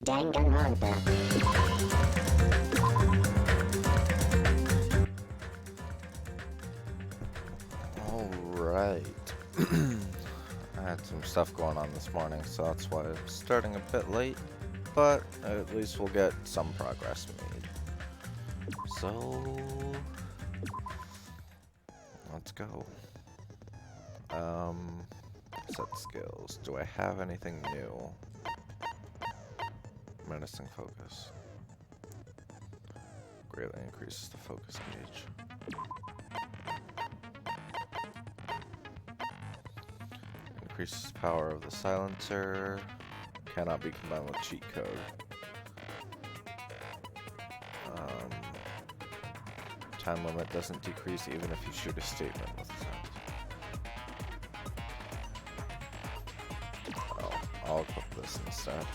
Danganronpa. Alright. I had some stuff going on this morning, so that's why I'm starting a bit late, but at least we'll get some progress made. So, let's go. Set skills. Do I have anything new? Menacing focus. Greatly increases the focus gauge. Increases power of the silencer. Cannot be combined with cheat code. Time limit doesn't decrease even if you shoot a statement with the sound. Oh, I'll equip this instead.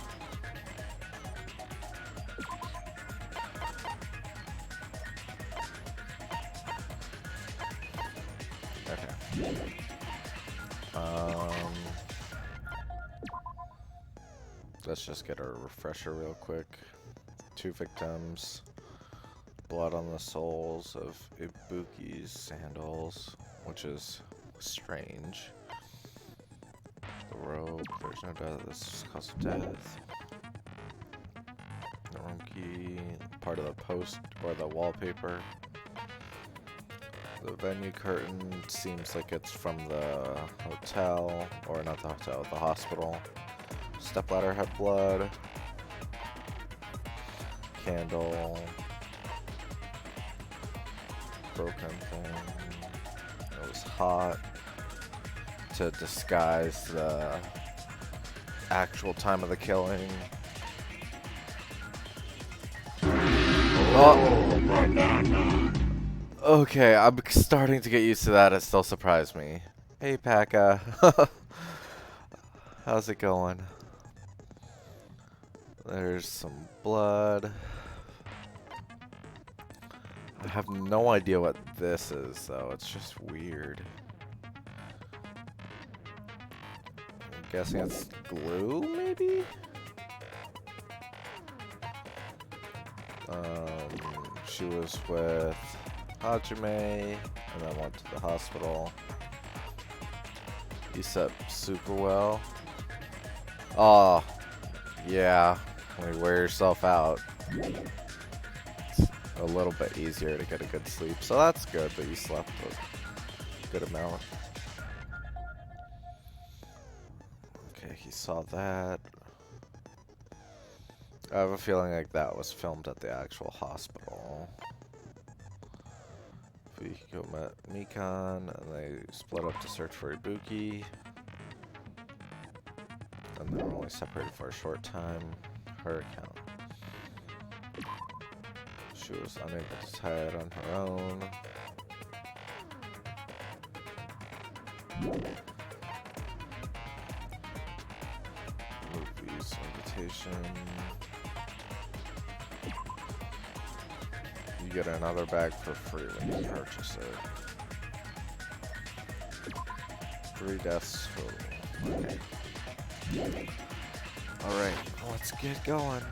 Okay. Let's just get a refresher real quick. 2 victims. Blood on the soles of Ibuki's sandals, which is strange. The robe, there's no doubt that this is the cause of death. The room key, part of the post or the wallpaper. The venue curtain seems like it's from the hotel, or not the hotel, the hospital. Stepladder had blood. Candle. Broken thing. It was hot to disguise the actual time of the killing. Oh. Okay, I'm starting to get used to that. It still surprised me. Hey, Paka. How's it going? There's some blood. I have no idea what this is, though. It's just weird. I'm guessing it's glue, maybe? She was with Hajime, and then went to the hospital. You slept super well. Oh, yeah. When you wear yourself out, it's a little bit easier to get a good sleep. So that's good that you slept a good amount. Okay, he saw that. I have a feeling like that was filmed at the actual hospital. Fuyuhiko met Mikan, and they split up to search for Ibuki. And they were only separated for a short time. Her account. She was unable to tie it on her own. Movies invitation. You get another bag for free when you purchase it. 3 deaths total. Okay. Alright, let's get going.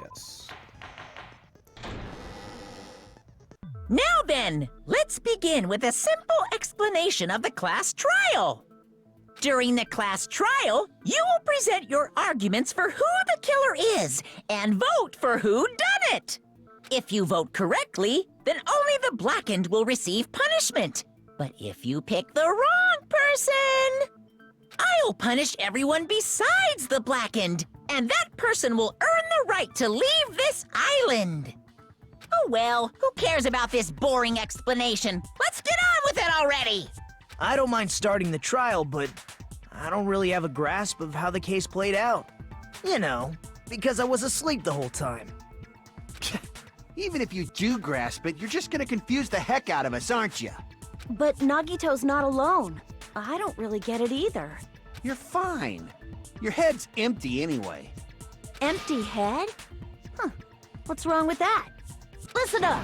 Yes. Now then, let's begin with a simple explanation of the class trial. During the class trial, you will present your arguments for who the killer is and vote for who done it. If you vote correctly, then only the blackened will receive punishment. But if you pick the wrong person, I'll punish everyone besides the blackened, and that person will earn the right to leave this island. Oh well, who cares about this boring explanation? Let's get on with it already! I don't mind starting the trial, but I don't really have a grasp of how the case played out. You know, because I was asleep the whole time. Even if you do grasp it, you're just gonna confuse the heck out of us, aren't you? But Nagito's not alone. I don't really get it either. You're fine. Your head's empty anyway. Empty head? Huh. What's wrong with that? Listen up.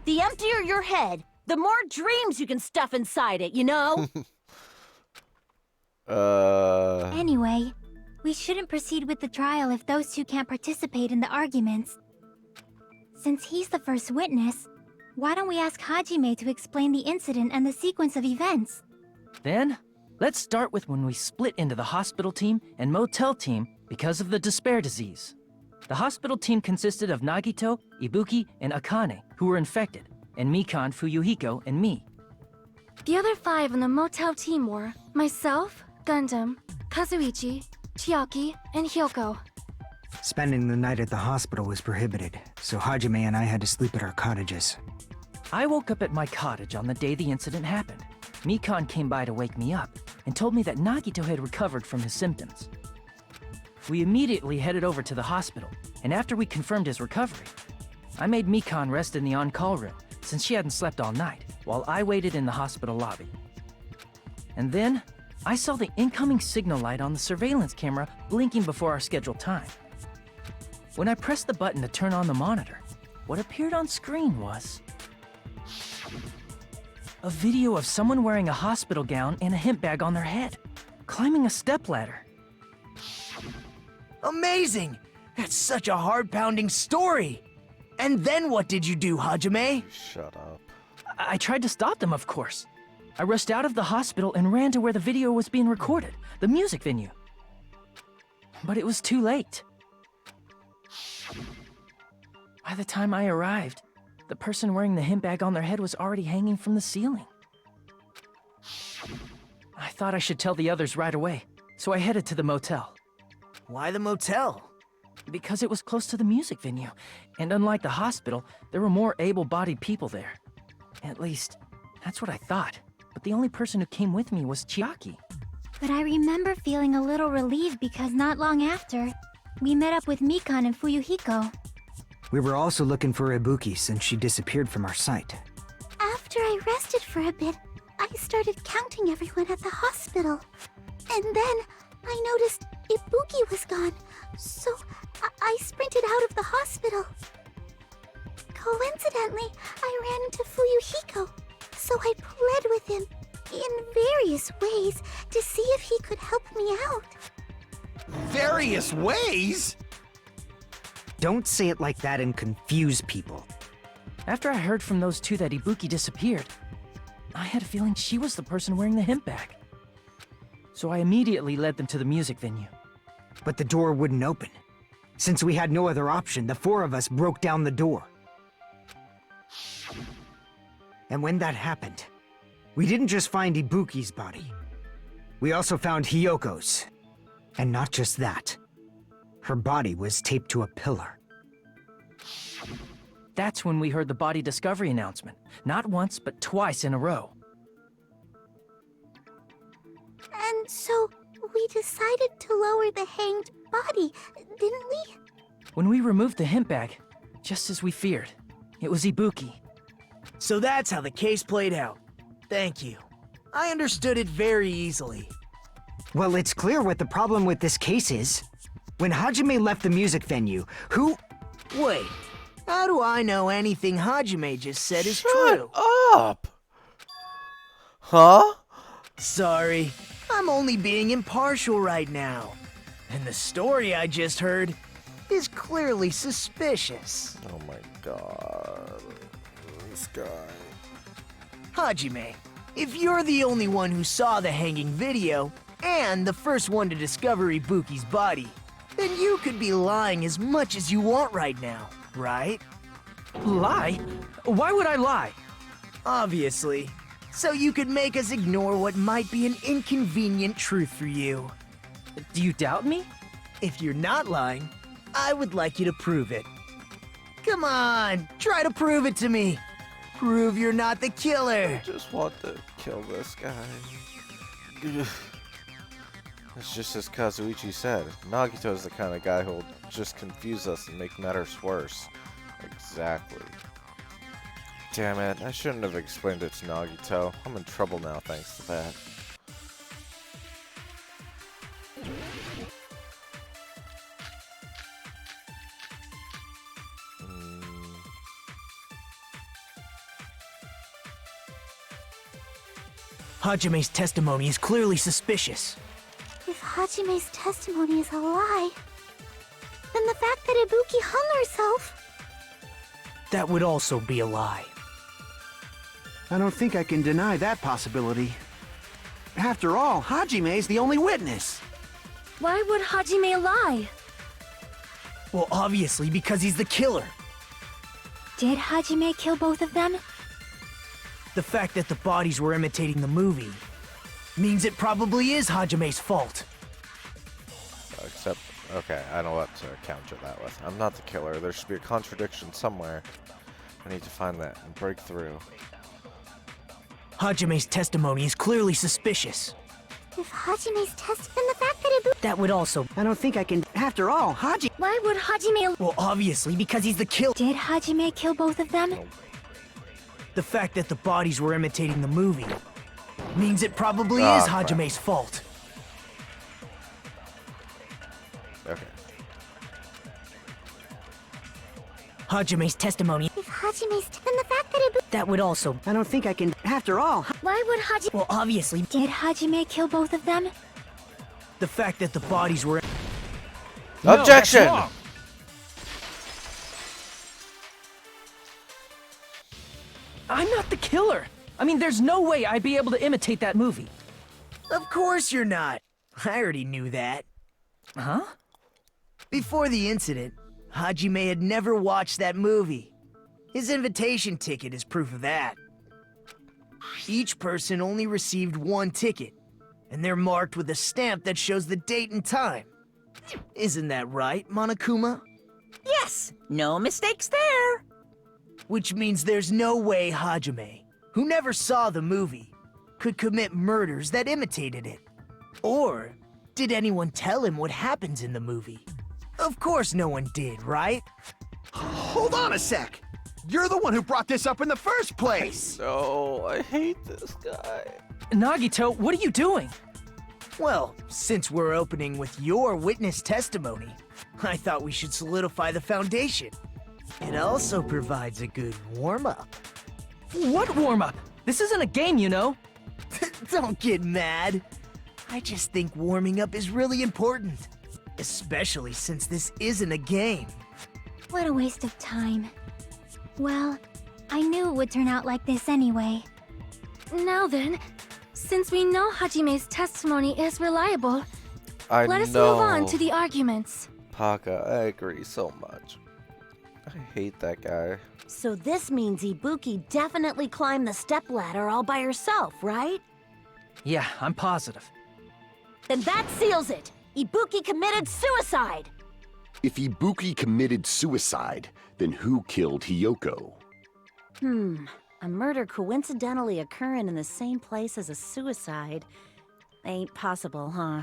The emptier your head, the more dreams you can stuff inside it, you know? Uh... Anyway, We shouldn't proceed with the trial if those two can't participate in the arguments. Since he's the first witness, why don't we ask Hajime to explain the incident and the sequence of events? Then, let's start with when we split into the hospital team and motel team because of the despair disease. The hospital team consisted of Nagito, Ibuki, and Akane, who were infected, and Mikan, Fuyuhiko, and me. The other 5 on the motel team were myself, Gundam, Kazuichi, Chiaki, and Hyoko. Spending the night at the hospital was prohibited, so Hajime and I had to sleep at our cottages. I woke up at my cottage on the day the incident happened. Mikan came by to wake me up and told me that Nagito had recovered from his symptoms. We immediately headed over to the hospital, and after we confirmed his recovery, I made Mikan rest in the on-call room since she hadn't slept all night, while I waited in the hospital lobby. And then, I saw the incoming signal light on the surveillance camera blinking before our scheduled time. When I pressed the button to turn on the monitor, what appeared on screen was a video of someone wearing a hospital gown and a hemp bag on their head, climbing a stepladder. Amazing! That's such a heart-pounding story! And then what did you do, Hajime? Shut up. I tried to stop them, of course. I rushed out of the hospital and ran to where the video was being recorded, the music venue. But it was too late. By the time I arrived, the person wearing the hemp bag on their head was already hanging from the ceiling. I thought I should tell the others right away, so I headed to the motel. Why the motel? Because it was close to the music venue, and unlike the hospital, there were more able-bodied people there. At least, that's what I thought. But the only person who came with me was Chiaki. But I remember feeling a little relieved because not long after, we met up with Mikan and Fuyuhiko. We were also looking for Ibuki since she disappeared from our sight. After I rested for a bit, I started counting everyone at the hospital. And then I noticed Ibuki was gone, so I sprinted out of the hospital. Coincidentally, I ran into Fuyuhiko, so I pled with him in various ways to see if he could help me out. Various ways? Don't say it like that and confuse people. After I heard from those two that Ibuki disappeared, I had a feeling she was the person wearing the hemp bag. So I immediately led them to the music venue. But the door wouldn't open. Since we had no other option, the four of us broke down the door. And when that happened, we didn't just find Ibuki's body. We also found Hyoko's. And not just that. Her body was taped to a pillar. That's when we heard the body discovery announcement. Not once, but twice in a row. And so we decided to lower the hanged body, didn't we? When we removed the hemp bag, just as we feared, it was Ibuki. So that's how the case played out. Thank you. I understood it very easily. Well, it's clear what the problem with this case is. When Hajime left the music venue, who... Wait, how do I know anything Hajime just said is Shut true? up! Huh? Sorry, I'm only being impartial right now. And the story I just heard is clearly suspicious. Oh my god. This guy. Hajime, if you're the only one who saw the hanging video, and the first one to discover Ibuki's body, then you could be lying as much as you want right now, right? Lie? Why would I lie? Obviously. So you could make us ignore what might be an inconvenient truth for you. Do you doubt me? If you're not lying, I would like you to prove it. Come on, try to prove it to me. Prove you're not the killer. I just want to kill this guy. It's just as Kazuichi said. Nagito's the kind of guy who'll just confuse us and make matters worse. Exactly. Damn it, I shouldn't have explained it to Nagito. I'm in trouble now thanks to that. Hajime's testimony is clearly suspicious. If Hajime's testimony is a lie, then the fact that Ibuki hung herself... That would also be a lie. I don't think I can deny that possibility. After all, Hajime's the only witness. Why would Hajime lie? Well, obviously because he's the killer. Did Hajime kill both of them? The fact that the bodies were imitating the movie means it probably is Hajime's fault. Except, okay, I know what to counter that with. I'm not the killer. There should be a contradiction somewhere. I need to find that and break through. Hajime's testimony is clearly suspicious. If Hajime's then the fact that Ibuki... That would also... I don't think I can... After all, Haji... Why would Hajime... Well, obviously because he's the killer. Did Hajime kill both of them? The fact that the bodies were imitating the movie means it probably Ah, is crap. Hajime's fault. Okay. Hajime's testimony... If Hajime's then the fact that Ibuki... That would also... I don't think I can... After all... Why would Hajime... Well, obviously... Did Hajime kill both of them? The fact that the bodies were... Objection! No, that's wrong. I'm not the killer. I mean, there's no way I'd be able to imitate that movie. Of course you're not. I already knew that. Huh? Before the incident, Hajime had never watched that movie. His invitation ticket is proof of that. Each person only received one ticket, and they're marked with a stamp that shows the date and time. Isn't that right, Monokuma? Yes, no mistakes there. Which means there's no way Hajime, who never saw the movie, could commit murders that imitated it. Or did anyone tell him what happens in the movie? Of course no one did, right? Hold on a sec! You're the one who brought this up in the first place! No, I hate this guy. Nagito, what are you doing? Well, since we're opening with your witness testimony, I thought we should solidify the foundation. It also provides a good warm-up. What warm-up? This isn't a game, you know. Don't get mad. I just think warming up is really important. Especially since this isn't a game. What a waste of time. Well, I knew it would turn out like this anyway. Now then, since we know Hajime's testimony is reliable, I let us know. move on to the arguments. Paka, I agree so much. I hate that guy. So this means Ibuki definitely climbed the stepladder all by herself, right? Yeah, I'm positive. Then that seals it! Ibuki committed suicide! If Ibuki committed suicide, then who killed Hiyoko? A murder coincidentally occurring in the same place as a suicide. Ain't possible, huh?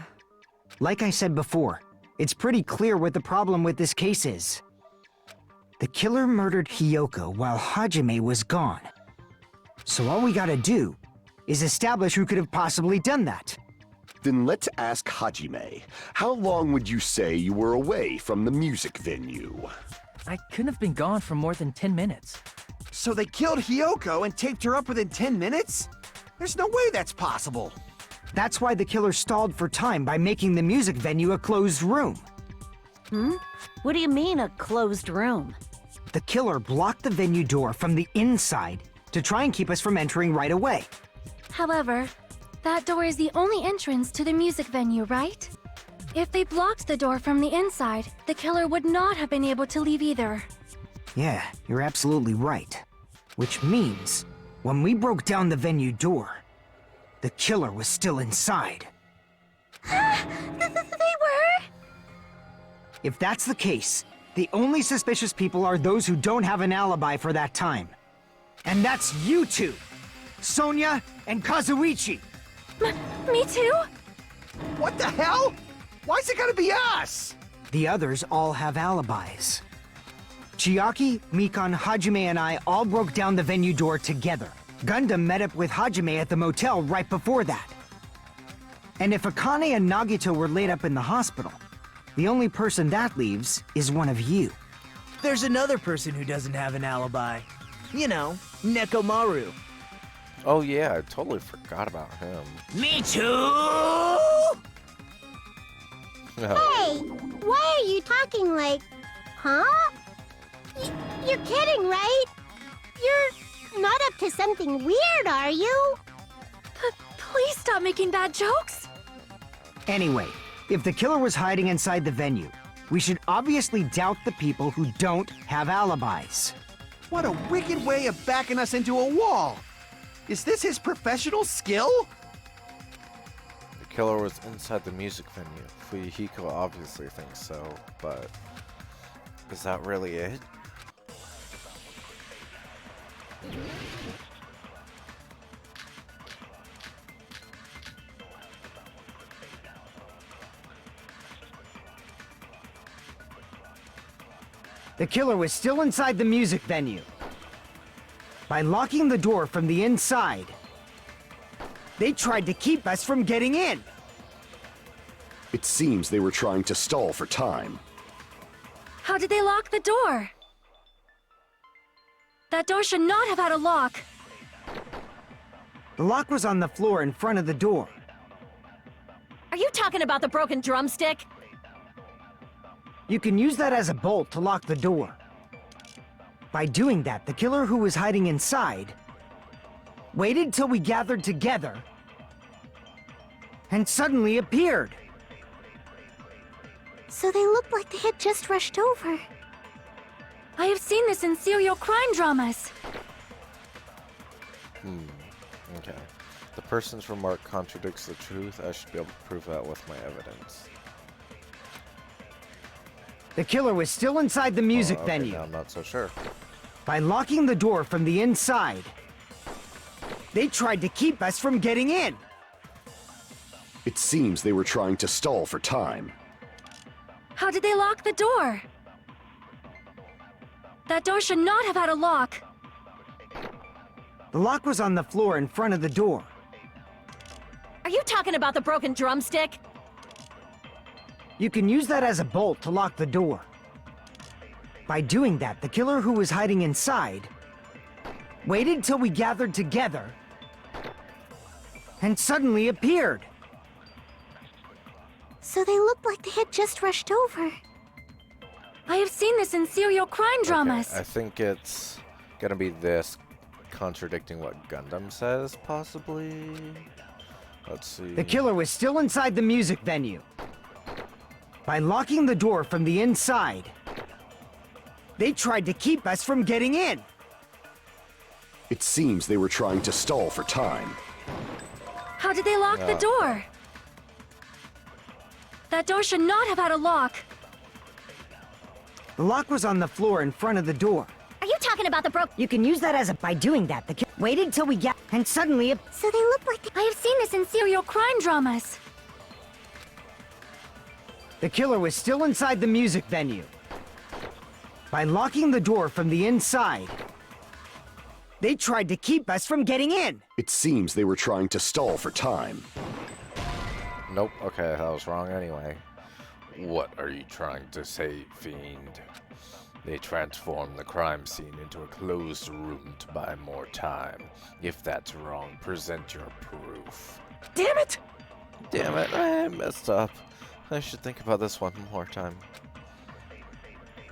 Like I said before, it's pretty clear what the problem with this case is. The killer murdered Hiyoko while Hajime was gone. So all we gotta do is establish who could have possibly done that. Then let's ask Hajime. How long would you say you were away from the music venue? I couldn't have been gone for more than 10 minutes. So they killed Hiyoko and taped her up within 10 minutes? There's no way that's possible. That's why the killer stalled for time by making the music venue a closed room. What do you mean, a closed room? The killer blocked the venue door from the inside to try and keep us from entering right away. However, that door is the only entrance to the music venue, right? If they blocked the door from the inside, the killer would not have been able to leave either. Yeah, you're absolutely right. Which means, when we broke down the venue door, the killer was still inside. They were? If that's the case, the only suspicious people are those who don't have an alibi for that time. And that's you two! Sonia and Kazuichi! Me too? What the hell? Why's it gotta be us? The others all have alibis. Chiaki, Mikan, Hajime, and I all broke down the venue door together. Gundam met up with Hajime at the motel right before that. And if Akane and Nagito were laid up in the hospital, the only person that leaves is one of you. There's another person who doesn't have an alibi. You know, Nekomaru. Oh yeah, I totally forgot about him. Me too! Hey, why are you talking like... Huh? You're kidding, right? You're not up to something weird, are you? Please stop making bad jokes. Anyway, if the killer was hiding inside the venue, we should obviously doubt the people who don't have alibis. What a wicked way of backing us into a wall! Is this his professional skill? The killer was inside the music venue. Fuyuhiko obviously thinks so, but is that really it? The killer was still inside the music venue. By locking the door from the inside, they tried to keep us from getting in. It seems they were trying to stall for time. How did they lock the door? That door should not have had a lock. The lock was on the floor in front of the door. Are you talking about the broken drumstick? You can use that as a bolt to lock the door. By doing that, the killer who was hiding inside waited till we gathered together and suddenly appeared. So they looked like they had just rushed over. I have seen this in serial crime dramas. Okay. The person's remark contradicts the truth. I should be able to prove that with my evidence. The killer was still inside the music Okay, venue. now I'm not so sure. By locking the door from the inside, they tried to keep us from getting in. It seems they were trying to stall for time. How did they lock the door? That door should not have had a lock. The lock was on the floor in front of the door. Are you talking about the broken drumstick? You can use that as a bolt to lock the door. By doing that, the killer who was hiding inside waited till we gathered together and suddenly appeared. So they looked like they had just rushed over. I have seen this in serial crime dramas. Okay, I think it's gonna be this contradicting what Gundam says, possibly. Let's see. The killer was still inside the music venue. By locking the door from the inside, they tried to keep us from getting in. It seems they were trying to stall for time. How did they lock the door? That door should not have had a lock. The lock was on the floor in front of the door. Are you talking about the broke... You can use that as a... By doing that, the killer waited till we and suddenly... So they looked like I have seen this in serial crime dramas. The killer was still inside the music venue. By locking the door from the inside, they tried to keep us from getting in. It seems they were trying to stall for time. Nope, okay, that was wrong anyway. What are you trying to say, fiend? They transformed the crime scene into a closed room to buy more time. If that's wrong, present your proof. Damn it! Damn it, I messed up. I should think about this one more time.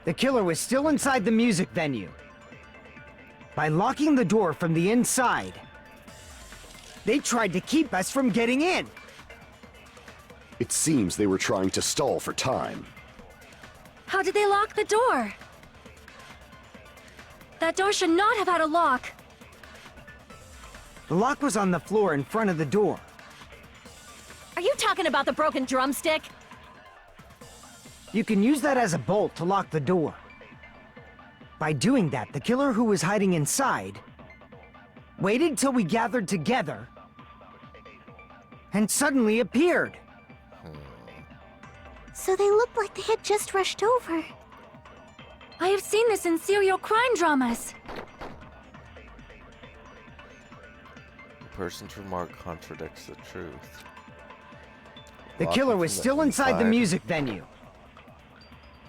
The killer was still inside the music venue. By locking the door from the inside, they tried to keep us from getting in. It seems they were trying to stall for time. How did they lock the door? That door should not have had a lock. The lock was on the floor in front of the door. Are you talking about the broken drumstick? You can use that as a bolt to lock the door. By doing that, the killer who was hiding inside waited till we gathered together and suddenly appeared. So they looked like they had just rushed over. I have seen this in serial crime dramas. The person's remark contradicts the truth. The Lock killer it was from still inside the music venue.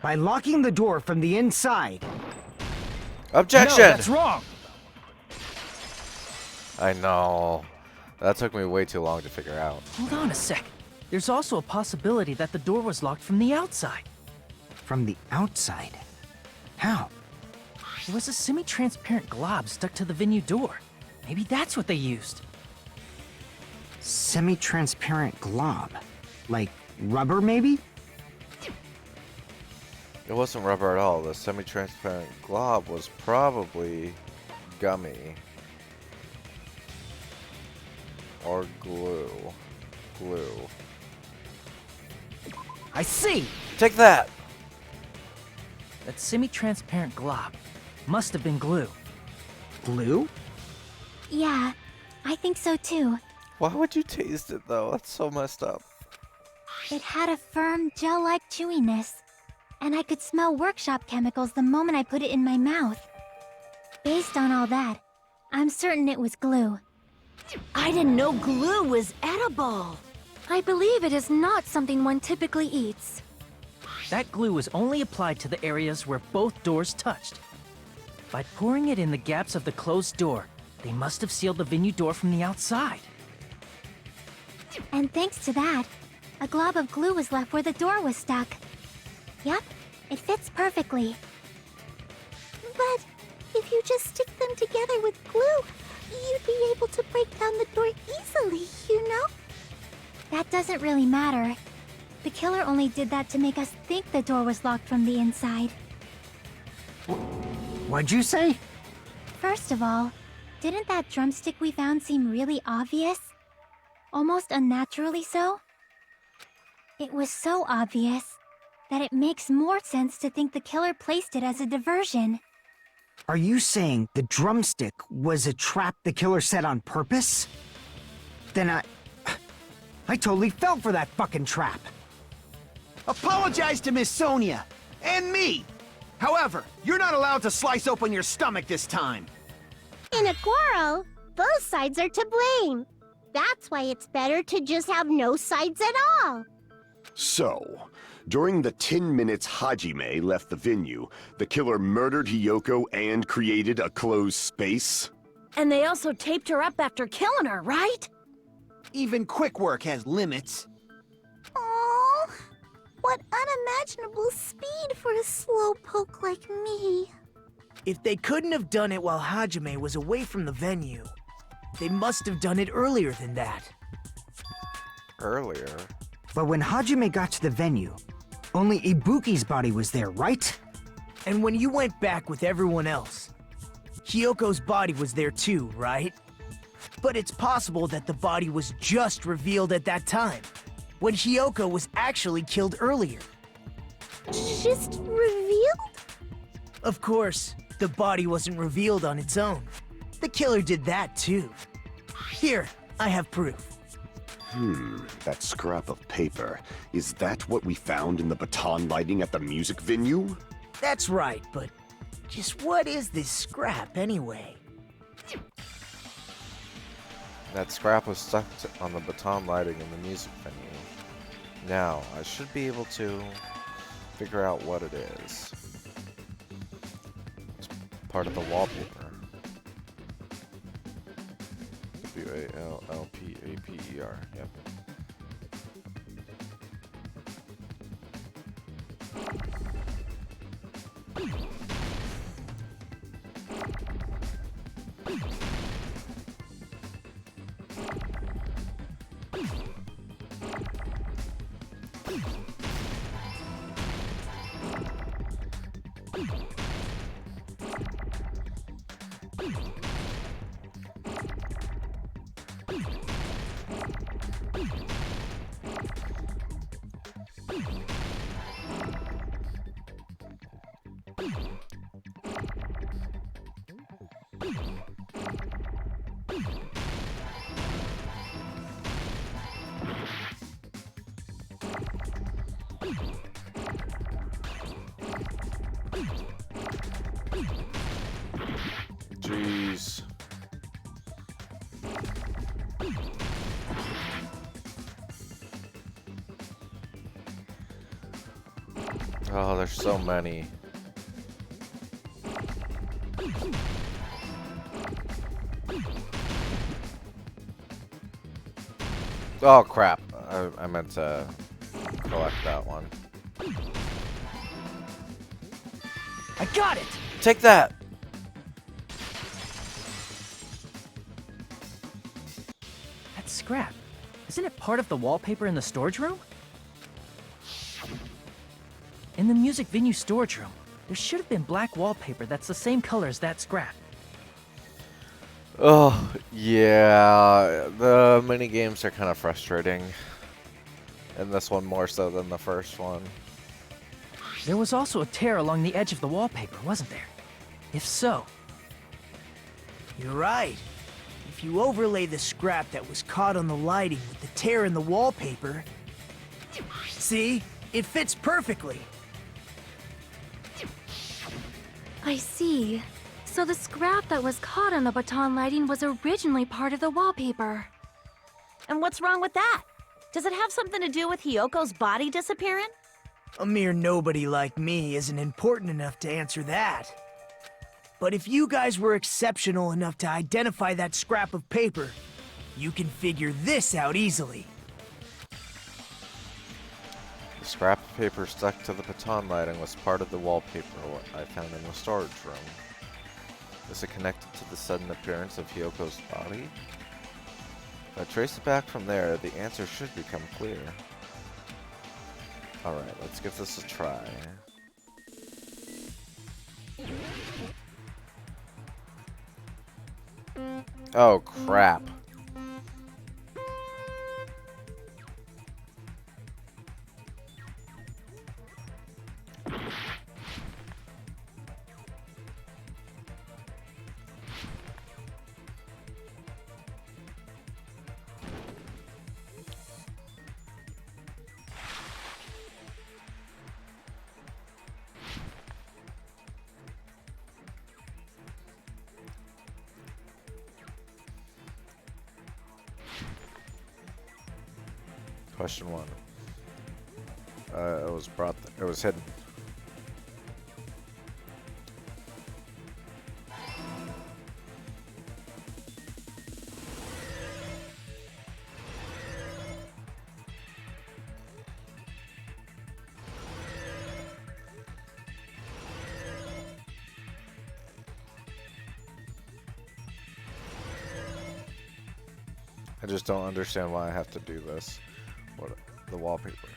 By locking the door from the inside. Objection! No, that's wrong! I know. That took me way too long to figure out. Hold on a sec. There's also a possibility that the door was locked from the outside. From the outside? How? There was a semi-transparent glob stuck to the venue door. Maybe that's what they used. Semi-transparent glob? Like rubber, maybe? It wasn't rubber at all. The semi-transparent glob was probably gummy. Or glue. Glue. I see! Take that! That semi-transparent glob must have been glue. Glue? Yeah, I think so too. Why would you taste it though? That's so messed up. It had a firm, gel-like chewiness. And I could smell workshop chemicals the moment I put it in my mouth. Based on all that, I'm certain it was glue. I didn't know glue was edible. I believe it is not something one typically eats. That glue was only applied to the areas where both doors touched. By pouring it in the gaps of the closed door, they must have sealed the venue door from the outside. And thanks to that, a glob of glue was left where the door was stuck. Yep, it fits perfectly. But if you just stick them together with glue, you'd be able to break down the door easily, you know? That doesn't really matter. The killer only did that to make us think the door was locked from the inside. What'd you say? First of all, didn't that drumstick we found seem really obvious? Almost unnaturally so? It was so obvious that it makes more sense to think the killer placed it as a diversion. Are you saying the drumstick was a trap the killer set on purpose? Then I totally fell for that fucking trap. Apologize to Miss Sonia. And me. However, you're not allowed to slice open your stomach this time. In a quarrel, both sides are to blame. That's why it's better to just have no sides at all. So, during the 10 minutes Hajime left the venue, the killer murdered Hiyoko and created a closed space? And they also taped her up after killing her, right? Even quick work has limits. Oh, what unimaginable speed for a slowpoke like me. If they couldn't have done it while Hajime was away from the venue, they must have done it earlier than that. Earlier? But when Hajime got to the venue, only Ibuki's body was there, right? And when you went back with everyone else, Hiyoko's body was there too, right? But it's possible that the body was just revealed at that time, when Hiyoko was actually killed earlier. Just revealed? Of course, the body wasn't revealed on its own. The killer did that too. Here, I have proof. That scrap of paper. Is that what we found in the baton lighting at the music venue? That's right, but just what is this scrap anyway? That scrap was stuck on the baton lighting in the music venue. Now, I should be able to figure out what it is. It's part of the wallpaper. W-A-L-L-P-A-P-E-R, yep. Jeez. Oh, there's so many. Oh crap. I meant to collect that one. I got it! Take that! That scrap. Isn't it part of the wallpaper in the storage room? In the music venue storage room, there should have been black wallpaper that's the same color as that scrap. Oh, yeah. The mini games are kind of frustrating. And this one more so than the first one. There was also a tear along the edge of the wallpaper, wasn't there? If so... You're right. If you overlay the scrap that was caught on the lighting with the tear in the wallpaper... See? It fits perfectly. I see. So the scrap that was caught on the baton lighting was originally part of the wallpaper. And what's wrong with that? Does it have something to do with Hiyoko's body disappearing? A mere nobody like me isn't important enough to answer that. But if you guys were exceptional enough to identify that scrap of paper, you can figure this out easily. The scrap of paper stuck to the baton lighting was part of the wallpaper I found in the storage room. Is it connected to the sudden appearance of Hiyoko's body? If I trace it back from there, the answer should become clear. Alright, let's give this a try. Oh, crap. Question 1. It was hidden. I just don't understand why I have to do this. What, the wallpaper.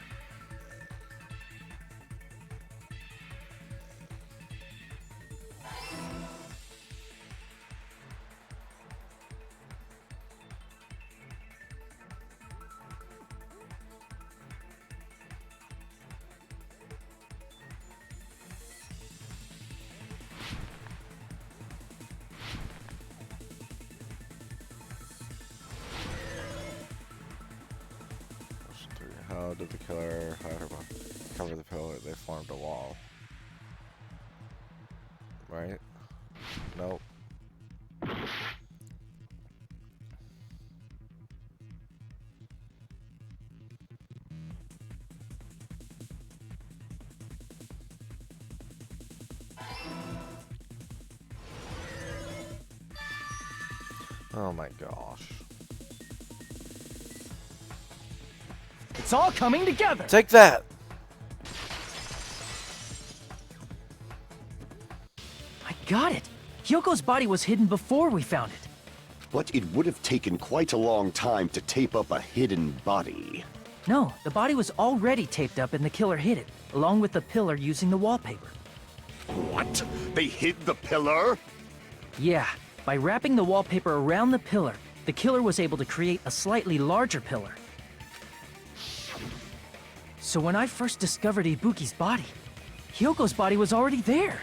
How did the killer cover the pillar? They formed a wall. Right? Nope. Oh my gosh. It's all coming together! Take that! I got it! Hyoko's body was hidden before we found it. But it would have taken quite a long time to tape up a hidden body. No, the body was already taped up and the killer hid it, along with the pillar using the wallpaper. What? They hid the pillar? Yeah, by wrapping the wallpaper around the pillar, the killer was able to create a slightly larger pillar. So when I first discovered Ibuki's body, Hyoko's body was already there.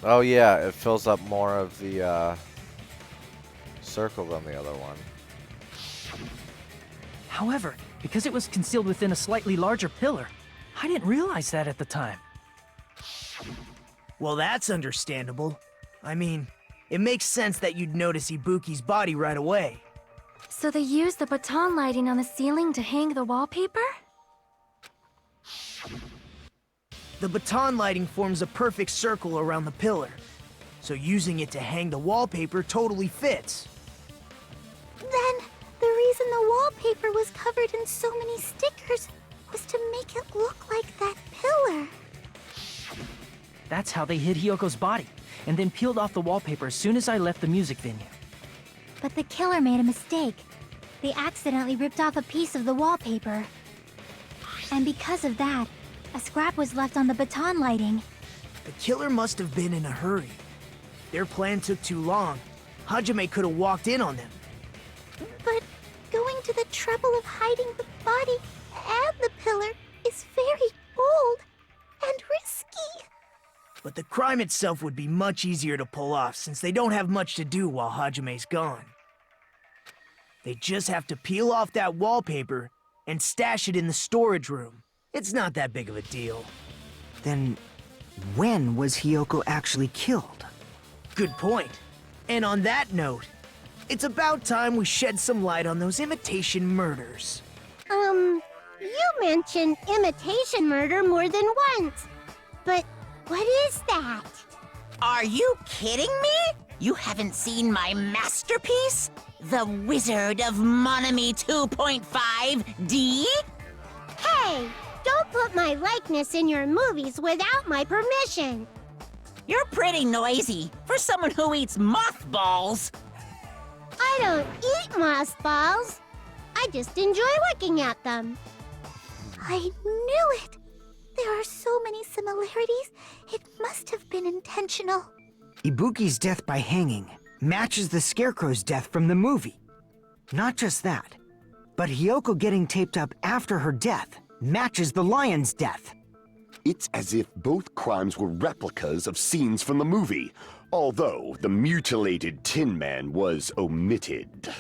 Oh yeah, it fills up more of the circle than the other one. However, because it was concealed within a slightly larger pillar, I didn't realize that at the time. Well, that's understandable. I mean, it makes sense that you'd notice Ibuki's body right away. So they used the baton lighting on the ceiling to hang the wallpaper? The baton lighting forms a perfect circle around the pillar, so using it to hang the wallpaper totally fits. Then, the reason the wallpaper was covered in so many stickers was to make it look like that pillar. That's how they hid Hyoko's body, and then peeled off the wallpaper as soon as I left the music venue. But the killer made a mistake. They accidentally ripped off a piece of the wallpaper. And because of that, a scrap was left on the baton lighting. The killer must have been in a hurry. Their plan took too long. Hajime could have walked in on them. But going to the trouble of hiding the body and the pillar is very bold and risky. But the crime itself would be much easier to pull off since they don't have much to do while Hajime's gone. They just have to peel off that wallpaper and stash it in the storage room. It's not that big of a deal. Then, when was Hyoko actually killed? Good point. And on that note, it's about time we shed some light on those imitation murders. You mentioned imitation murder more than once. But what is that? Are you kidding me? You haven't seen my masterpiece? The Wizard of Monami 2.5D? Hey, don't put my likeness in your movies without my permission. You're pretty noisy for someone who eats mothballs. I don't eat mothballs. I just enjoy looking at them. I knew it. There are so many similarities. It must have been intentional. Ibuki's death by hanging matches the Scarecrow's death from the movie. Not just that, but Hyoko getting taped up after her death matches the lion's death. It's as if both crimes were replicas of scenes from the movie, although the mutilated Tin Man was omitted.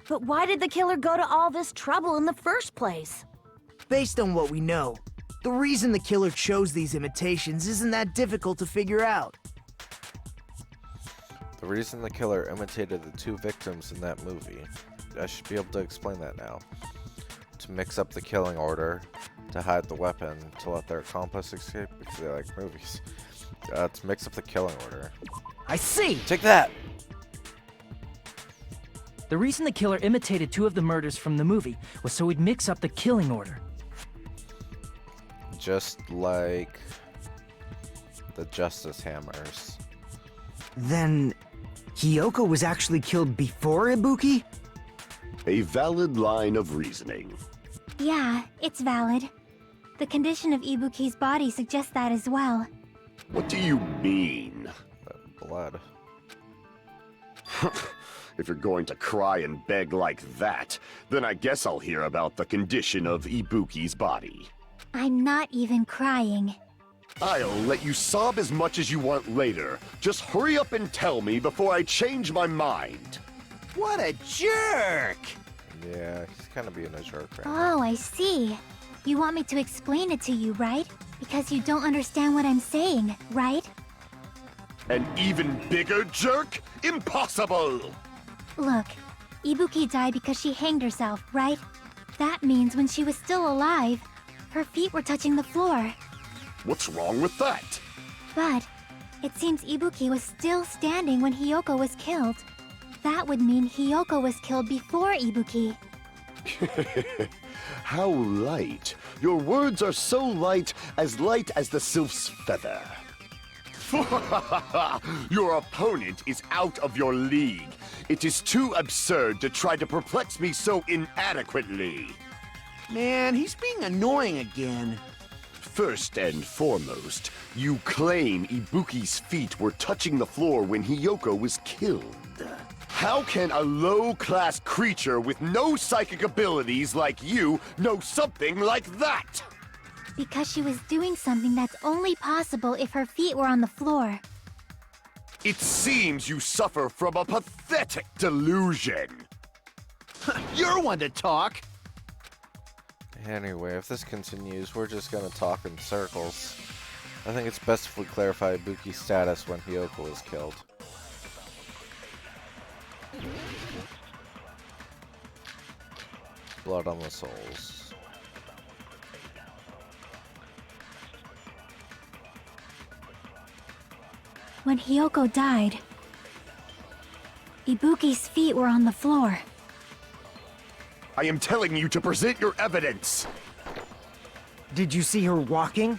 But why did the killer go to all this trouble in the first place? Based on what we know, the reason the killer chose these imitations isn't that difficult to figure out. The reason the killer imitated the two victims in that movie, I should be able to explain that now. To mix up the killing order, to hide the weapon, to let their accomplice escape because they like movies. To mix up the killing order. I see! Take that! The reason the killer imitated two of the murders from the movie was so he'd mix up the killing order. Just like the Justice Hammers. Then, Hyoko was actually killed before Ibuki? A valid line of reasoning. Yeah, it's valid. The condition of Ibuki's body suggests that as well. What do you mean? Blood. If you're going to cry and beg like that, then I guess I'll hear about the condition of Ibuki's body. I'm not even crying. I'll let you sob as much as you want later. Just hurry up and tell me before I change my mind. What a jerk! Yeah, he's kind of being a jerk right now. Oh, I see. You want me to explain it to you, right? Because you don't understand what I'm saying, right? An even bigger jerk? Impossible! Look, Ibuki died because she hanged herself, right? That means when she was still alive, her feet were touching the floor. What's wrong with that? But it seems Ibuki was still standing when Hyoko was killed. That would mean Hyoko was killed before Ibuki. How light. Your words are so light as the sylph's feather. Your opponent is out of your league. It is too absurd to try to perplex me so inadequately. Man, he's being annoying again. First and foremost, you claim Ibuki's feet were touching the floor when Hyoko was killed. How can a low-class creature with no psychic abilities like you know something like that? Because she was doing something that's only possible if her feet were on the floor. It seems you suffer from a pathetic delusion. You're one to talk. Anyway, if this continues, we're just gonna talk in circles. I think it's best if we clarify Ibuki's status when Hyoko was killed. Blood on the souls. When Hyoko died, Ibuki's feet were on the floor. I am telling you to present your evidence. Did you see her walking?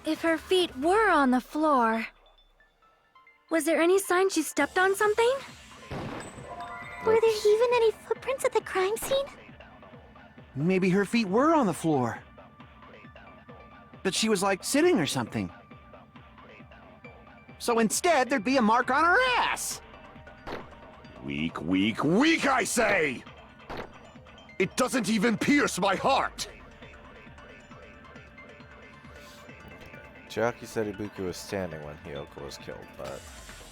If her feet were on the floor, was there any sign she stepped on something? Were there even any footprints at the crime scene? Maybe her feet were on the floor. But she was like sitting or something. So instead, there'd be a mark on her ass. Weak, weak, weak, I say! It doesn't even pierce my heart! Chiaki said Ibuki was standing when Hiyoko was killed, but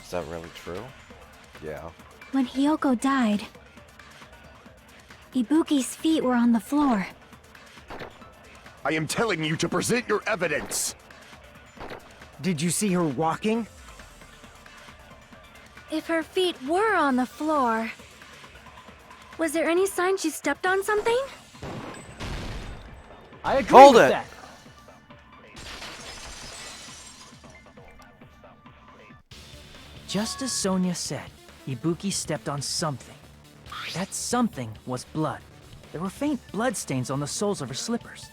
is that really true? Yeah. When Hiyoko died, Ibuki's feet were on the floor. I am telling you to present your evidence! Did you see her walking? If her feet were on the floor, was there any sign she stepped on something? I agree Hold with it. that. Just as Sonia said, Ibuki stepped on something. That something was blood. There were faint blood stains on the soles of her slippers.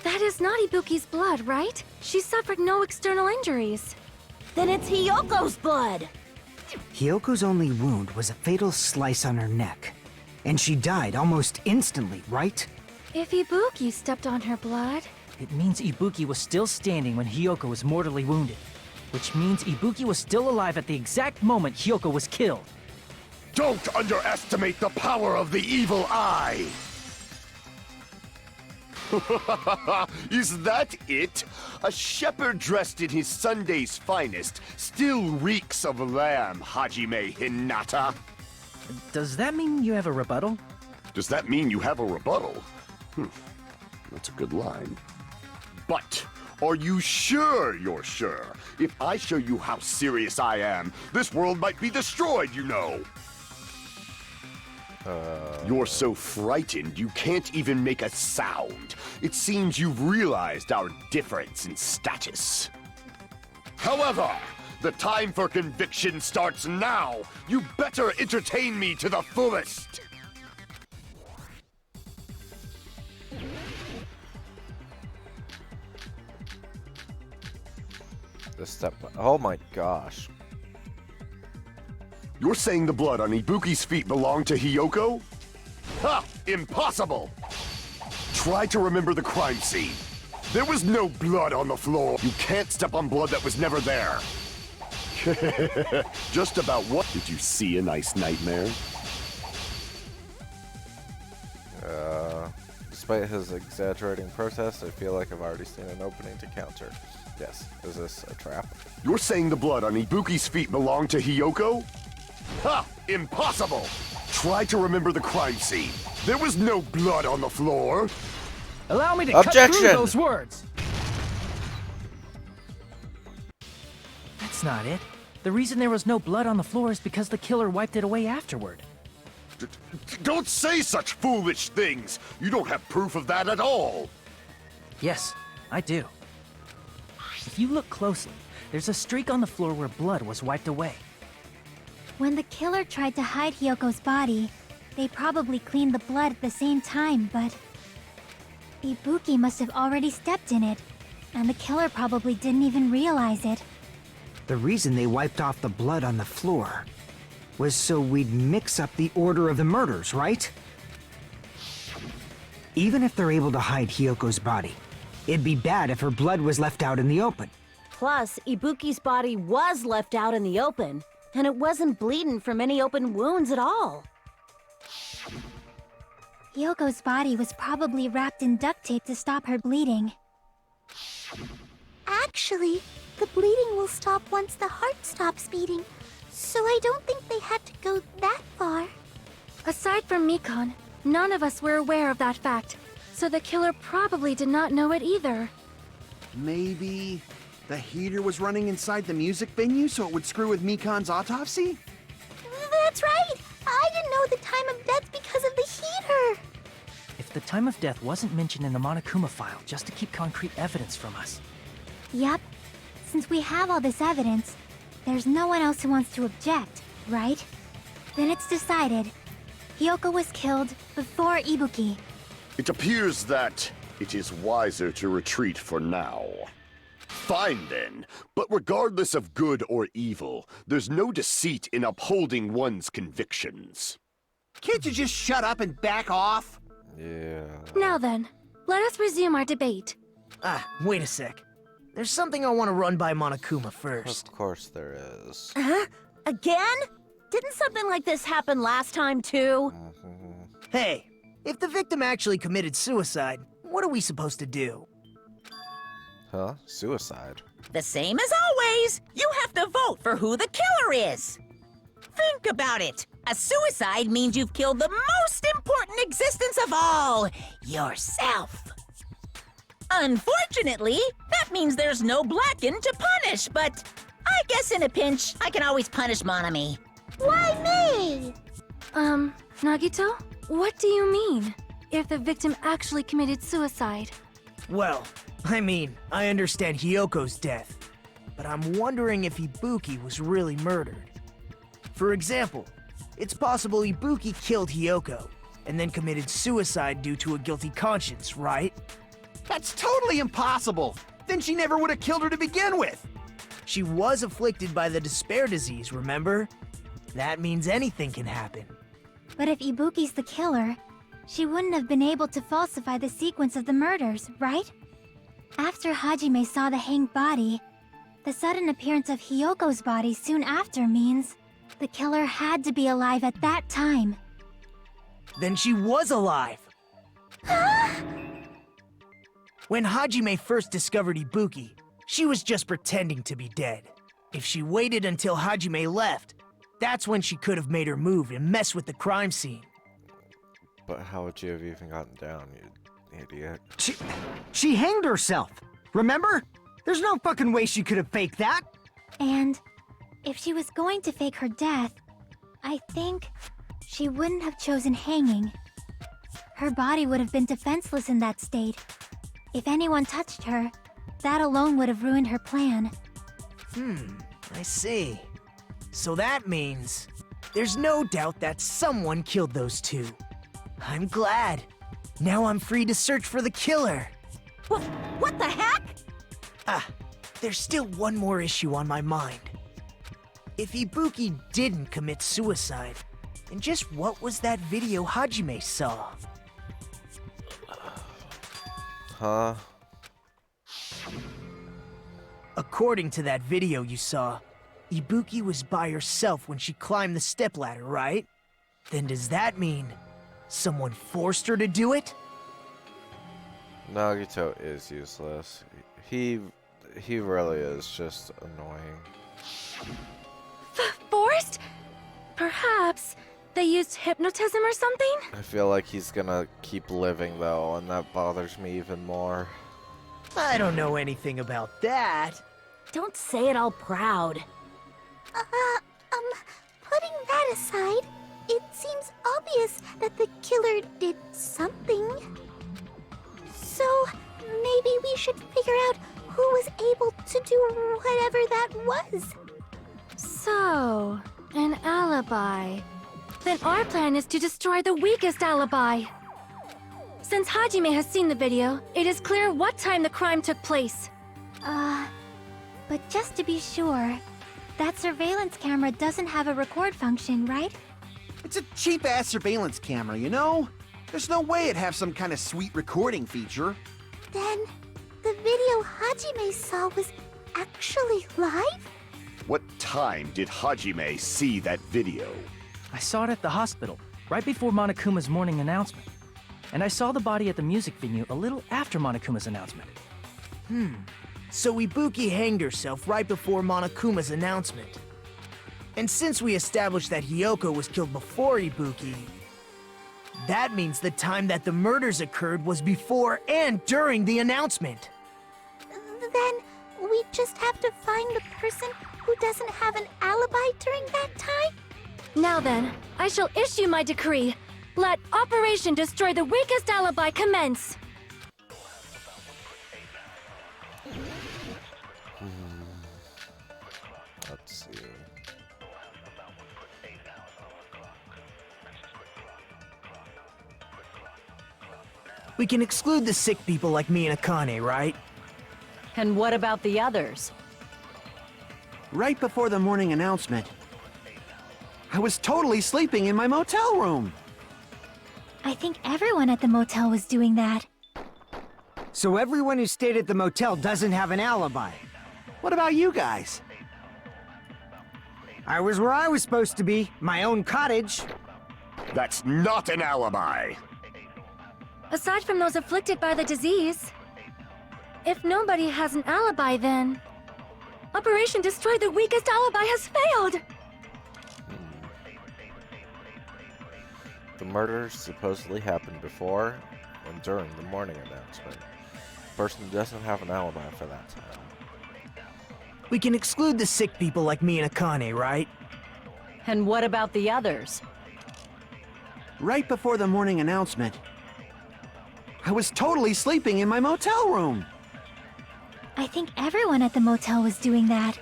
That is not Ibuki's blood, right? She suffered no external injuries. Then it's Hiyoko's blood! Hiyoko's only wound was a fatal slice on her neck. And she died almost instantly, right? If Ibuki stepped on her blood... It means Ibuki was still standing when Hiyoko was mortally wounded. Which means Ibuki was still alive at the exact moment Hiyoko was killed. Don't underestimate the power of the evil eye! Is that it? A shepherd dressed in his Sunday's finest still reeks of lamb, Hajime Hinata. Does that mean you have a rebuttal? Does that mean you have a rebuttal? That's a good line. But are you sure you're sure? If I show you how serious I am, this world might be destroyed, you know. You're so frightened you can't even make a sound. It seems you've realized our difference in status. However, the time for conviction starts now. You better entertain me to the fullest. The step. Oh my gosh. You're saying the blood on Ibuki's feet belonged to Hiyoko? Ha! Impossible! Try to remember the crime scene. There was no blood on the floor. You can't step on blood that was never there. Just about what? Did you see a nice nightmare? Despite his exaggerating protest, I feel like I've already seen an opening to counter. Yes. Is this a trap? You're saying the blood on Ibuki's feet belonged to Hiyoko? Ha! Impossible! Try to remember the crime scene. There was no blood on the floor. Allow me to cut through Objection! those words! That's not it. The reason there was no blood on the floor is because the killer wiped it away afterward. Don't say such foolish things! You don't have proof of that at all! Yes, I do. If you look closely, there's a streak on the floor where blood was wiped away. When the killer tried to hide Hyoko's body, they probably cleaned the blood at the same time, but... Ibuki must have already stepped in it, and the killer probably didn't even realize it. The reason they wiped off the blood on the floor was so we'd mix up the order of the murders, right? Even if they're able to hide Hyoko's body, it'd be bad if her blood was left out in the open. Plus, Ibuki's body was left out in the open, and it wasn't bleeding from any open wounds at all. Hyoko's body was probably wrapped in duct tape to stop her bleeding. Actually, the bleeding will stop once the heart stops beating, so I don't think they had to go that far. Aside from Mikon, none of us were aware of that fact, so the killer probably did not know it either. Maybe the heater was running inside the music venue so it would screw with Mikon's autopsy? That's right! I didn't know the time of death because of the heater! If the time of death wasn't mentioned in the Monokuma file just to keep concrete evidence from us. Yup. Since we have all this evidence, there's no one else who wants to object, right? Then it's decided. Hyoko was killed before Ibuki. It appears that it is wiser to retreat for now. Fine then, but regardless of good or evil, there's no deceit in upholding one's convictions. Can't you just shut up and back off? Yeah. Now then, let us resume our debate. Wait a sec. There's something I want to run by Monokuma first. Of course there is. Huh? Again? Didn't something like this happen last time, too? Hey, if the victim actually committed suicide, what are we supposed to do? Huh? Suicide? The same as always. You have to vote for who the killer is. Think about it. A suicide means you've killed the most important existence of all, yourself. Unfortunately, that means there's no Blacken to punish, but I guess in a pinch, I can always punish Monami. Why me? Nagito? What do you mean? If the victim actually committed suicide? Well, I mean, I understand Hyoko's death, but I'm wondering if Ibuki was really murdered. For example, it's possible Ibuki killed Hyoko, and then committed suicide due to a guilty conscience, right? That's totally impossible! Then she never would have killed her to begin with! She was afflicted by the despair disease, remember? That means anything can happen. But if Ibuki's the killer, she wouldn't have been able to falsify the sequence of the murders, right? After Hajime saw the hanged body, the sudden appearance of Hyoko's body soon after means the killer had to be alive at that time. Then she was alive! When Hajime first discovered Ibuki, she was just pretending to be dead. If she waited until Hajime left, that's when she could have made her move and mess with the crime scene. But how would you have even gotten down, you idiot? She hanged herself! Remember? There's no fucking way she could have faked that! And if she was going to fake her death, I think she wouldn't have chosen hanging. Her body would have been defenseless in that state. If anyone touched her, that alone would have ruined her plan. I see. So that means there's no doubt that someone killed those two. I'm glad. Now I'm free to search for the killer. What the heck? There's still one more issue on my mind. If Ibuki didn't commit suicide, then just what was that video Hajime saw? Huh? According to that video you saw, Ibuki was by herself when she climbed the stepladder, right? Then does that mean someone forced her to do it? Nagito is useless. He really is just annoying. Forced? Perhaps they used hypnotism or something? I feel like he's gonna keep living though, and that bothers me even more. I don't know anything about that. Don't say it all proud. Putting that aside, it seems obvious that the killer did something. So, maybe we should figure out who was able to do whatever that was. So, an alibi. Then our plan is to destroy the weakest alibi. Since Hajime has seen the video, it is clear what time the crime took place. But just to be sure, that surveillance camera doesn't have a record function, right? It's a cheap-ass surveillance camera, you know? There's no way it'd have some kind of sweet recording feature. Then, the video Hajime saw was actually live? What time did Hajime see that video? I saw it at the hospital, right before Monokuma's morning announcement. And I saw the body at the music venue a little after Monokuma's announcement. So Ibuki hanged herself right before Monokuma's announcement. And since we established that Hyoko was killed before Ibuki, that means the time that the murders occurred was before and during the announcement. Then, we just have to find the person who doesn't have an alibi during that time? Now then, I shall issue my decree. Let Operation Destroy the Weakest Alibi commence! Let's see. We can exclude the sick people like me and Akane, right? And what about the others? Right before the morning announcement, I was totally sleeping in my motel room. I think everyone at the motel was doing that. So everyone who stayed at the motel doesn't have an alibi. What about you guys? I was where I was supposed to be, my own cottage. That's not an alibi. Aside from those afflicted by the disease, if nobody has an alibi, then Operation Destroy the Weakest Alibi has failed! The murder supposedly happened before and during the morning announcement. The person doesn't have an alibi for that time. We can exclude the sick people like me and Akane, right? And what about the others? Right before the morning announcement, I was totally sleeping in my motel room. I think everyone at the motel was doing that.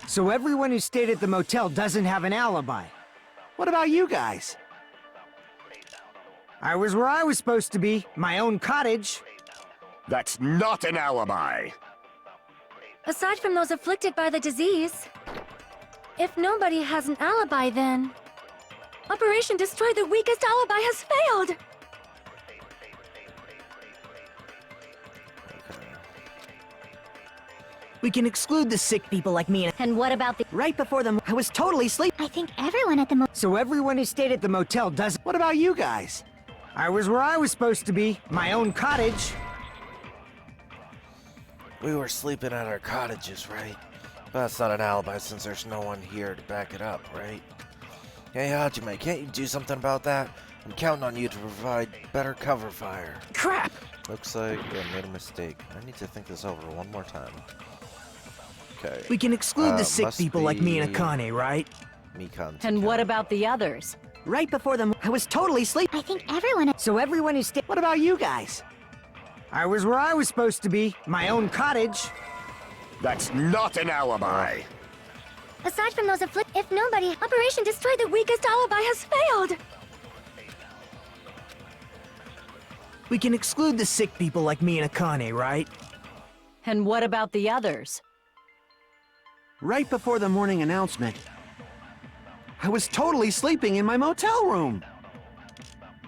So everyone who stayed at the motel doesn't have an alibi. What about you guys? I was where I was supposed to be, my own cottage. That's not an alibi. Aside from those afflicted by the disease, if nobody has an alibi, then Operation Destroy the Weakest Alibi has failed! We can exclude the sick people like me And what about the... Right before I was totally sleeping. I think everyone at the So everyone who stayed at the motel doesn't... What about you guys? I was where I was supposed to be, my own cottage. We were sleeping at our cottages, right? But that's not an alibi since there's no one here to back it up, right? Hey, Hajime, can't you do something about that? I'm counting on you to provide better cover fire. Crap! Looks like I made a mistake. I need to think this over one more time. Okay. We can exclude the sick must people like me and be Akane, right? Mikan. And what about the others? Right before I was totally sleeping. I think everyone at So everyone who stayed... What about you guys? I was where I was supposed to be, my own cottage. That's not an alibi. Aside from those if nobody, Operation Destroy the Weakest Alibi has failed! We can exclude the sick people like me and Akane, right? And what about the others? Right before the morning announcement, I was totally sleeping in my motel room.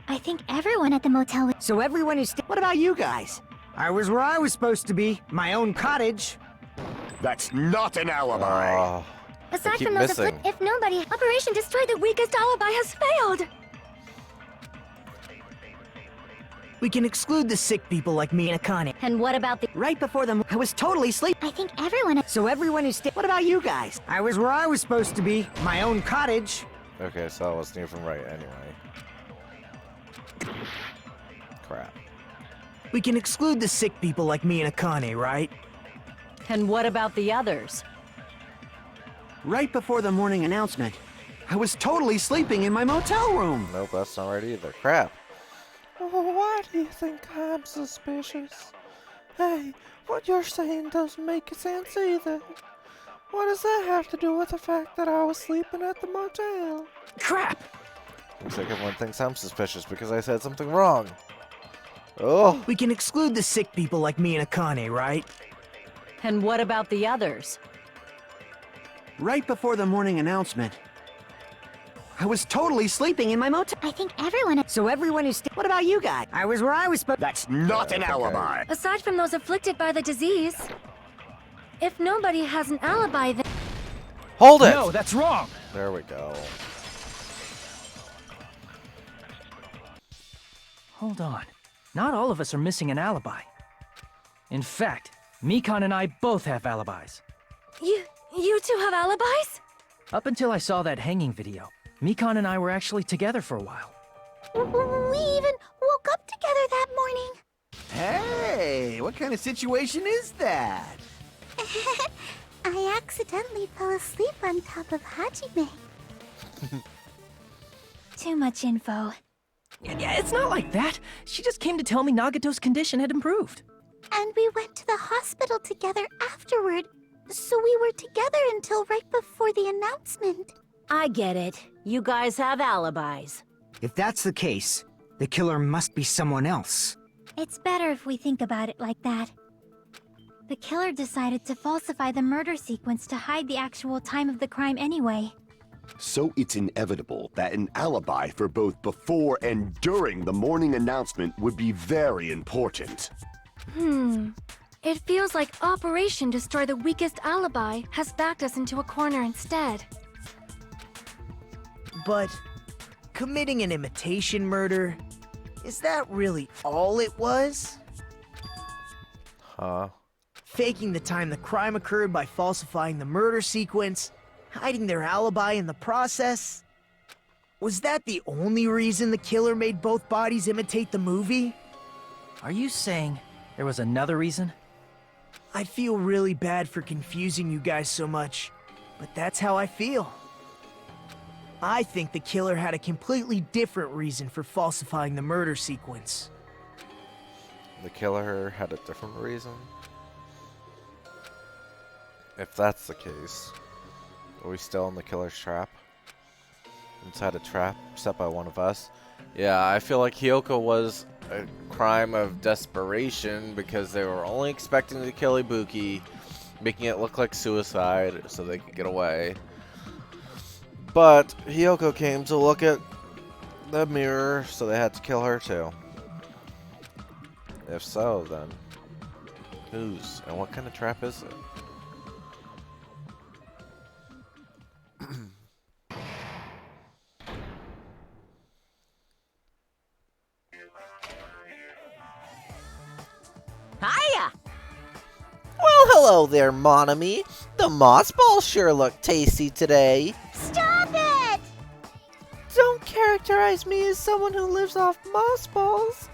I think everyone at the motel was... So everyone who stayed... What about you guys? I was where I was supposed to be, my own cottage. That's not an alibi. Oh, Aside keep from those missing. if nobody, Operation Destroy the Weakest Alibi has failed! We can exclude the sick people like me and Akane. And what about the... Right before I was totally sleeping. I think everyone at... So everyone who stayed... What about you guys? I was where I was supposed to be, my own cottage. okay, so I wasn't even right anyway. Crap. We can exclude the sick people like me and Akane, right? And what about the others? Right before the morning announcement, I was totally sleeping in my motel room. Nope, that's not right either. Crap. Oh, why do you think I'm suspicious? Hey, what you're saying doesn't make sense either. What does that have to do with the fact that I was sleeping at the motel? Crap! Looks like everyone thinks I'm suspicious because I said something wrong. Oh, We can exclude the sick people like me and Akane, right? And what about the others? Right before the morning announcement, I was totally sleeping in my motel. I think everyone at... So everyone who stayed... What about you guys? I was where I was supposed... That's not an okay. alibi. Aside from those afflicted by the disease, if nobody has an alibi, then... hold it! No, that's wrong! There we go. Hold on. Not all of us are missing an alibi. In fact, Mikan and I both have alibis. You two have alibis? Up until I saw that hanging video, Mikan and I were actually together for a while. We even woke up together that morning. Hey, what kind of situation is that? I accidentally fell asleep on top of Hajime. Too much info. Yeah, it's not like that. She just came to tell me Nagato's condition had improved. And we went to the hospital together afterward. So we were together until right before the announcement. I get it. You guys have alibis. If that's the case, The killer must be someone else. It's better if we think about it like that. The killer decided to falsify the murder sequence to hide the actual time of the crime anyway. So it's inevitable that an alibi for both before and during the morning announcement would be very important. It feels like Operation Destroy the Weakest Alibi has backed us into a corner instead. But committing an imitation murder, is that really all it was? Huh? Faking the time the crime occurred by falsifying the murder sequence, hiding their alibi in the process? Was that the only reason the killer made both bodies imitate the movie? Are you saying there was another reason? I feel really bad for confusing you guys so much, but that's how I feel. I think the killer had a completely different reason for falsifying the murder sequence. The killer had a different reason? If that's the case, are we still in the killer's trap? Inside a trap set by one of us? Yeah, I feel like Hiyoko was a crime of desperation because they were only expecting to kill Ibuki, making it look like suicide so they could get away. But Hiyoko came to look at the mirror, so they had to kill her too. If so, then whose and what kind of trap is it? Hiya! Well, hello there, Monami. The moss balls sure look tasty today. Stop it! Don't characterize me as someone who lives off moss balls.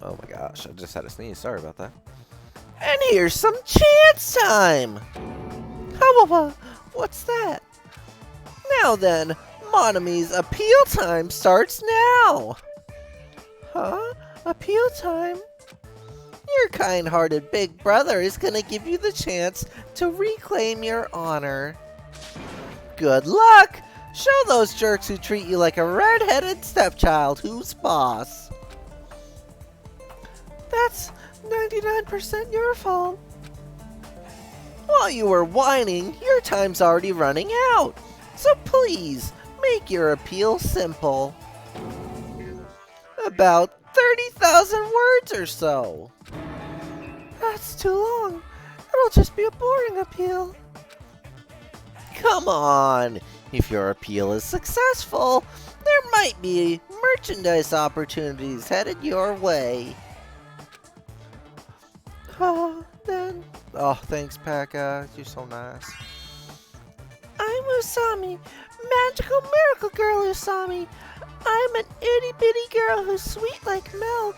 Oh my gosh, I just had a sneeze. Sorry about that. And here's some chance time. How what's that? Now then, Monami's appeal time starts now. Huh? Appeal time? Your kind-hearted big brother is gonna give you the chance to reclaim your honor. Good luck! Show those jerks who treat you like a red-headed stepchild who's boss. That's 99% your fault. While you were whining, your time's already running out. So please, make your appeal simple. About 30,000 words or so. That's too long. It'll just be a boring appeal. Come on. If your appeal is successful, there might be merchandise opportunities headed your way. Oh, then. Oh, thanks, Pekka. You're so nice. I'm Usami, magical miracle girl Usami. I'm an itty bitty girl who's sweet like milk.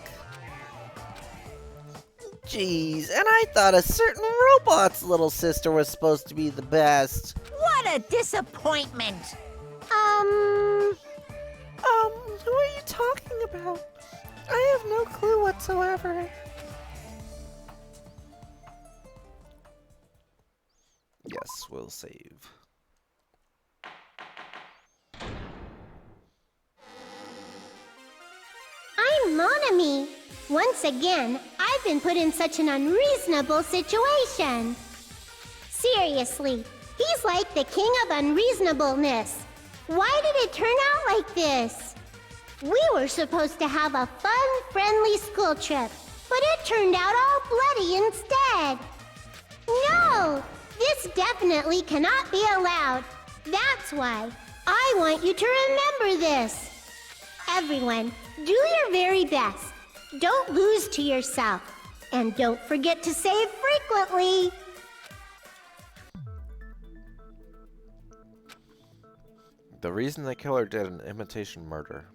Jeez, and I thought a certain robot's little sister was supposed to be the best. What a disappointment! Who are you talking about? I have no clue whatsoever. Yes, we'll save. I'm Monami. Once again, I've been put in such an unreasonable situation. Seriously, he's like the king of unreasonableness. Why did it turn out like this? We were supposed to have a fun, friendly school trip, but it turned out all bloody instead. No, this definitely cannot be allowed. That's why I want you to remember this. Everyone, do your very best. Don't lose to yourself. And don't forget to save frequently. The reason the killer did an imitation murder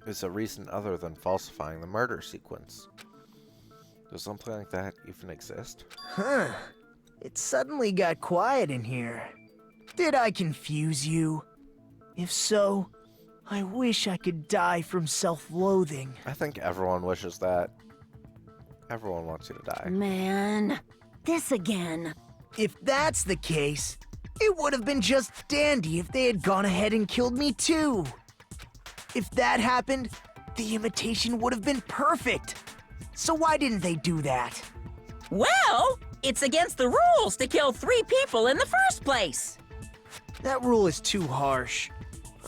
is a reason other than falsifying the murder sequence. Does something like that even exist? Huh. It suddenly got quiet in here. Did I confuse you? If so, I wish I could die from self-loathing. I think everyone wishes that. Everyone wants you to die. Man, this again. If that's the case, It would have been just dandy if they had gone ahead and killed me too. If that happened, the imitation would have been perfect. So why didn't they do that? Well, it's against the rules to kill 3 people in the first place. That rule is too harsh.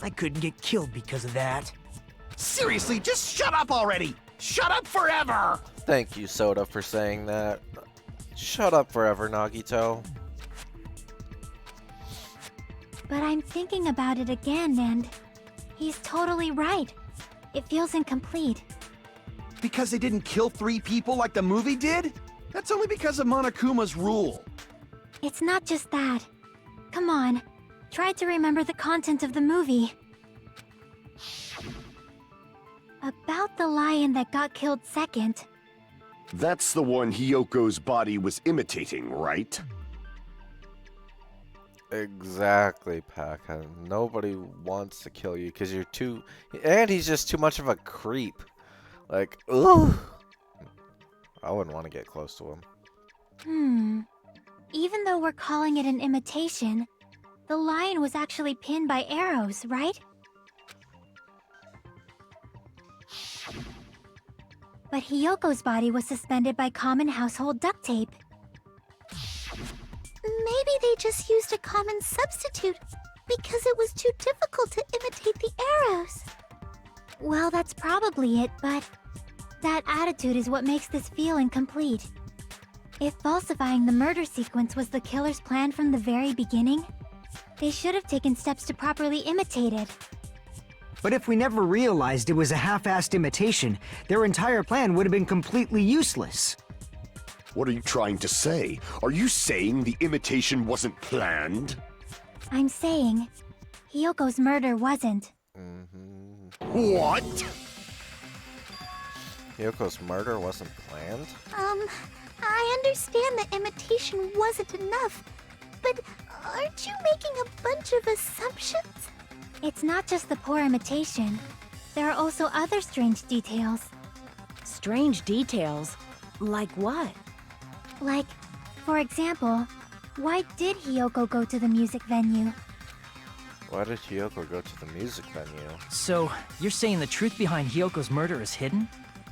I couldn't get killed because of that. Seriously, just shut up already! Shut up forever! Thank you, Soda, for saying that. Shut up forever, Nagito. But I'm thinking about it again, and he's totally right. It feels incomplete. Because they didn't kill 3 people like the movie did? That's only because of Monokuma's rule. It's not just that. Come on, try to remember the content of the movie. About the lion that got killed second. That's the one Hyoko's body was imitating, right? Exactly, Paka. Nobody wants to kill you because you're too... And he's just too much of a creep. Like, ugh. I wouldn't want to get close to him. Even though we're calling it an imitation, the lion was actually pinned by arrows, right? But Hyoko's body was suspended by common household duct tape. Maybe they just used a common substitute because it was too difficult to imitate the arrows. Well, that's probably it, but that attitude is what makes this feel incomplete. If falsifying the murder sequence was the killer's plan from the very beginning, they should have taken steps to properly imitate it. But if we never realized it was a half-assed imitation, their entire plan would have been completely useless. What are you trying to say? Are you saying the imitation wasn't planned? I'm saying, Hyoko's murder wasn't. What? Hyoko's murder wasn't planned? I understand that imitation wasn't enough, but aren't you making a bunch of assumptions? It's not just the poor imitation. There are also other strange details. Strange details? Like what? Like, for example, why did Hyoko go to the music venue? Why did Hyoko go to the music venue? So, you're saying the truth behind Hyoko's murder is hidden?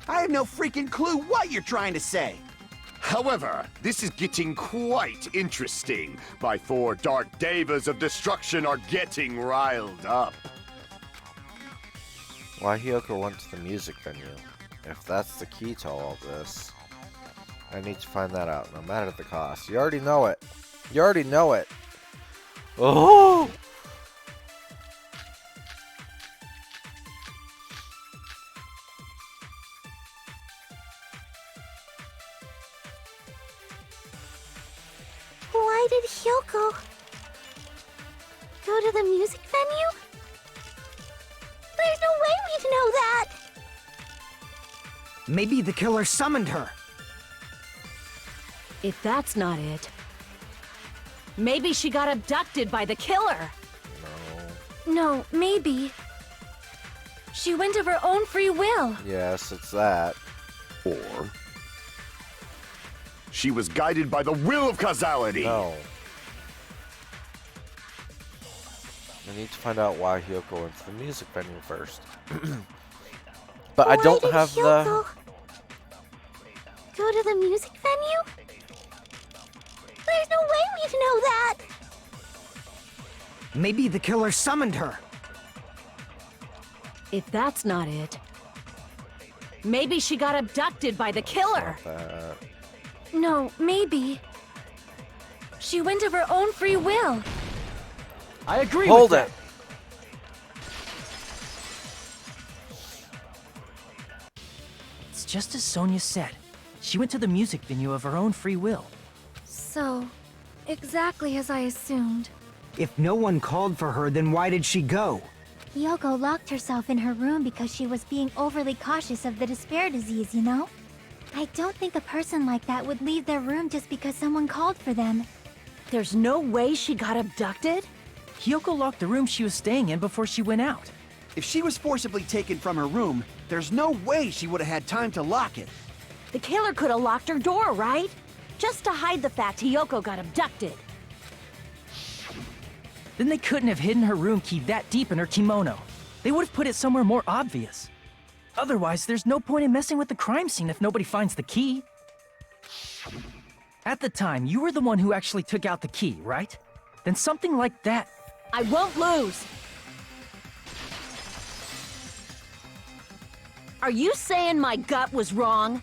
I have no freaking clue what you're trying to say. However, this is getting quite interesting. My 4 dark devas of destruction are getting riled up. Why Hyoko went to the music venue? If that's the key to all this, I need to find that out, no matter the cost. You already know it. You already know it. Oh! Why did Hyoko go to the music venue? There's no way we'd know that! Maybe the killer summoned her. If that's not it, maybe she got abducted by the killer. No, maybe. She went of her own free will. Yes, it's that. Or she was guided by the will of causality. No. We need to find out why Hyoko went to the music venue first. But I don't have the... Go to the music venue? There's no way we'd know that! Maybe the killer summoned her. If that's not it, maybe she got abducted by the killer. No, maybe. She went of her own free will. I agree Hold with it. that. It's just as Sonia said. She went to the music venue of her own free will. So, exactly as I assumed. If no one called for her, then why did she go? Hyoko locked herself in her room because she was being overly cautious of the despair disease, you know? I don't think a person like that would leave their room just because someone called for them. There's no way she got abducted? Hyoko locked the room she was staying in before she went out. If she was forcibly taken from her room, there's no way she would have had time to lock it. The killer could have locked her door, right? Just to hide the fact Hyoko got abducted. Then they couldn't have hidden her room key that deep in her kimono. They would have put it somewhere more obvious. Otherwise, there's no point in messing with the crime scene if nobody finds the key. At the time, you were the one who actually took out the key, right? Then something like that. I won't lose! Are you saying my gut was wrong?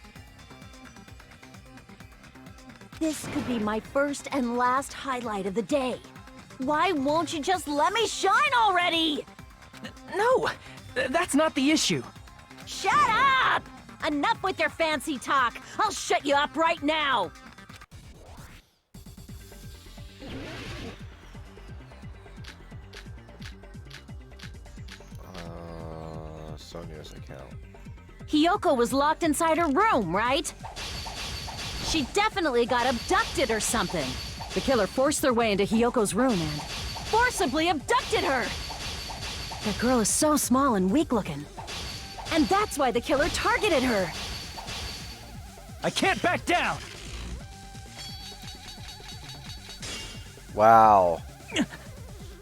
This could be my first and last highlight of the day. Why won't you just let me shine already? No, that's not the issue. Shut up! Enough with your fancy talk. I'll shut you up right now. Sonya's account. Hiyoko was locked inside her room, right? She definitely got abducted or something. The killer forced their way into Hiyoko's room and forcibly abducted her. That girl is so small and weak-looking. And that's why the killer targeted her. I can't back down! Wow.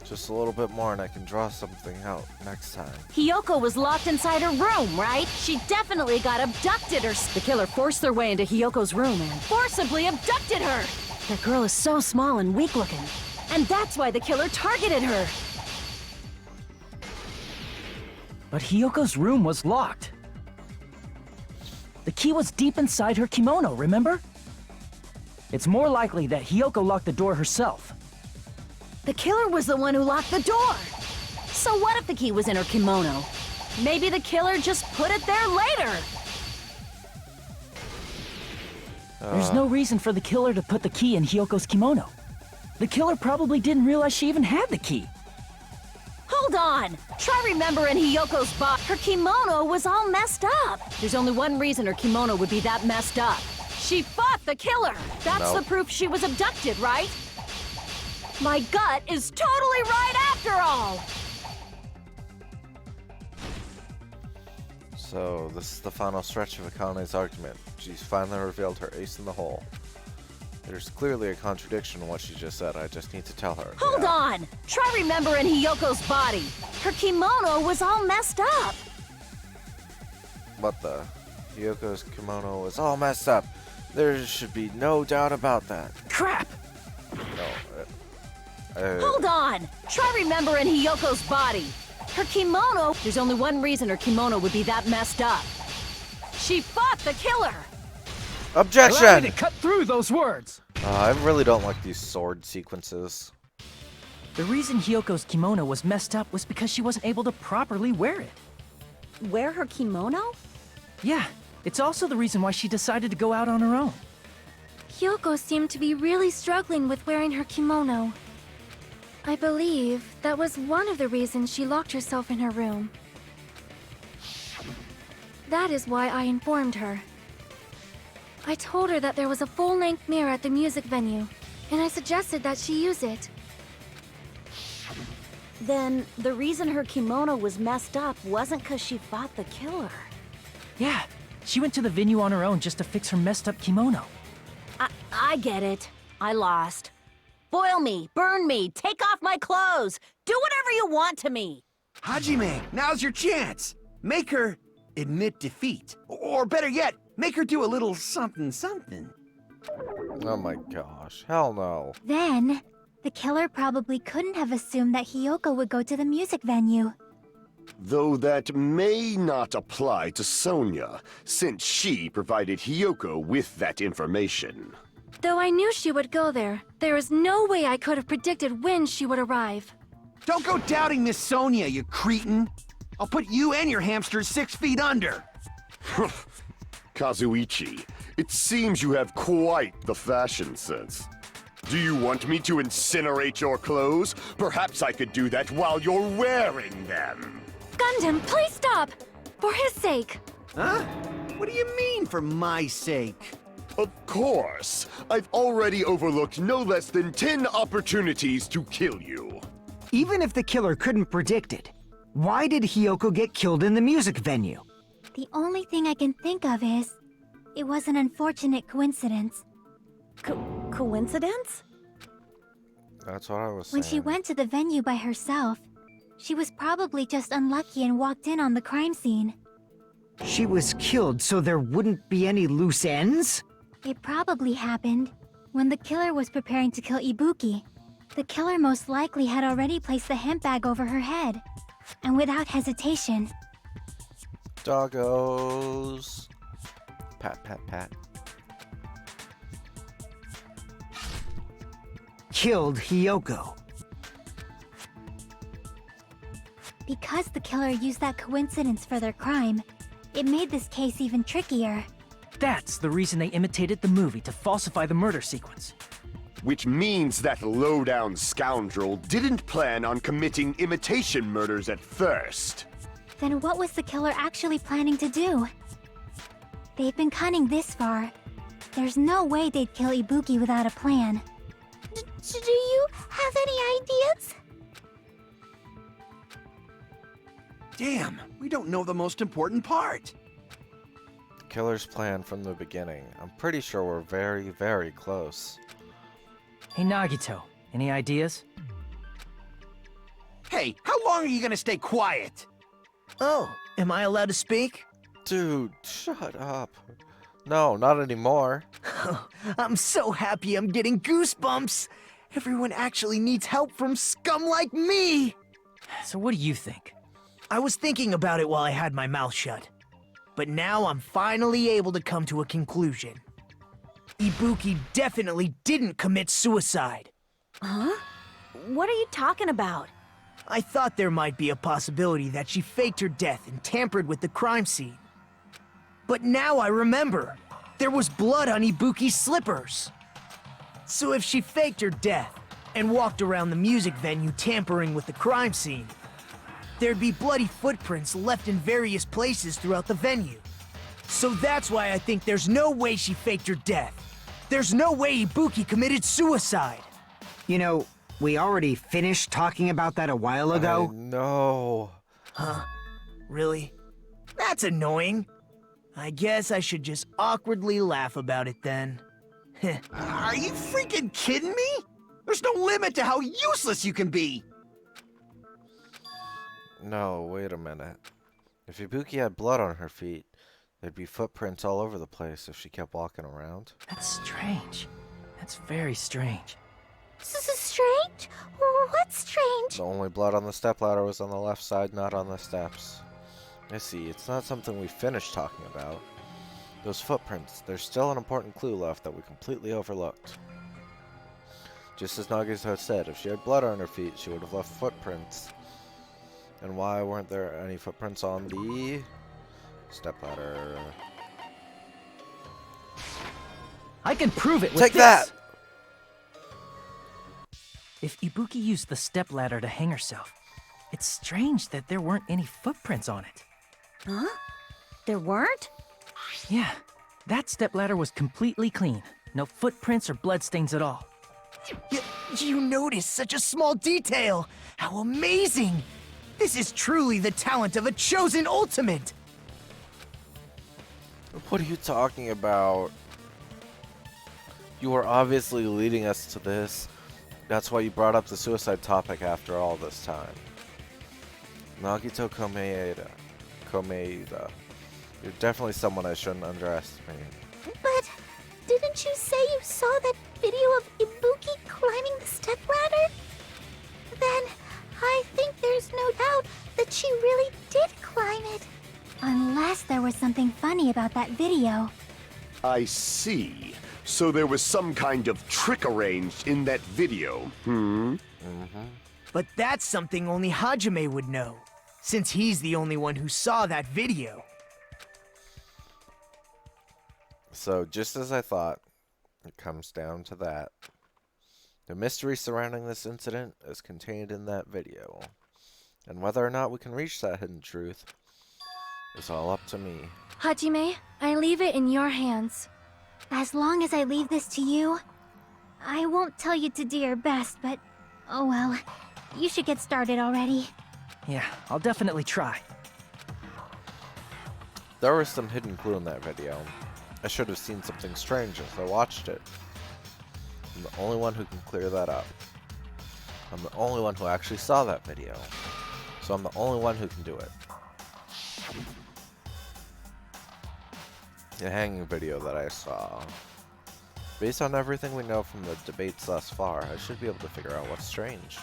Just a little bit more and I can draw something out next time. Hiyoko was locked inside her room, right? She definitely got abducted or... The killer forced their way into Hiyoko's room and forcibly abducted her. That girl is so small and weak-looking. And that's why the killer targeted her. But Hiyoko's room was locked. The key was deep inside her kimono, remember? It's more likely that Hiyoko locked the door herself. The killer was the one who locked the door. So what if the key was in her kimono? Maybe the killer just put it there later. There's no reason for the killer to put the key in Hiyoko's kimono. The killer probably didn't realize she even had the key. Hold on! Try remembering Hiyoko's body. Her kimono was all messed up. There's only one reason her kimono would be that messed up. She fought the killer. That's the proof she was abducted, right? My gut is totally right after all! So, this is the final stretch of Akane's argument. She's finally revealed her ace in the hole. There's clearly a contradiction in what she just said. I just need to tell her. Hold on! Try remembering Hiyoko's body. Her kimono was all messed up. What the? Hiyoko's kimono was all messed up. There should be no doubt about that. Crap! No. Hold on! Try remembering Hiyoko's body. Her kimono... There's only one reason her kimono would be that messed up. She fought the killer! Objection! Allow me to cut through those words! I really don't like these sword sequences. The reason Hiyoko's kimono was messed up was because she wasn't able to properly wear it. Wear her kimono? Yeah, it's also the reason why she decided to go out on her own. Hiyoko seemed to be really struggling with wearing her kimono. I believe that was one of the reasons she locked herself in her room. That is why I informed her. I told her that there was a full-length mirror at the music venue, and I suggested that she use it. Then, the reason her kimono was messed up wasn't because she fought the killer. Yeah, she went to the venue on her own just to fix her messed up kimono. I get it. I lost. Boil me, burn me, take off my clothes, do whatever you want to me. Hajime, now's your chance. Make her admit defeat. Or better yet, make her do a little something something. Oh my gosh, hell no. Then, the killer probably couldn't have assumed that Hiyoko would go to the music venue. Though that may not apply to Sonya, since she provided Hiyoko with that information. Though I knew she would go there, there is no way I could have predicted when she would arrive. Don't go doubting Miss Sonya, you cretin. I'll put you and your hamsters 6 feet under. Kazuichi, it seems you have quite the fashion sense. Do you want me to incinerate your clothes? Perhaps I could do that while you're wearing them. Gundam, please stop! For his sake. Huh? What do you mean, for my sake? Of course. I've already overlooked no less than 10 opportunities to kill you. Even if the killer couldn't predict it, why did Hiyoko get killed in the music venue? The only thing I can think of is, it was an unfortunate coincidence. Coincidence? That's what I was When saying. she went to the venue by herself, she was probably just unlucky and walked in on the crime scene. She was killed so there wouldn't be any loose ends? It probably happened when the killer was preparing to kill Ibuki. The killer most likely had already placed the hemp bag over her head, and without hesitation. Doggos. Pat, pat, pat. Killed Hiyoko. Because the killer used that coincidence for their crime, it made this case even trickier. That's the reason they imitated the movie to falsify the murder sequence. Which means that low-down scoundrel didn't plan on committing imitation murders at first. Then what was the killer actually planning to do? They've been cunning this far. There's no way they'd kill Ibuki without a plan. Do you have any ideas? Damn, we don't know the most important part. The killer's plan from the beginning. I'm pretty sure we're very, very close. Hey Nagito, any ideas? Hey, how long are you gonna stay quiet? Oh, am I allowed to speak? Dude, shut up. No, not anymore. I'm so happy I'm getting goosebumps. Everyone actually needs help from scum like me. So what do you think? I was thinking about it while I had my mouth shut. But now I'm finally able to come to a conclusion. Ibuki definitely didn't commit suicide. Huh? What are you talking about? I thought there might be a possibility that she faked her death and tampered with the crime scene. But now I remember. There was blood on Ibuki's slippers. So if she faked her death and walked around the music venue tampering with the crime scene, there'd be bloody footprints left in various places throughout the venue. So that's why I think there's no way she faked her death. There's no way Ibuki committed suicide. You know, we already finished talking about that a while ago. No. Huh? Really? That's annoying. I guess I should just awkwardly laugh about it then. Are you freaking kidding me? There's no limit to how useless you can be. No, wait a minute. If Ibuki had blood on her feet, there'd be footprints all over the place if she kept walking around. That's strange. That's very strange. Strange? What's strange? The only blood on the stepladder was on the left side, not on the steps. I see, it's not something we finished talking about. Those footprints, there's still an important clue left that we completely overlooked. Just as Nagito said, if she had blood on her feet, she would have left footprints. And why weren't there any footprints on the stepladder? I can prove it with Take this! that! If Ibuki used the stepladder to hang herself, it's strange that there weren't any footprints on it. Huh? There weren't? Yeah, that stepladder was completely clean. No footprints or bloodstains at all. You noticed such a small detail! How amazing! This is truly the talent of a chosen ultimate! What are you talking about? You are obviously leading us to this. That's why you brought up the suicide topic after all this time. Nagito Komeida. You're definitely someone I shouldn't underestimate. But didn't you say you saw that video of Ibuki climbing the stepladder? Then I think there's no doubt that she really did climb it. Unless there was something funny about that video. I see. So there was some kind of trick arranged in that video, But that's something only Hajime would know, since he's the only one who saw that video. So, just as I thought, it comes down to that. The mystery surrounding this incident is contained in that video. And whether or not we can reach that hidden truth is all up to me. Hajime, I leave it in your hands. As long as I leave this to you, I won't tell you to do your best, but oh well. You should get started already. Yeah, I'll definitely try. There was some hidden clue in that video. I should have seen something strange as I watched it. I'm the only one who can clear that up. I'm the only one who actually saw that video. So I'm the only one who can do it. The hanging video that I saw. Based on everything we know from the debates thus far, I should be able to figure out what's strange.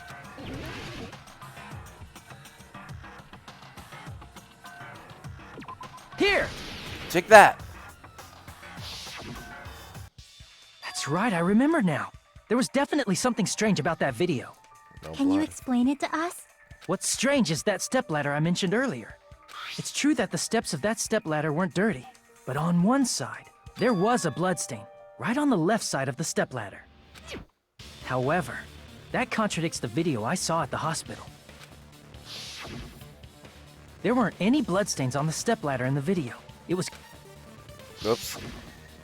Here! Take that! That's right, I remember now. There was definitely something strange about that video. No Can you blood. explain it to us? What's strange is that stepladder I mentioned earlier. It's true that the steps of that stepladder weren't dirty, but on one side, there was a bloodstain, right on the left side of the stepladder. However, that contradicts the video I saw at the hospital. There weren't any bloodstains on the stepladder in the video. It was... Oops.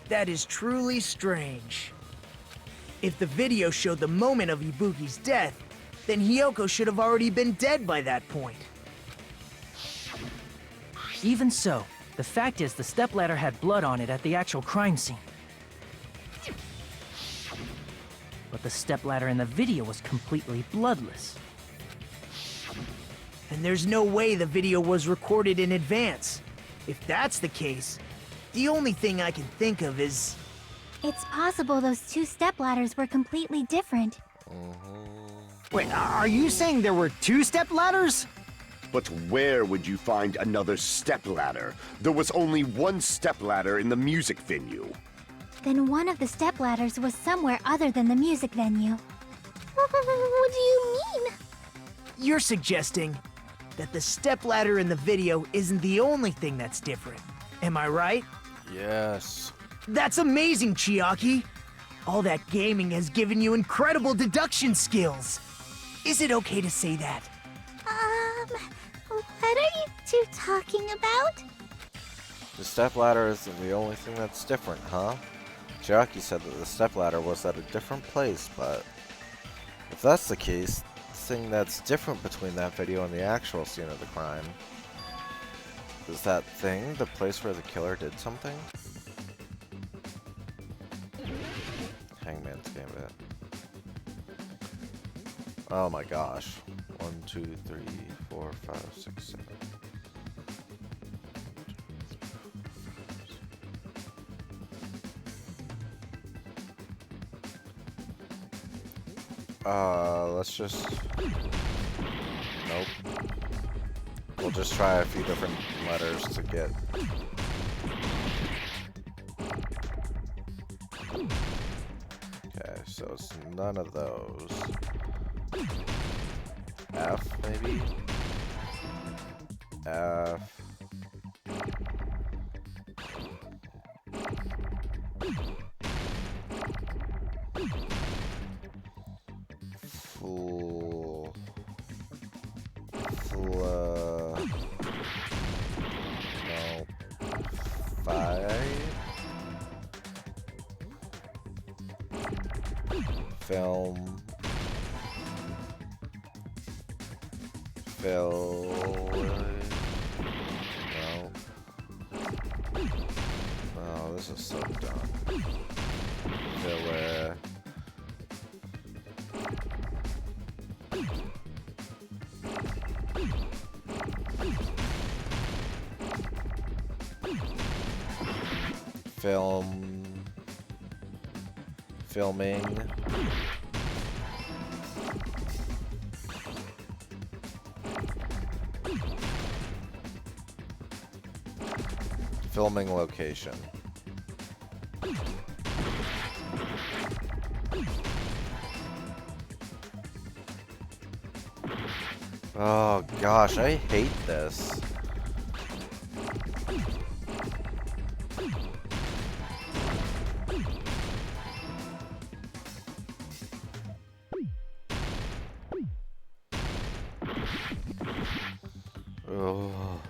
That is truly strange. If the video showed the moment of Ibuki's death, then Hiyoko should have already been dead by that point. Even so, the fact is the stepladder had blood on it at the actual crime scene. But the stepladder in the video was completely bloodless. And there's no way the video was recorded in advance. If that's the case, the only thing I can think of is... It's possible those two stepladders were completely different. Wait, are you saying there were two stepladders? But where would you find another stepladder? There was only one stepladder in the music venue. Then one of the stepladders was somewhere other than the music venue. What do you mean? You're suggesting that the stepladder in the video isn't the only thing that's different. Am I right? Yes. That's amazing, Chiaki! All that gaming has given you incredible deduction skills. Is it okay to say that? What are you two talking about? The stepladder isn't the only thing that's different, huh? Chiaki said that the stepladder was at a different place, but if that's the case, the thing that's different between that video and the actual scene of the crime is that thing the place where the killer did something? Hangman's Gambit. Oh my gosh. 1, 2, 3, 4, 5, 6, 7. Let's just... Nope. We'll just try a few different letters to get... Okay, so it's none of those. F, maybe? F... No. 5. Film. No. Oh, this is so dumb. Filler. Filming. Filming location. Oh gosh, I hate this. Oh.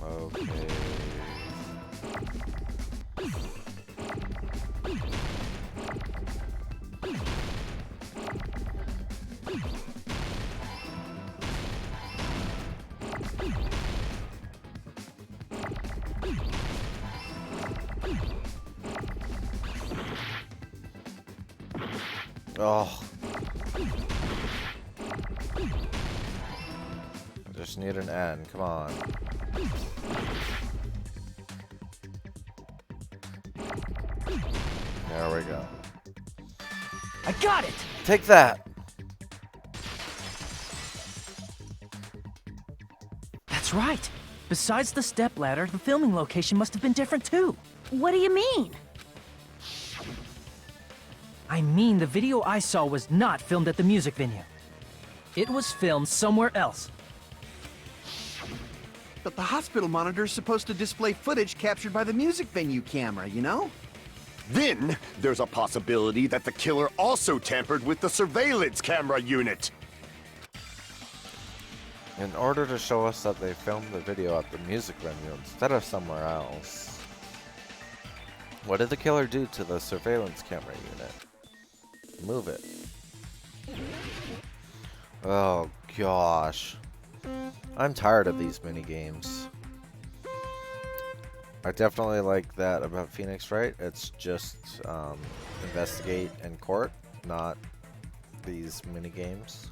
Okay. Oh. I just need an N, come on. There we go. I got it! Take that! That's right. Besides the stepladder, the filming location must have been different too. What do you mean? I mean, the video I saw was not filmed at the music venue. It was filmed somewhere else. But the hospital monitor is supposed to display footage captured by the music venue camera, you know? Then, there's a possibility that the killer also tampered with the surveillance camera unit. In order to show us that they filmed the video at the music venue instead of somewhere else. What did the killer do to the surveillance camera unit? Move it. Oh gosh. I'm tired of these mini games. I definitely like that about Phoenix Wright. It's just investigate in court, not these mini games.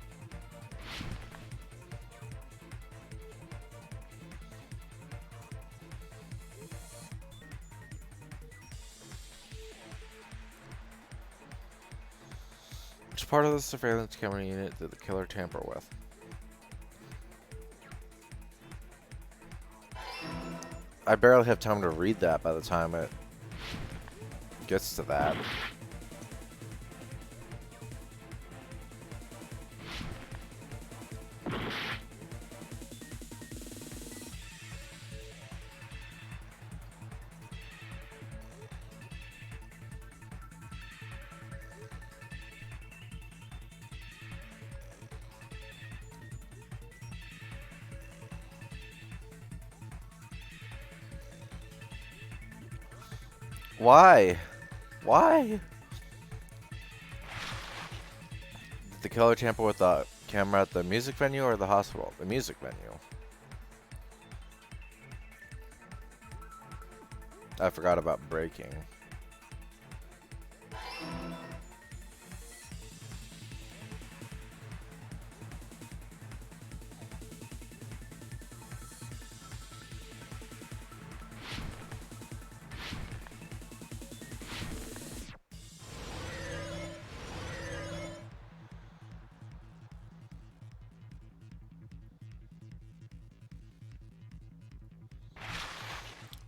Which part of the surveillance camera unit did the killer tamper with? I barely have time to read that by the time it gets to that. Why? Why? Did the killer tamper with the camera at the music venue or the hospital? The music venue. I forgot about braking.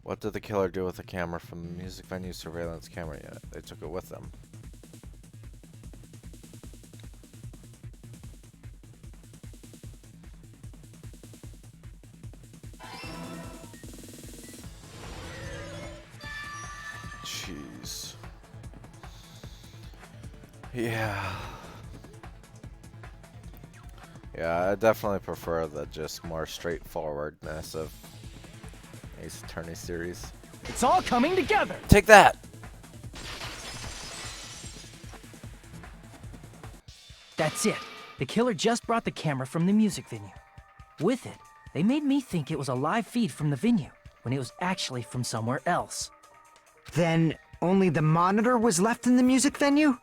What did the killer do with the camera from the music venue surveillance camera unit? They took it with them. Jeez. Yeah. Yeah, I definitely prefer the just more straightforwardness of Ace Attorney series. It's all coming together! Take that! That's it. The killer just brought the camera from the music venue. With it, they made me think it was a live feed from the venue, when it was actually from somewhere else. Then, only the monitor was left in the music venue?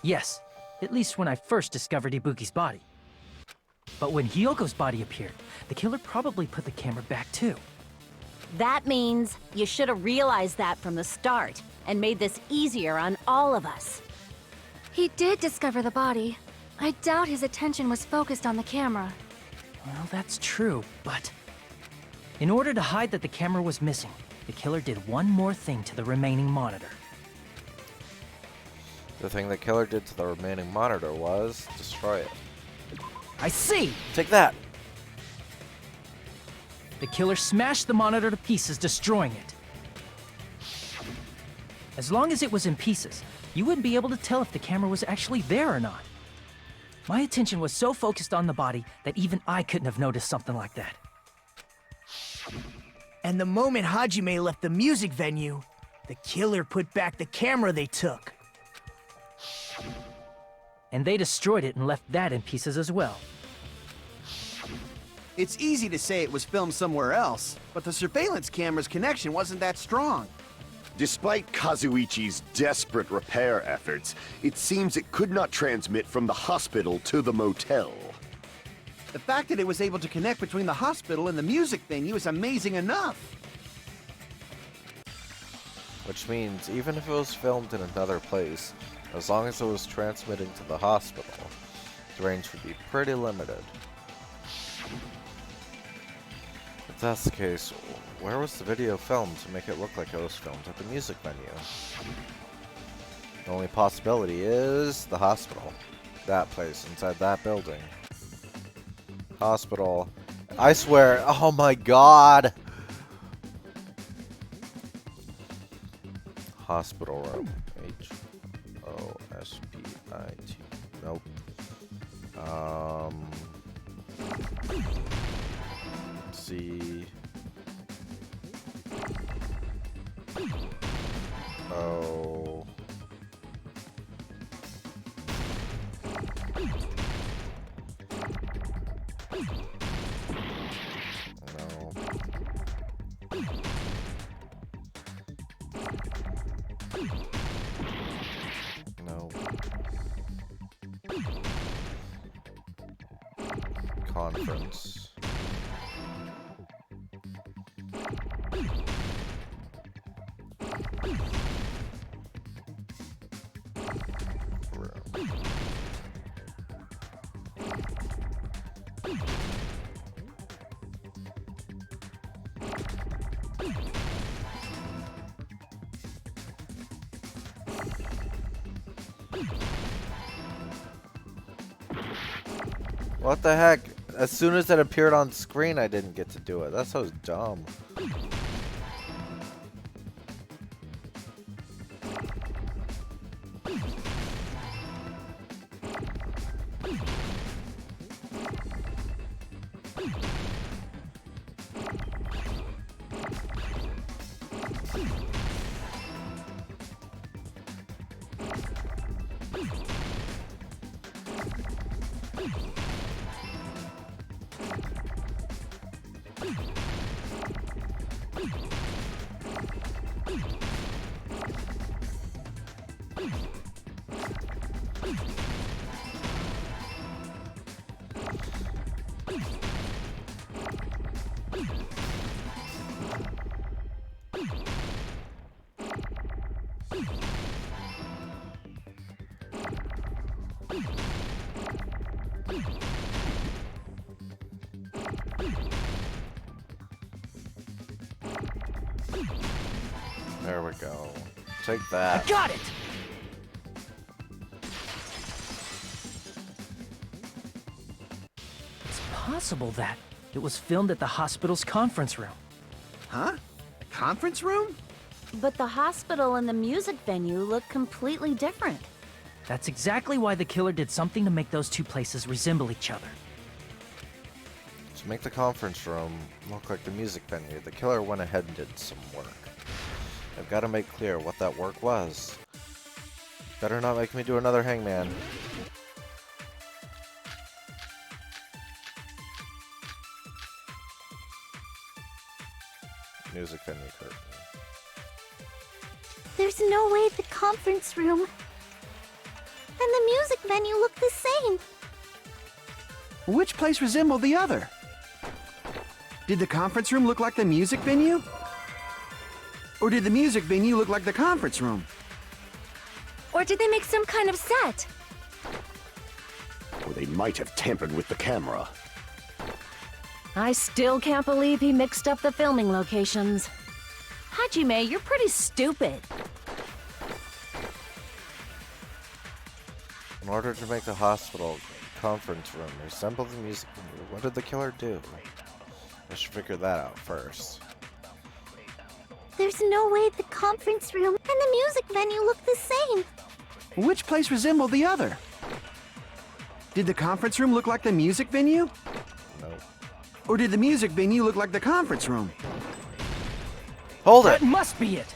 Yes, at least when I first discovered Ibuki's body. But when Hyoko's body appeared, the killer probably put the camera back too. That means you should have realized that from the start and made this easier on all of us. He did discover the body. I doubt his attention was focused on the camera. Well, that's true, but... in order to hide that the camera was missing, the killer did one more thing to the remaining monitor. The thing the killer did to the remaining monitor was destroy it. I see! Take that! The killer smashed the monitor to pieces, destroying it. As long as it was in pieces, you wouldn't be able to tell if the camera was actually there or not. My attention was so focused on the body that even I couldn't have noticed something like that. And the moment Hajime left the music venue, the killer put back the camera they took. And they destroyed it and left that in pieces as well. It's easy to say it was filmed somewhere else, but the surveillance camera's connection wasn't that strong. Despite Kazuichi's desperate repair efforts, it seems it could not transmit from the hospital to the motel. The fact that it was able to connect between the hospital and the music venue is amazing enough. Which means, even if it was filmed in another place, as long as it was transmitting to the hospital, the range would be pretty limited. If that's the case, where was the video filmed to make it look like it was filmed at the music venue? The only possibility is the hospital. That place, inside that building. Hospital. I swear, oh my god! Hospital room. Hospit. Nope. Let's see. Oh. No. No. Conference. What the heck? As soon as it appeared on screen, I didn't get to do it. That's so dumb. There we go. Take that. I got it! It's possible that it was filmed at the hospital's conference room. Huh? A conference room? But the hospital and the music venue look completely different. That's exactly why the killer did something to make those two places resemble each other. To make the conference room look like the music venue, the killer went ahead and did some work. I've got to make clear what that work was. Better not make me do another hangman. Music venue curtain. There's no way the conference room and the music venue look the same. Which place resembled the other? Did the conference room look like the music venue? Or did the music venue look like the conference room? Or did they make some kind of set? Or they might have tampered with the camera. I still can't believe he mixed up the filming locations. Hajime, you're pretty stupid. In order to make the hospital conference room resemble the music venue, what did the killer do? I should figure that out first. There's no way the conference room and the music venue look the same. Which place resembled the other? Did the conference room look like the music venue? No. Or did the music venue look like the conference room? Hold it! That must be it!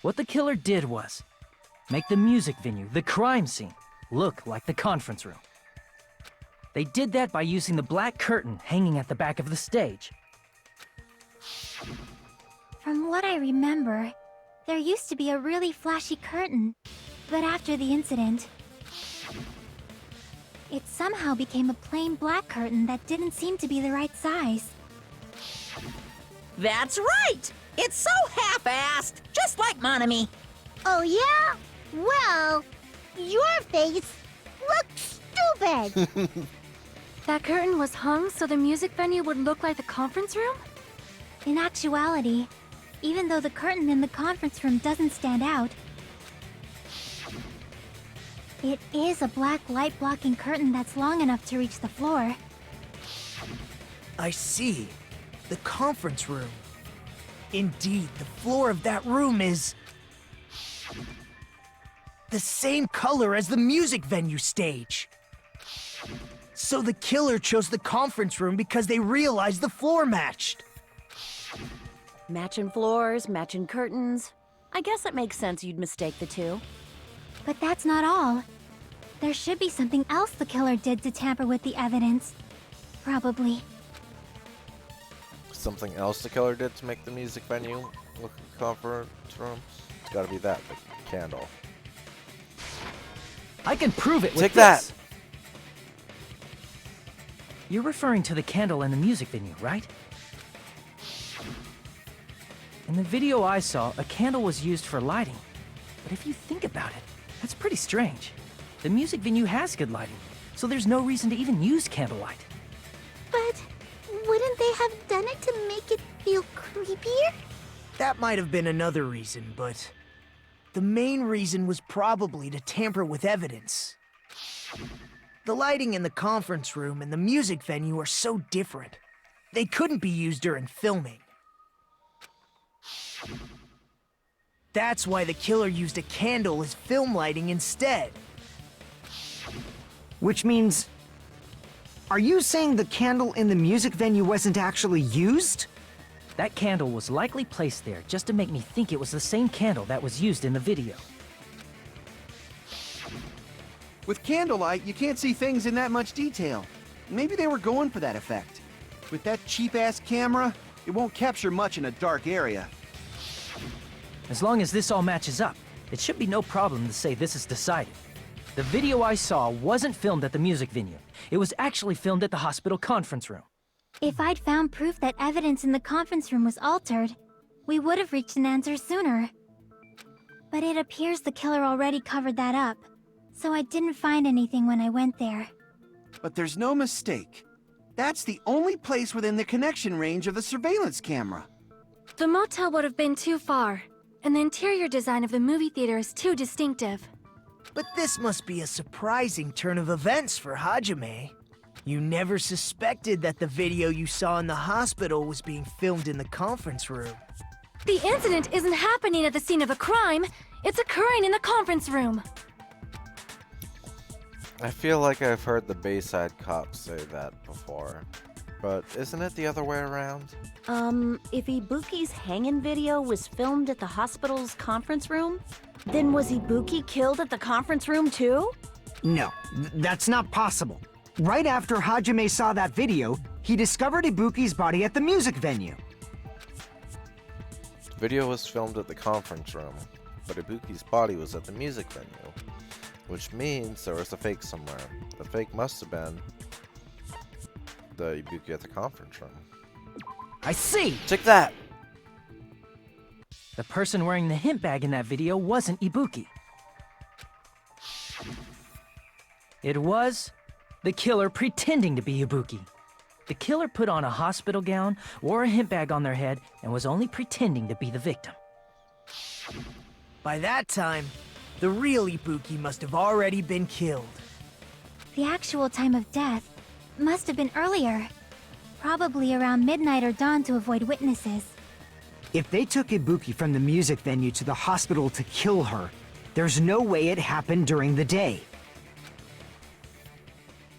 What the killer did was make the music venue, the crime scene, look like the conference room. They did that by using the black curtain hanging at the back of the stage. From what I remember, there used to be a really flashy curtain, but after the incident, it somehow became a plain black curtain that didn't seem to be the right size. That's right! It's so half-assed, just like Monami. Oh yeah? Well, your face looks stupid. That curtain was hung so the music venue would look like the conference room? In actuality, even though the curtain in the conference room doesn't stand out, it is a black light-blocking curtain that's long enough to reach the floor. I see. The conference room. Indeed, the floor of that room is the same color as the music venue stage. So the killer chose the conference room because they realized the floor matched. Matching floors, matching curtains. I guess it makes sense you'd mistake the two. But that's not all. There should be something else the killer did to tamper with the evidence. Probably. Something else the killer did to make the music venue look like a conference room? It's gotta be that, the candle. I can prove it with Take this. that! You're referring to the candle in the music venue, right? In the video I saw, a candle was used for lighting. But if you think about it, that's pretty strange. The music venue has good lighting, so there's no reason to even use candlelight. But wouldn't they have done it to make it feel creepier? That might have been another reason, but the main reason was probably to tamper with evidence. The lighting in the conference room and the music venue are so different. They couldn't be used during filming. That's why the killer used a candle as film lighting instead. Which means... Are you saying the candle in the music venue wasn't actually used? That candle was likely placed there just to make me think it was the same candle that was used in the video. With candlelight, you can't see things in that much detail. Maybe they were going for that effect. With that cheap-ass camera, it won't capture much in a dark area. As long as this all matches up, it should be no problem to say this is decided. The video I saw wasn't filmed at the music venue. It was actually filmed at the hospital conference room. If I'd found proof that evidence in the conference room was altered, we would have reached an answer sooner. But it appears the killer already covered that up, so I didn't find anything when I went there. But there's no mistake. That's the only place within the connection range of the surveillance camera. The motel would have been too far, and the interior design of the movie theater is too distinctive. But this must be a surprising turn of events for Hajime. You never suspected that the video you saw in the hospital was being filmed in the conference room. The incident isn't happening at the scene of a crime, it's occurring in the conference room. I feel like I've heard the Bayside cops say that before. But isn't it the other way around? If Ibuki's hanging video was filmed at the hospital's conference room, then was Ibuki killed at the conference room too? No, that's not possible. Right after Hajime saw that video, he discovered Ibuki's body at the music venue. The video was filmed at the conference room, but Ibuki's body was at the music venue. Which means there was a fake somewhere. The fake must have been the Ibuki at the conference room. I see! Take that! The person wearing the hint bag in that video wasn't Ibuki. It was the killer pretending to be Ibuki. The killer put on a hospital gown, wore a hint bag on their head, and was only pretending to be the victim. By that time, the real Ibuki must have already been killed. The actual time of death must have been earlier. Probably around midnight or dawn to avoid witnesses. If they took Ibuki from the music venue to the hospital to kill her, there's no way it happened during the day.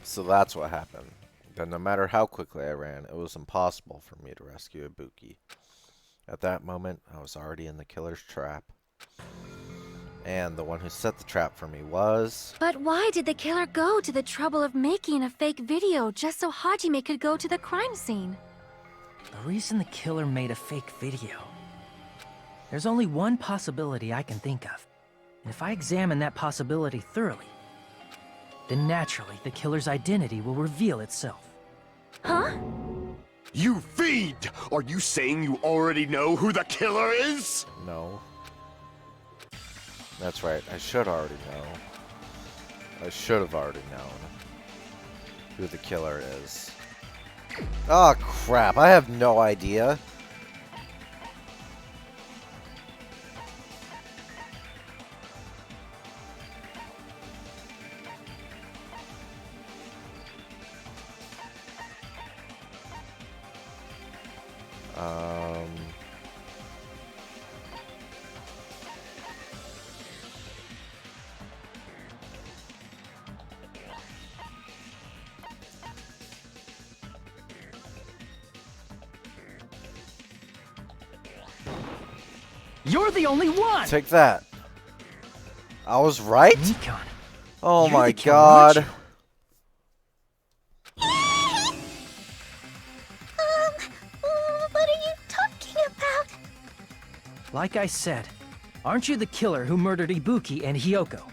So that's what happened. Then no matter how quickly I ran, it was impossible for me to rescue Ibuki. At that moment, I was already in the killer's trap. And the one who set the trap for me was... But why did the killer go to the trouble of making a fake video just so Hajime could go to the crime scene? The reason the killer made a fake video. There's only one possibility I can think of. And if I examine that possibility thoroughly, then naturally the killer's identity will reveal itself. Huh? You fiend! Are you saying you already know who the killer is? No. That's right, I should already know. I should have already known who the killer is. Oh crap, I have no idea. You're the only one! Take that. I was right? Nikon. Oh You're my the killer, aren't god. What are you talking about? Like I said, aren't you the killer who murdered Ibuki and Hyoko?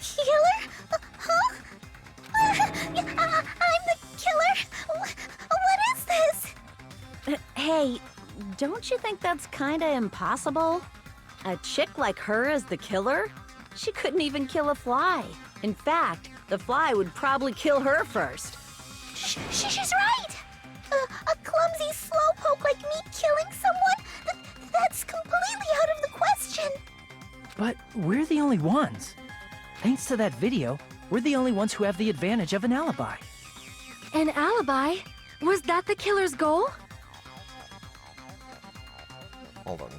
Killer? Huh? I'm the killer? What is this? Hey, don't you think that's kinda impossible? A chick like her as the killer? She couldn't even kill a fly. In fact, the fly would probably kill her first. She's right! A clumsy slowpoke like me killing someone? That's completely out of the question! But we're the only ones. Thanks to that video, we're the only ones who have the advantage of an alibi. An alibi? Was that the killer's goal? Hold on.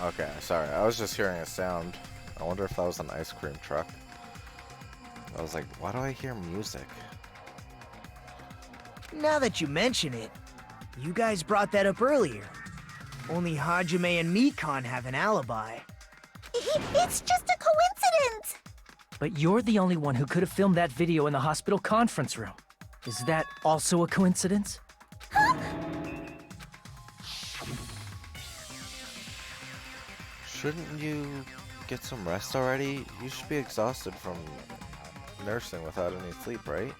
Okay, sorry. I was just hearing a sound. I wonder if that was an ice cream truck. I was like, why do I hear music? Now that you mention it, you guys brought that up earlier. Only Hajime and Mikan have an alibi. It's just a coincidence! But you're the only one who could have filmed that video in the hospital conference room. Is that also a coincidence? Shouldn't you get some rest already? You should be exhausted from nursing without any sleep, right?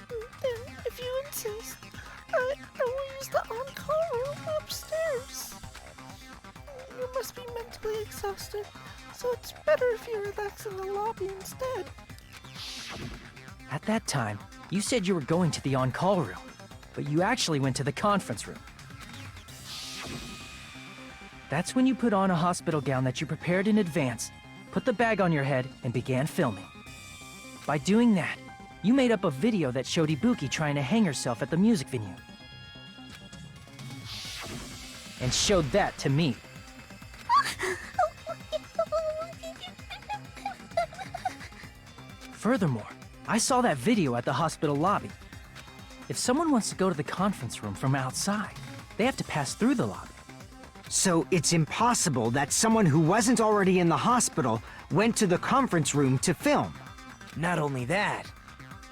Then, if you insist, I will use the on-call room upstairs. You must be mentally exhausted, so it's better if you relax in the lobby instead. At that time, you said you were going to the on-call room, but you actually went to the conference room. That's when you put on a hospital gown that you prepared in advance, put the bag on your head, and began filming. By doing that, you made up a video that showed Ibuki trying to hang herself at the music venue. And showed that to me. Furthermore, I saw that video at the hospital lobby. If someone wants to go to the conference room from outside, they have to pass through the lobby. So it's impossible that someone who wasn't already in the hospital went to the conference room to film. Not only that,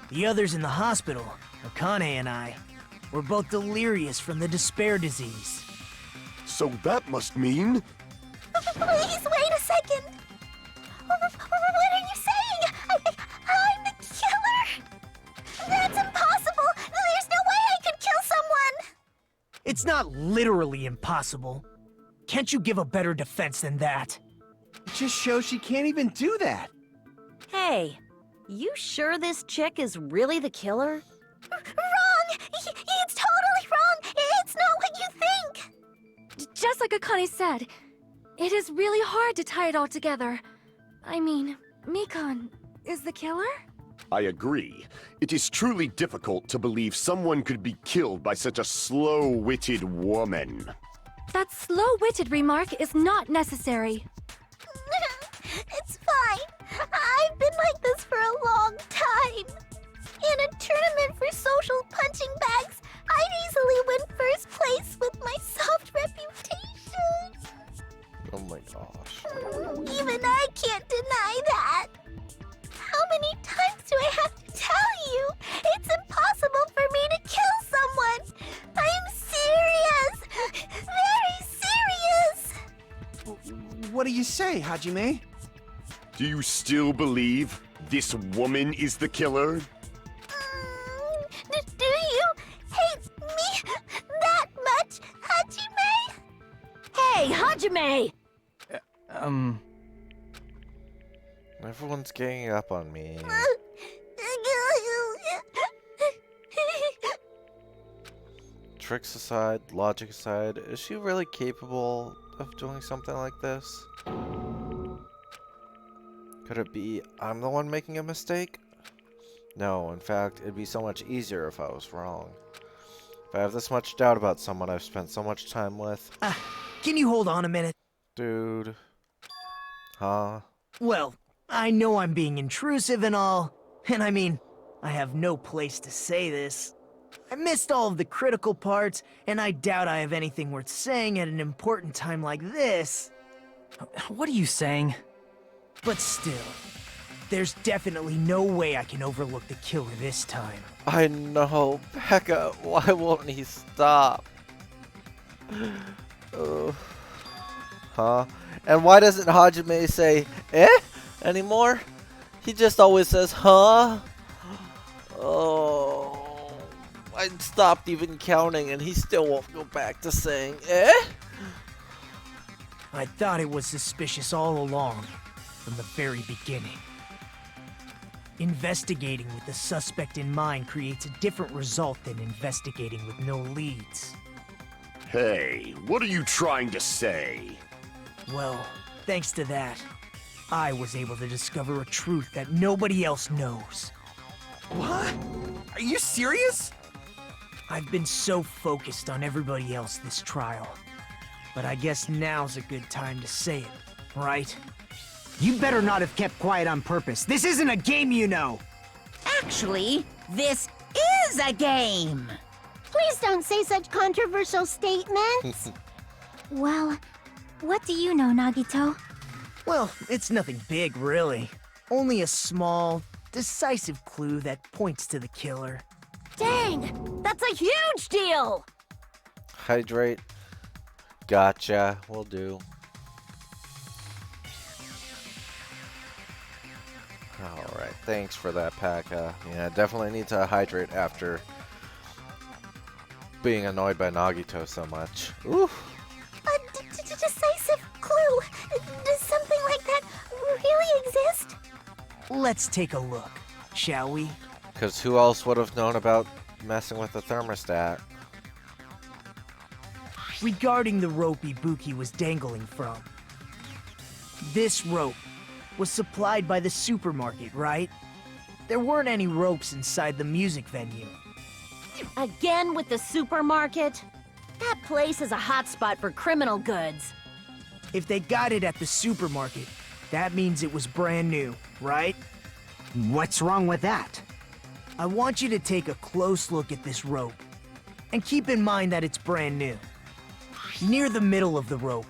the others in the hospital, Akane and I, were both delirious from the despair disease. So that must mean... Please wait a second! What are you saying? I'm the killer? That's impossible! There's no way I could kill someone! It's not literally impossible. Can't you give a better defense than that? It just shows she can't even do that. Hey, you sure this chick is really the killer? Wrong! It's totally wrong! It's not what you think! Just like Akane said, it is really hard to tie it all together. I mean, Mikan is the killer? I agree. It is truly difficult to believe someone could be killed by such a slow-witted woman. That slow-witted remark is not necessary. It's fine. I've been like this for a long time. And a tournament for say, Hajime? Do you still believe this woman is the killer? Do you hate me that much, Hajime? Hey, Hajime! Everyone's ganging up on me. Tricks aside, logic aside, is she really capable of doing something like this? Could it be I'm the one making a mistake? No, in fact, it'd be so much easier if I was wrong. If I have this much doubt about someone I've spent so much time with... Can you hold on a minute? Dude. Huh? Well, I know I'm being intrusive and all, and I mean, I have no place to say this. I missed all of the critical parts, and I doubt I have anything worth saying at an important time like this. What are you saying? But still, there's definitely no way I can overlook the killer this time. I know. Becca, why won't he stop? Huh? And why doesn't Hajime say, eh? Anymore? He just always says, huh? Oh, I stopped even counting and he still won't go back to saying, eh? I thought it was suspicious all along, from the very beginning. Investigating with the suspect in mind creates a different result than investigating with no leads. Hey, what are you trying to say? Well, thanks to that, I was able to discover a truth that nobody else knows. What? Are you serious? I've been so focused on everybody else this trial. But I guess now's a good time to say it, right? You better not have kept quiet on purpose. This isn't a game, you know. Actually, this is a game! Please don't say such controversial statements. Well, what do you know, Nagito? Well, it's nothing big, really. Only a small, decisive clue that points to the killer. Dang! That's a huge deal! Hydrate. Gotcha. Will do. Alright, thanks for that, Paka. Yeah, definitely need to hydrate after being annoyed by Nagito so much. Oof. A decisive clue. Does something like that really exist? Let's take a look, shall we? Because who else would have known about messing with the thermostat? Regarding the rope Ibuki was dangling from. This rope was supplied by the supermarket, right? There weren't any ropes inside the music venue. Again with the supermarket? That place is a hotspot for criminal goods. If they got it at the supermarket, that means it was brand new, right? What's wrong with that? I want you to take a close look at this rope. And keep in mind that it's brand new. Near the middle of the rope,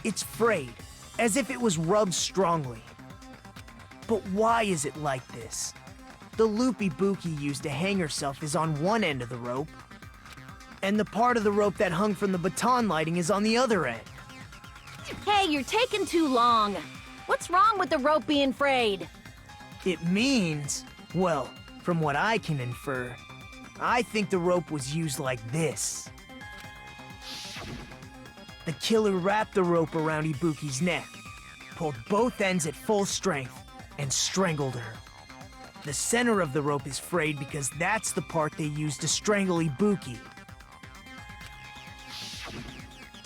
it's frayed, as if it was rubbed strongly. But why is it like this? The loop Ibuki used to hang herself is on one end of the rope, and the part of the rope that hung from the baton lighting is on the other end. Hey, you're taking too long. What's wrong with the rope being frayed? It means, well, from what I can infer, I think the rope was used like this. The killer wrapped the rope around Ibuki's neck, pulled both ends at full strength, and strangled her. The center of the rope is frayed because that's the part they used to strangle Ibuki.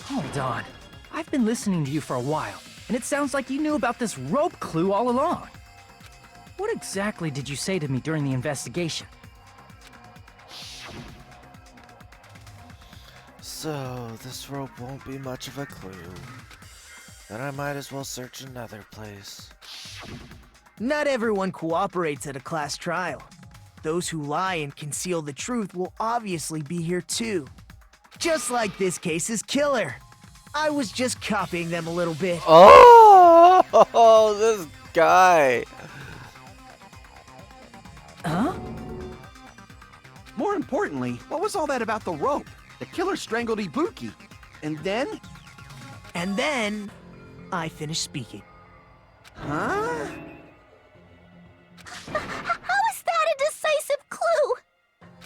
Hold on. I've been listening to you for a while, and it sounds like you knew about this rope clue all along. What exactly did you say to me during the investigation? So, this rope won't be much of a clue. Then I might as well search another place. Not everyone cooperates at a class trial. Those who lie and conceal the truth will obviously be here too. Just like this case's killer. I was just copying them a little bit. Oh, this guy. Huh? More importantly, what was all that about the rope? The killer strangled Ibuki. And then? And then, I finish speaking. Huh? How is that a decisive clue?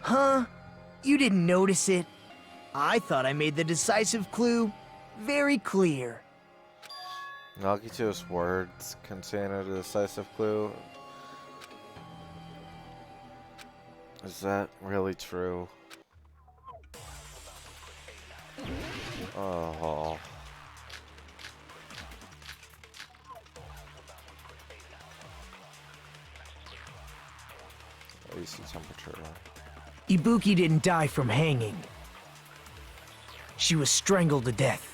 Huh? You didn't notice it? I thought I made the decisive clue very clear. Nagito's words contain a decisive clue. Is that really true? Oh. AC temperature. Ibuki didn't die from hanging. She was strangled to death.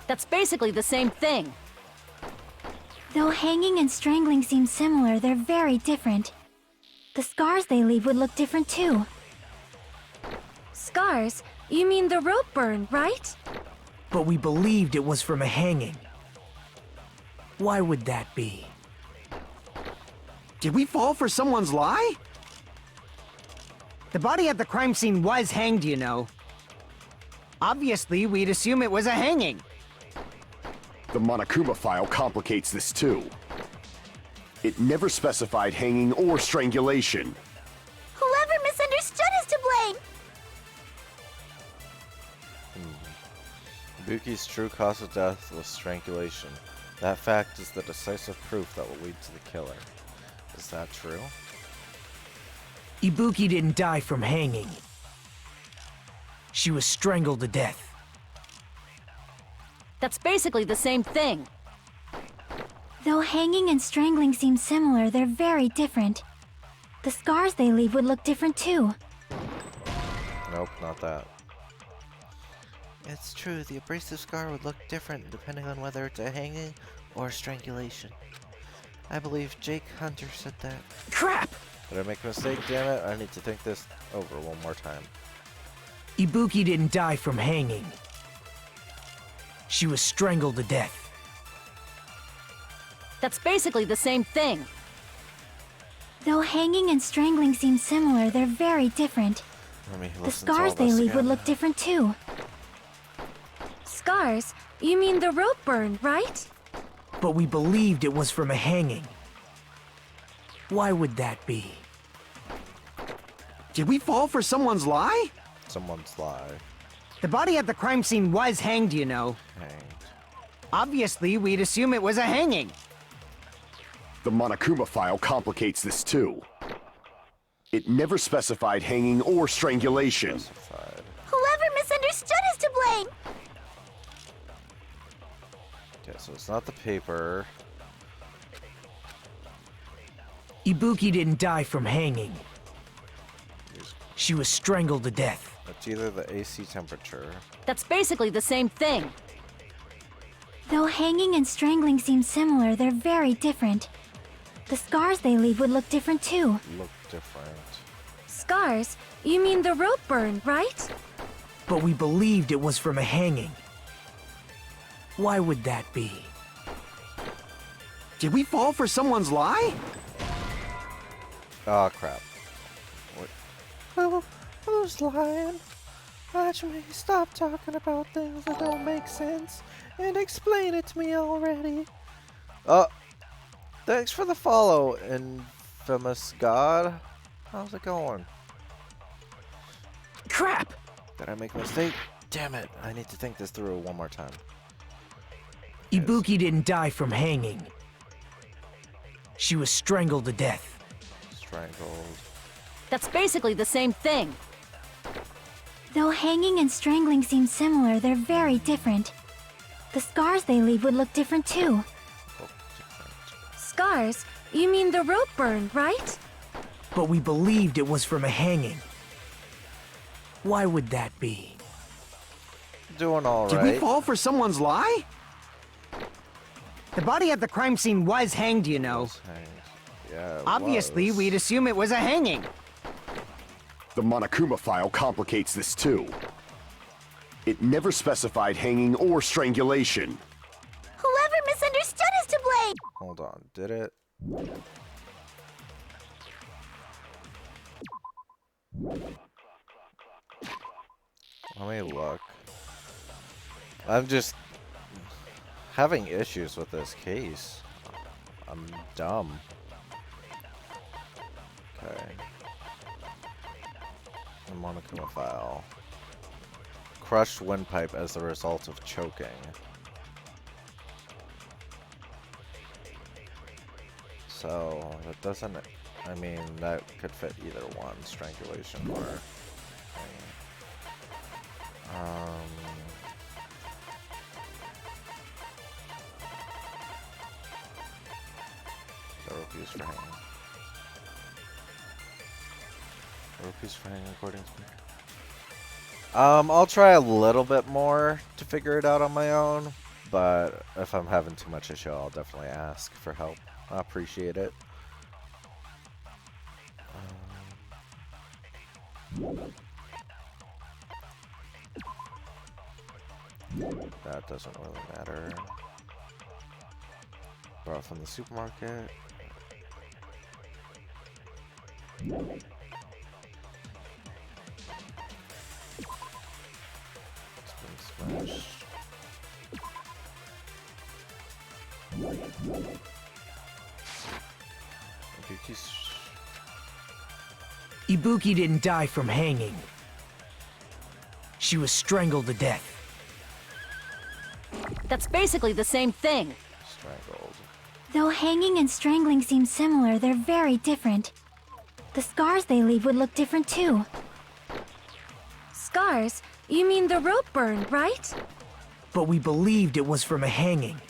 That's basically the same thing. Though hanging and strangling seem similar, they're very different. The scars they leave would look different too. Scars? You mean the rope burn, right? But we believed it was from a hanging. Why would that be? Did we fall for someone's lie? The body at the crime scene was hanged, you know. Obviously, we'd assume it was a hanging. The Monokuma file complicates this too. It never specified hanging or strangulation. Whoever misunderstood is to blame. Ibuki's true cause of death was strangulation. That fact is the decisive proof that will lead to the killer. Is that true? Ibuki didn't die from hanging. She was strangled to death. That's basically the same thing. Though hanging and strangling seem similar, they're very different. The scars they leave would look different too. Nope, not that. It's true, the abrasive scar would look different depending on whether it's a hanging or strangulation. I believe Jake Hunter said that. Crap! Did I make a mistake? Damn it, I need to think this over one more time. Ibuki didn't die from hanging. She was strangled to death. That's basically the same thing. Though hanging and strangling seem similar, they're very different. Let me The listen to all scars they this leave would again. look different too. Scars? You mean the rope burn, right? But we believed it was from a hanging. Why would that be? Did we fall for someone's lie? Someone's lie. The body at the crime scene was hanged, you know. Hanged. Obviously, we'd assume it was a hanging. The Monokuma file complicates this too. It never specified hanging or strangulation. Specified. Whoever misunderstood is to blame. Okay, so it's not the paper. Ibuki didn't die from hanging. She was strangled to death. It's either the AC temperature. That's basically the same thing. Though hanging and strangling seem similar, they're very different. The scars they leave would look different too. Look different. Scars? You mean the rope burn, right? But we believed it was from a hanging. Why would that be? Did we fall for someone's lie? Oh crap. What? Who's lying? Hajime, stop talking about things that don't make sense and explain it to me already. Thanks for the follow, infamous god. How's it going? Crap! Did I make a mistake? Damn it, I need to think this through one more time. Ibuki didn't die from hanging. She was strangled to death. Strangled. That's basically the same thing. Though hanging and strangling seem similar, they're very different. The scars they leave would look different too. Look different. Scars? You mean the rope burn, right? But we believed it was from a hanging. Why would that be? Doing alright. Did we fall for someone's lie? The body at the crime scene was hanged, you know. Yeah, it Obviously, was. we'd assume it was a hanging. The Monokuma file complicates this too. It never specified hanging or strangulation. Whoever misunderstood is to blame. Hold on, did it? Let me look. I'm just... having issues with this case. I'm dumb. Okay. The Monokuma file. Crushed windpipe as the result of choking. So, that doesn't... I mean, that could fit either one. Strangulation or... The rope used for hanging. Rope used for hanging according to me. I'll try a little bit more to figure it out on my own, but if I'm having too much issue, I'll definitely ask for help. I appreciate it. That doesn't really matter. Brought from the supermarket. Smashed. Ibuki didn't die from hanging. She was strangled to death. That's basically the same thing. Strangled. Though hanging and strangling seem similar, they're very different. The scars they leave would look different too. Scars? You mean the rope burn, right? But we believed it was from a hanging.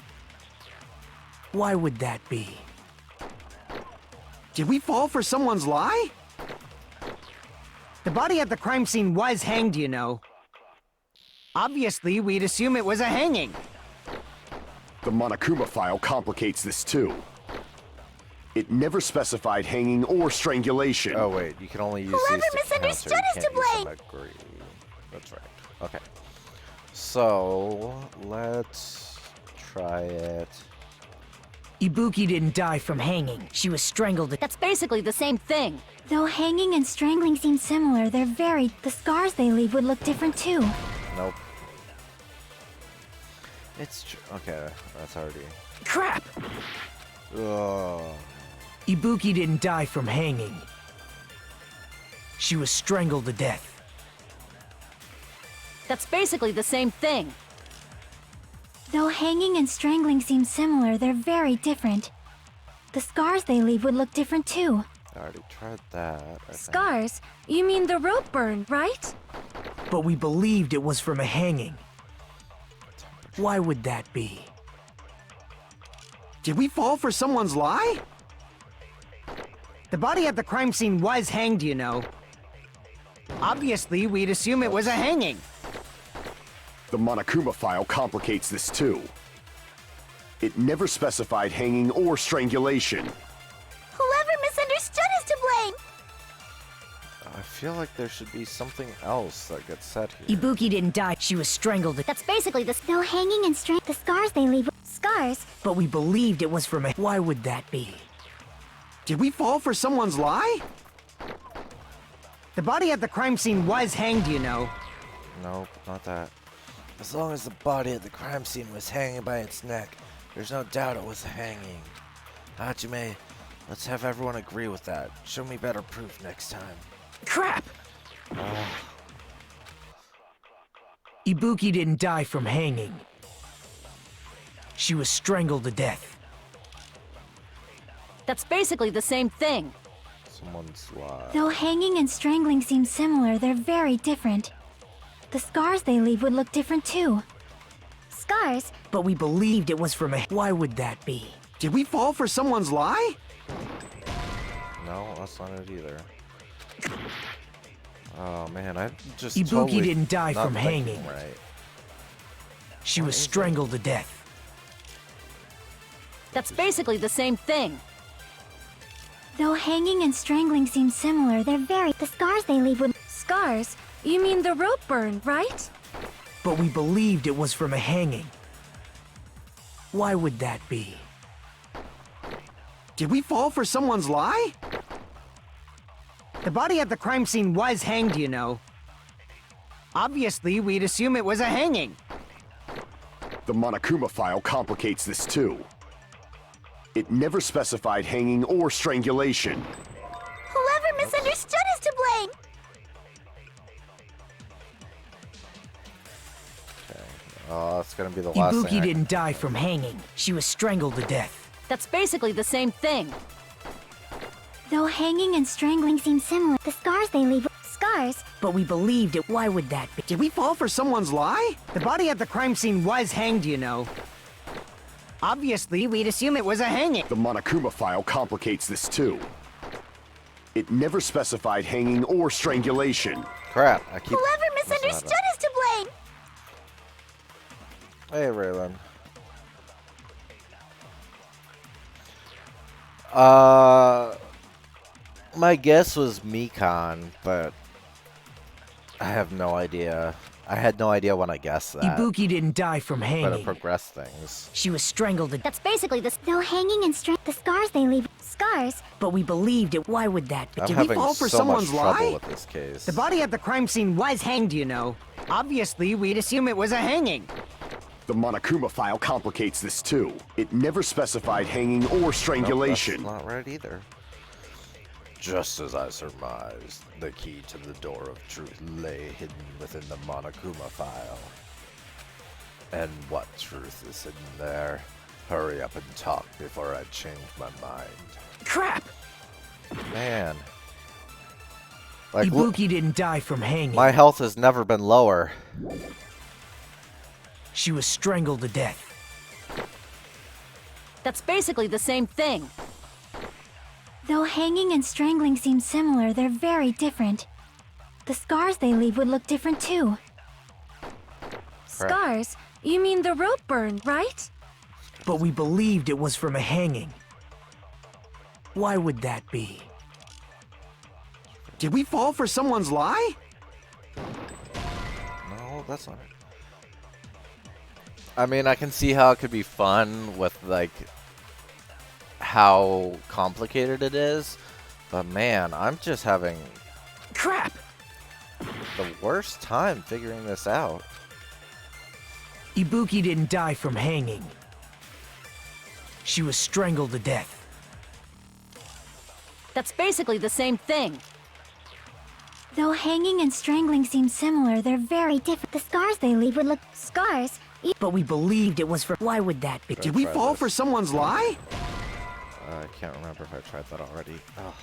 Why would that be? Did we fall for someone's lie? The body at the crime scene was hanged, you know. Obviously, we'd assume it was a hanging. The Monokuma file complicates this too. It never specified hanging or strangulation. Oh wait, you can only use Whoever these to misunderstood counter. is You to can't use them blame. agree. That's right. Okay. So let's try it. Ibuki didn't die from hanging. She was strangled to... That's basically the same thing. Though hanging and strangling seem similar, they're very... The scars they leave would look different too. Nope. It's okay. That's already. Crap! Ugh. Ibuki didn't die from hanging. She was strangled to death. That's basically the same thing. Though hanging and strangling seem similar, they're very different. The scars they leave would look different too. I already tried that. I think. Scars? You mean the rope burn, right? But we believed it was from a hanging. Why would that be? Did we fall for someone's lie? The body at the crime scene was hanged, you know. Obviously, we'd assume it was a hanging. The Monokuma file complicates this too. It never specified hanging or strangulation. Whoever misunderstood is to blame. I feel like there should be something else that gets said here. Ibuki didn't die. She was strangled. That's basically the... Though hanging and the scars they leave... Scars? But we believed it was from a... Why would that be? Did we fall for someone's lie? The body at the crime scene was hanged, you know. Nope, not that. As long as the body at the crime scene was hanging by its neck, there's no doubt it was a hanging. Hajime, let's have everyone agree with that. Show me better proof next time. Crap! Ibuki didn't die from hanging. She was strangled to death. That's basically the same thing. Someone's lie. Though hanging and strangling seem similar, they're very different. The scars they leave would look different too. Scars? But we believed it was from a... Why would that be? Did we fall for someone's lie? No, that's not it either. Oh man, I just Ibuki totally didn't die not from thinking hanging. Right. She What was is strangled to death. That's basically the same thing. Though hanging and strangling seem similar, they're very... The scars they leave would... Scars? You mean the rope burn, right? But we believed it was from a hanging. Why would that be? Did we fall for someone's lie? The body at the crime scene was hanged, you know. Obviously, we'd assume it was a hanging. The Monokuma file complicates this too. It never specified hanging or strangulation. Whoever misunderstood is to blame! Oh, it's gonna be the last Ibuki thing. didn't die from hanging. She was strangled to death. That's basically the same thing. Though hanging and strangling seem similar, the scars they leave. Scars? But we believed it. Why would that be? Did we fall for someone's lie? The body at the crime scene was hanged, you know. Obviously, we'd assume it was a hanging. The Monokuma file complicates this too. It never specified hanging or strangulation. Crap! I keep. Whoever misunderstood is to blame! Hey, Raylan. My guess was Mikan, but I have no idea. I had no idea when I guessed that. Ibuki didn't die from But it hanging. progressed things. She was strangled to death. That's basically the. Though hanging and the scars they leave. Scars? But we believed it. Why would that be? I'm Did we having fall for so much someone's trouble lie? with this case. The body at the crime scene was hanged, you know. Obviously, we'd assume it was a hanging. The Monokuma file complicates this too. It never specified hanging or strangulation. Nope, that's not right either. Just as I surmised, the key to the door of truth lay hidden within the Monokuma file. And what truth is hidden there? Hurry up and talk before I change my mind. Crap! Man. Like, Ibuki didn't die from hanging. my health has never been lower. She was strangled to death. That's basically the same thing. Though hanging and strangling seem similar, they're very different. The scars they leave would look different too. Scars? You mean the rope burn, right? But we believed it was from a hanging. Why would that be? Did we fall for someone's lie? No, that's not it. I mean, I can see how it could be fun with, like, how complicated it is. But man, I'm just having Crap! the worst time figuring this out. Ibuki didn't die from hanging. She was strangled to death. That's basically the same thing. Though hanging and strangling seem similar, they're very different. The scars they leave would look. Scars? But we believed it was for. Why would that be? Did we try fall this. for someone's lie? I can't remember if I tried that already. Ugh.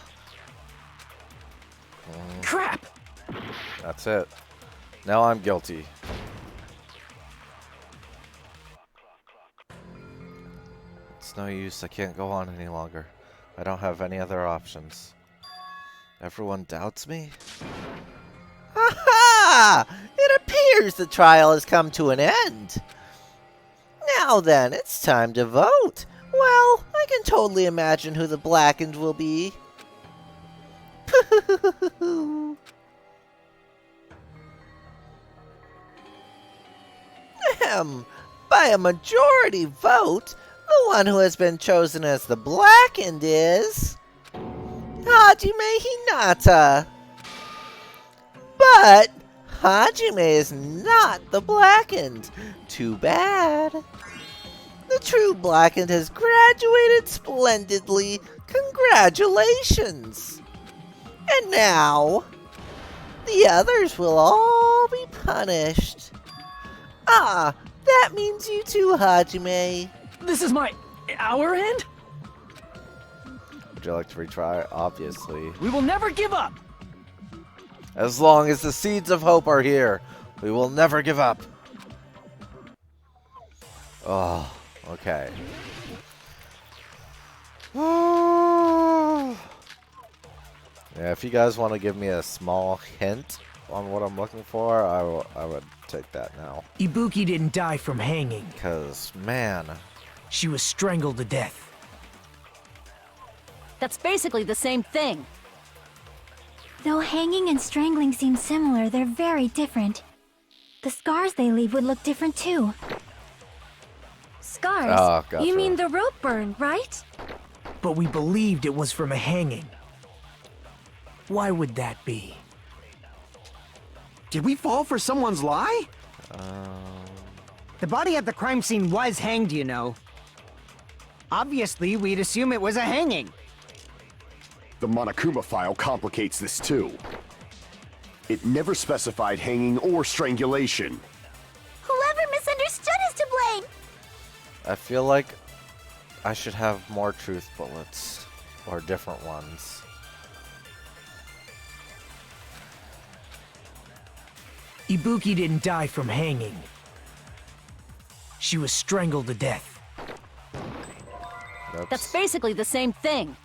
Crap! That's it. Now I'm guilty. It's no use. I can't go on any longer. I don't have any other options. Everyone doubts me? Aha! It appears the trial has come to an end. Now then, it's time to vote. Well, I can totally imagine who the blackened will be. By a majority vote, the one who has been chosen as the blackened is Hajime Hinata. But Hajime is not the blackened. Too bad. The true blackened has graduated splendidly. Congratulations. And now, the others will all be punished. Ah, that means you too, Hajime. This is our end? Would you like to retry? Obviously. We will never give up. As long as the seeds of hope are here, we will never give up. Oh, okay. Yeah, if you guys want to give me a small hint on what I'm looking for, I would take that now. Ibuki didn't die from hanging. Because, man, She was strangled to death. That's basically the same thing. Though hanging and strangling seem similar, they're very different. The scars they leave would look different too. Scars? Oh, gotcha. You mean the rope burn, right? But we believed it was from a hanging. Why would that be? Did we fall for someone's lie? The body at the crime scene was hanged, you know. Obviously, we'd assume it was a hanging. The Monokuma file complicates this too. It never specified hanging or strangulation. Whoever misunderstood is to blame! I feel like I should have more truth bullets. Or different ones. Ibuki didn't die from hanging. She was strangled to death. Oops. That's basically the same thing.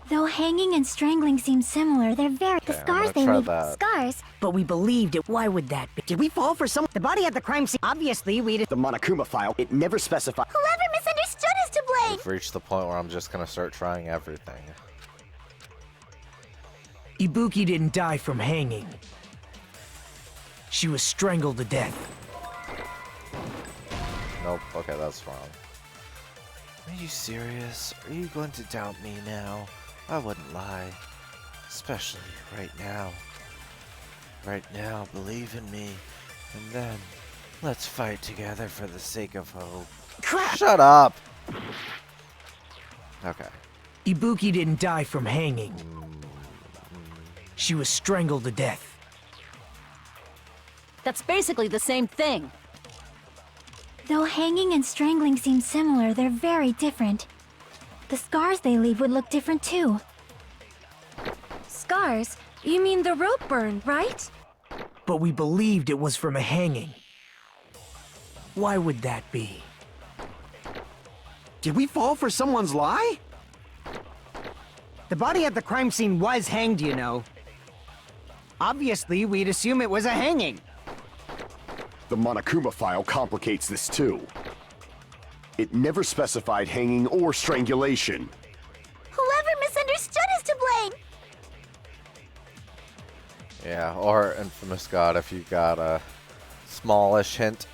Though hanging and strangling seem similar, they're very... Okay, I'm gonna try that. Scars? But we believed it. Why would that be? Did we fall for some... The body at the crime scene... Obviously, we'd... The Monokuma file, it never specified... Whoever misunderstood is to blame! We've reached the point where I'm just gonna start trying everything. Ibuki didn't die from hanging. She was strangled to death. Nope, okay, that's wrong. Are you serious? Are you going to doubt me now? I wouldn't lie. Especially right now. Right now, believe in me. And then, let's fight together for the sake of hope. Crap! Shut up! Okay. Ibuki didn't die from hanging. She was strangled to death. That's basically the same thing. Though hanging and strangling seem similar, they're very different. The scars they leave would look different too. Scars? You mean the rope burn, right? But we believed it was from a hanging. Why would that be? Did we fall for someone's lie? The body at the crime scene was hanged, you know. Obviously, we'd assume it was a hanging. The Monokuma file complicates this too. It never specified hanging or strangulation. Whoever misunderstood is to blame! Yeah, or Infamous God if you got a smallish hint.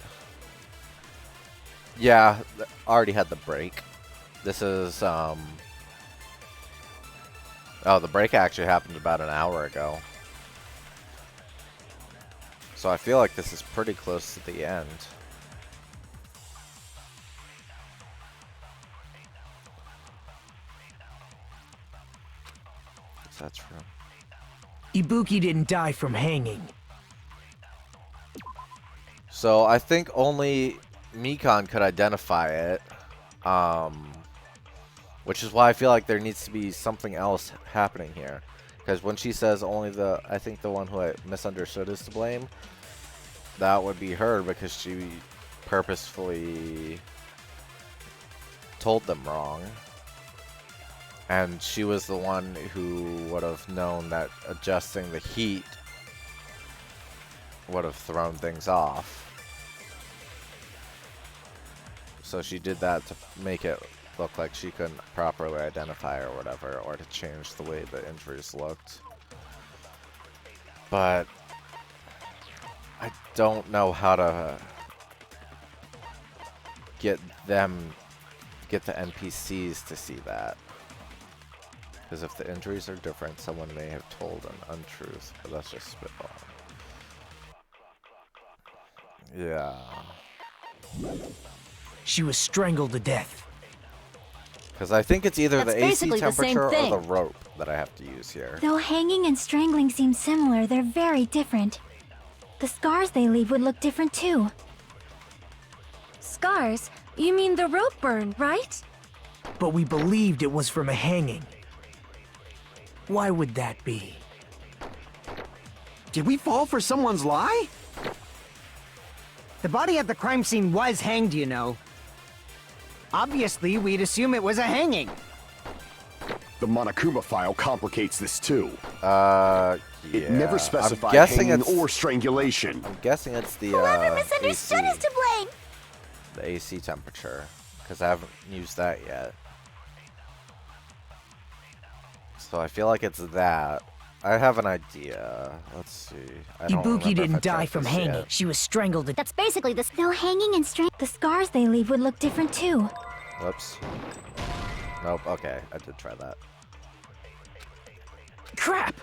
Yeah, already had the break. This is, oh, the break actually happened about an hour ago. So I feel like this is pretty close to the end. What's that from? Ibuki didn't die from hanging. So I think only Mikan could identify it. Which is why I feel like there needs to be something else happening here. Because when she says only I think the one who I misunderstood is to blame, that would be her because she purposefully told them wrong. And she was the one who would have known that adjusting the heat would have thrown things off. So she did that to make it look like she couldn't properly identify or whatever, or to change the way the injuries looked. But I don't know how to get the NPCs to see that. Because if the injuries are different, someone may have told an untruth, but that's just spitball. Yeah. She was strangled to death. Because I think it's either That's the AC basically the same temperature or thing. the rope that I have to use here. Though hanging and strangling seem similar, they're very different. The scars they leave would look different too. Scars? You mean the rope burn, right? But we believed it was from a hanging. Why would that be? Did we fall for someone's lie? The body at the crime scene was hanged, you know. Obviously, we'd assume it was a hanging. The Monokuma file complicates this too. Yeah. It never specified guessing hanging it's- or strangulation. I'm guessing it's the Whoever misunderstood AC, is to blame! the AC temperature, because I haven't used that yet. So I feel like it's that. I have an idea. Let's see. I don't remember Ibuki if I didn't die checked from this hanging. yet. She was strangled to That's basically the... Though hanging and the scars they leave would look different too. Whoops. Nope. Okay, I did try that. crap!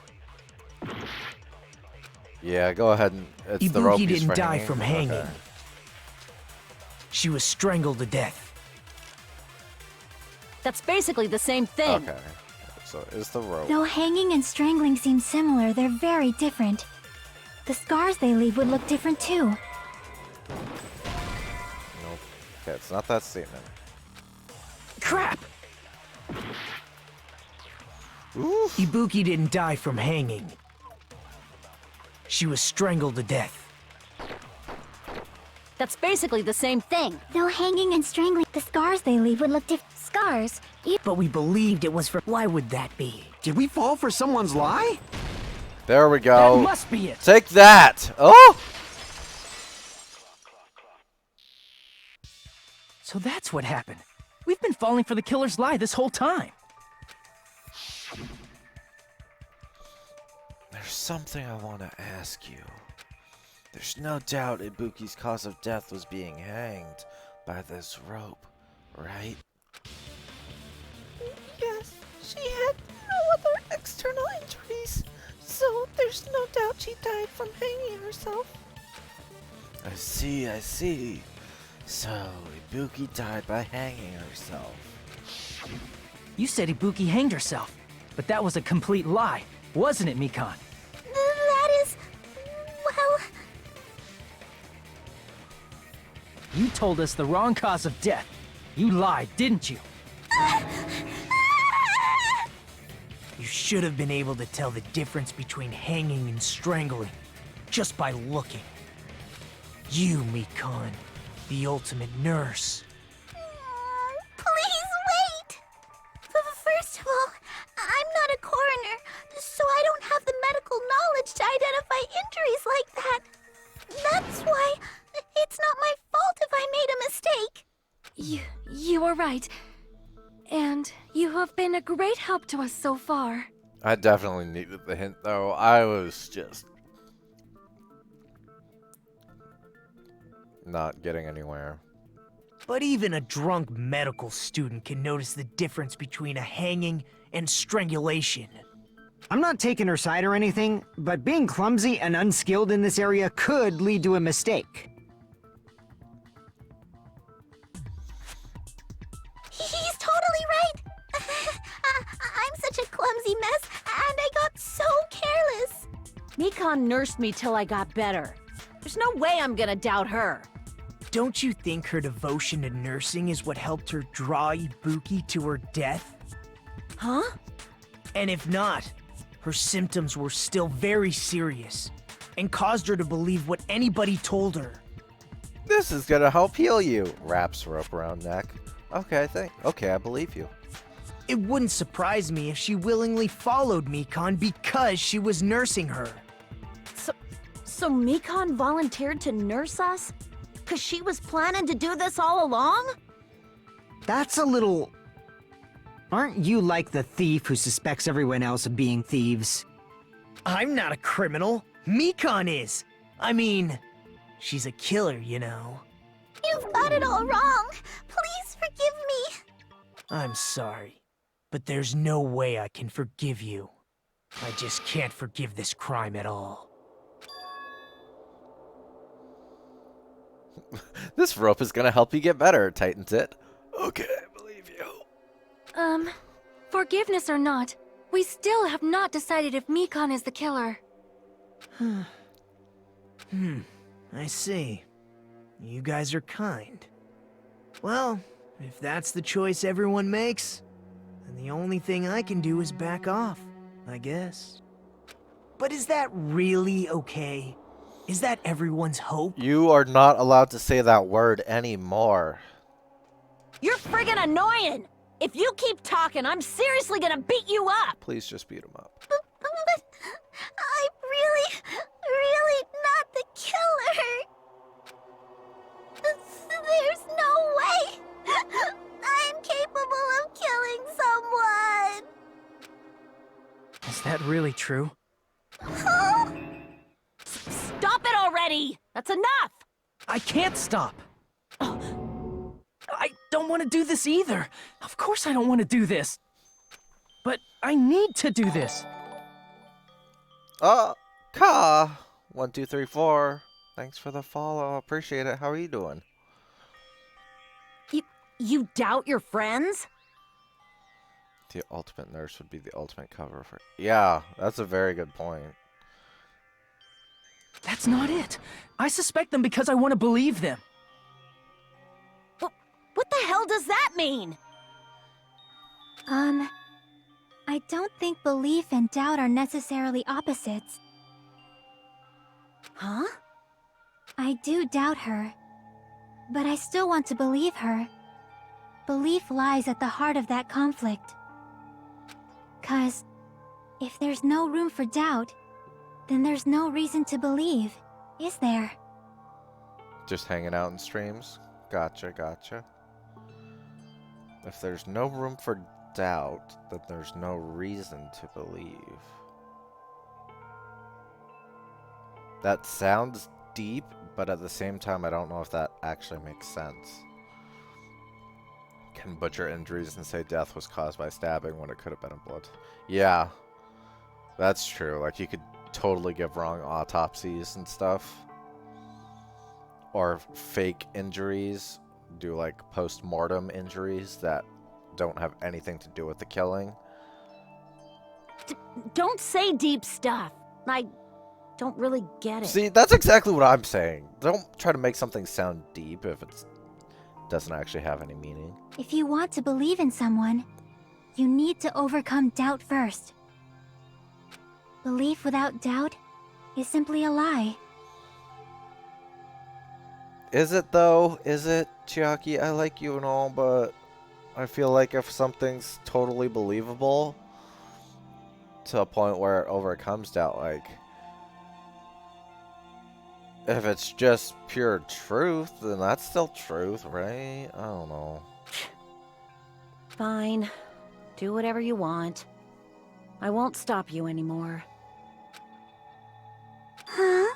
Yeah, go ahead and it's the rope Ibuki use didn't for die hanging? from hanging. Okay. She was strangled to death. That's basically the same thing. Okay. So is the rope. Though hanging and strangling seem similar, they're very different. The scars they leave would look different too. Nope. Okay, it's not that statement. Crap! Oof. Ibuki didn't die from hanging. She was strangled to death. That's basically the same thing. Though hanging and strangling, the scars they leave would look different. Scars? But we believed it was for... Why would that be? Did we fall for someone's lie? There we go. That must be it. Take that! Oh! So that's what happened. We've been falling for the killer's lie this whole time. There's something I want to ask you. There's no doubt Ibuki's cause of death was being hanged by this rope, right? Yes, she had no other external injuries, so there's no doubt she died from hanging herself. I see. So, Ibuki died by hanging herself. You said Ibuki hanged herself, but that was a complete lie, wasn't it, Mikan? That is... well... You told us the wrong cause of death. You lied, didn't you? You should have been able to tell the difference between hanging and strangling just by looking. You, Mikan, the ultimate nurse. Please wait! First of all, I'm not a coroner, so I don't have the medical knowledge to identify injuries like that. That's why it's not my fault if I made a mistake. You are right. And you have been a great help to us so far. I definitely needed the hint, though. I was just not getting anywhere. But even a drunk medical student can notice the difference between a hanging and strangulation. I'm not taking her side or anything, but being clumsy and unskilled in this area could lead to a mistake. He's totally right! I'm such a clumsy mess, and I got so careless. Mikan nursed me till I got better. There's no way I'm gonna doubt her. Don't you think her devotion to nursing is what helped her draw Ibuki to her death? Huh? And if not, her symptoms were still very serious and caused her to believe what anybody told her. This is gonna help heal you. Wraps rope around neck. Okay, I believe you. It wouldn't surprise me if she willingly followed Mikan because she was nursing her. So Mikan volunteered to nurse us? Cause she was planning to do this all along? That's a little... Aren't you like the thief who suspects everyone else of being thieves? I'm not a criminal. Mikan is. I mean, she's a killer, you know. You've got it all wrong. Please forgive me. I'm sorry, but there's no way I can forgive you. I just can't forgive this crime at all. This rope is gonna help you get better, tightens it. Okay, I believe you. Forgiveness or not, we still have not decided if Mikan is the killer. I see. You guys are kind. Well, if that's the choice everyone makes, then the only thing I can do is back off, I guess. But is that really okay? Is that everyone's hope? You are not allowed to say that word anymore. You're friggin' annoying! If you keep talking, I'm seriously gonna beat you up! Please just beat him up. But I'm really not the killer. There's no way. I'm capable of killing someone. Is that really true? Huh? Stop it already! That's enough! I can't stop. I don't want to do this either. Of course I don't want to do this. But I need to do this. Ka! 1, 2, 3, 4. Thanks for the follow. Appreciate it. How are you doing? You doubt your friends? The ultimate nurse would be the ultimate cover for... Yeah, that's a very good point. That's not it. I suspect them because I want to believe them. What the hell does that mean? I don't think belief and doubt are necessarily opposites. Huh? I do doubt her, but I still want to believe her. Belief lies at the heart of that conflict. 'Cause if there's no room for doubt, then there's no reason to believe, is there? Just hanging out in streams? Gotcha, gotcha. If there's no room for doubt, then there's no reason to believe. That sounds deep, but at the same time, I don't know if that actually makes sense. Can butcher injuries and say death was caused by stabbing when it could have been a blood. Yeah, that's true. Like, you could totally give wrong autopsies and stuff. Or fake injuries. Do, like, post-mortem injuries that don't have anything to do with the killing. Don't say deep stuff. I don't really get it. See, that's exactly what I'm saying. Don't try to make something sound deep if it doesn't actually have any meaning. If you want to believe in someone, you need to overcome doubt first. Belief without doubt is simply a lie. Is it, though? Is it, Chiaki? I like you and all, but I feel like if something's totally believable to a point where it overcomes doubt, like, if it's just pure truth, then that's still truth, right? I don't know. Fine. Do whatever you want. I won't stop you anymore. Huh?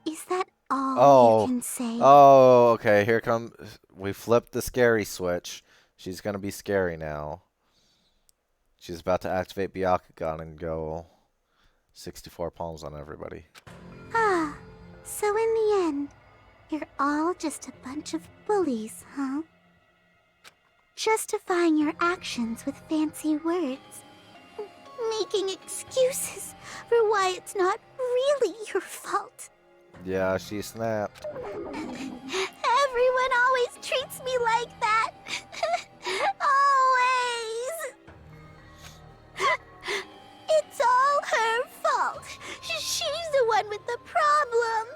Is that all you can say? Oh, okay. Here comes... We flipped the scary switch. She's gonna be scary now. She's about to activate Byakugan and go 64 palms on everybody. Ah, so in the end, you're all just a bunch of bullies, huh? Justifying your actions with fancy words. Making excuses for why it's not really your fault. Yeah, she snapped. Everyone always treats me like that. Always. It's all her fault. She's the one with the problem.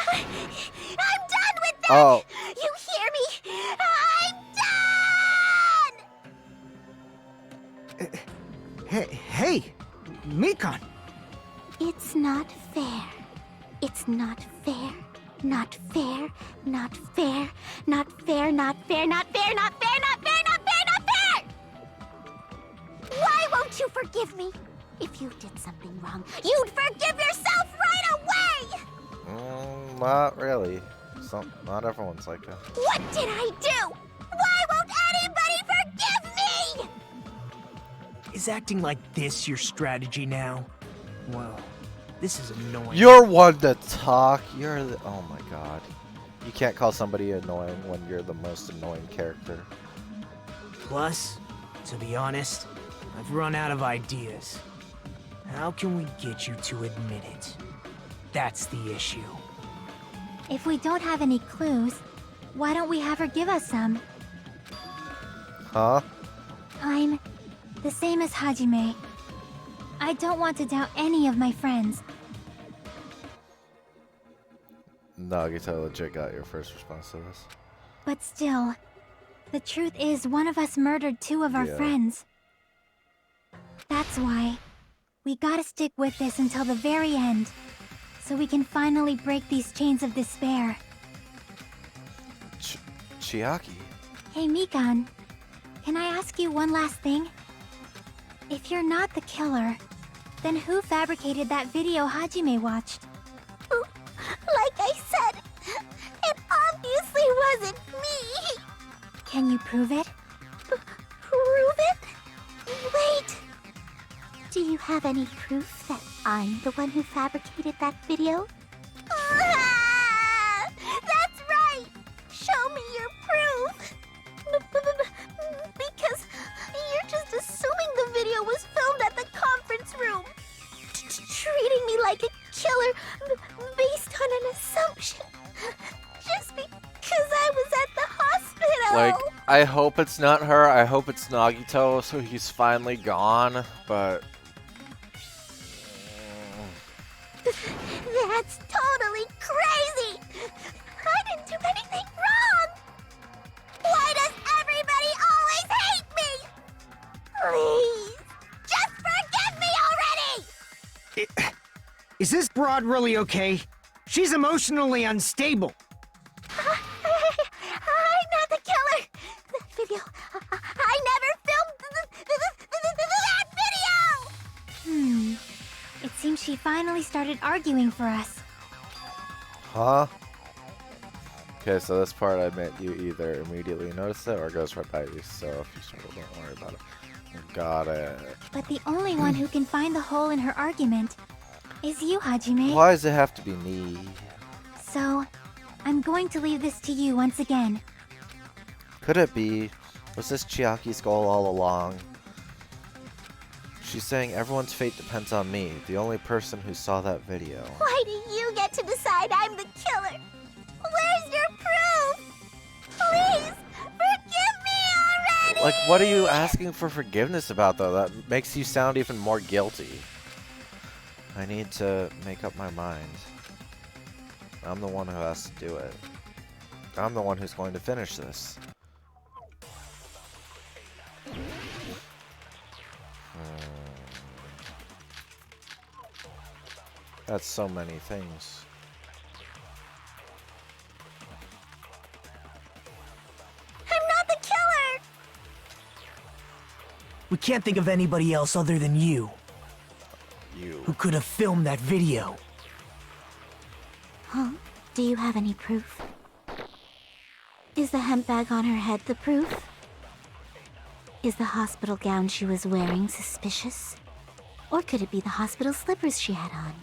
I'm done with that. Oh. You hear me? I'm done. Hey, Mikan. It's not fair. It's not fair. Not fair. Not fair. Not fair. Not fair. Not fair. Not fair. Not fair. Not fair. Not fair. Why won't you forgive me? If you did something wrong, you'd forgive yourself right away. Not really. Not everyone's like that. What did I do? Why won't anybody forgive me? Is acting like this your strategy now? Well, this is annoying. You're one to talk. You're the... Oh my god. You can't call somebody annoying when you're the most annoying character. Plus, to be honest, I've run out of ideas. How can we get you to admit it? That's the issue. If we don't have any clues, why don't we have her give us some? Huh? I'm the same as Hajime. I don't want to doubt any of my friends. Nagita legit got your first response to this. But still, the truth is one of us murdered two of our friends. That's why we gotta stick with this until the very end, so we can finally break these chains of despair. Chiaki? Hey Mikan, can I ask you one last thing? If you're not the killer, then who fabricated that video Hajime watched? Like I said, it obviously wasn't me. Can you prove it? Prove it? Wait. Do you have any proof that I'm the one who fabricated that video? Ah, that's right! Show me your proof! I hope it's not her. I hope it's Nagito, so he's finally gone, but... That's totally crazy! I didn't do anything wrong! Why does everybody always hate me? Please, just forgive me already! Is this broad really okay? She's emotionally unstable. I'm not the killer! That video... I never filmed that video! It seems she finally started arguing for us. Huh? Okay, so this part I meant you either immediately notice it or it goes right by you, so if you struggle, don't worry about it. Got it. But the only one who can find the hole in her argument is you, Hajime. Why does it have to be me? So, I'm going to leave this to you once again. Could it be? Was this Chiaki's goal all along? She's saying everyone's fate depends on me, the only person who saw that video. Why do you get to decide I'm the killer? Where's your proof? Please, forgive me already! Like, what are you asking for forgiveness about, though? That makes you sound even more guilty. I need to make up my mind. I'm the one who has to do it. I'm the one who's going to finish this. That's so many things. I'm not the killer! We can't think of anybody else other than you You. who could have filmed that video. Huh? Do you have any proof? Is the hemp bag on her head the proof? Is the hospital gown she was wearing suspicious? Or could it be the hospital slippers she had on?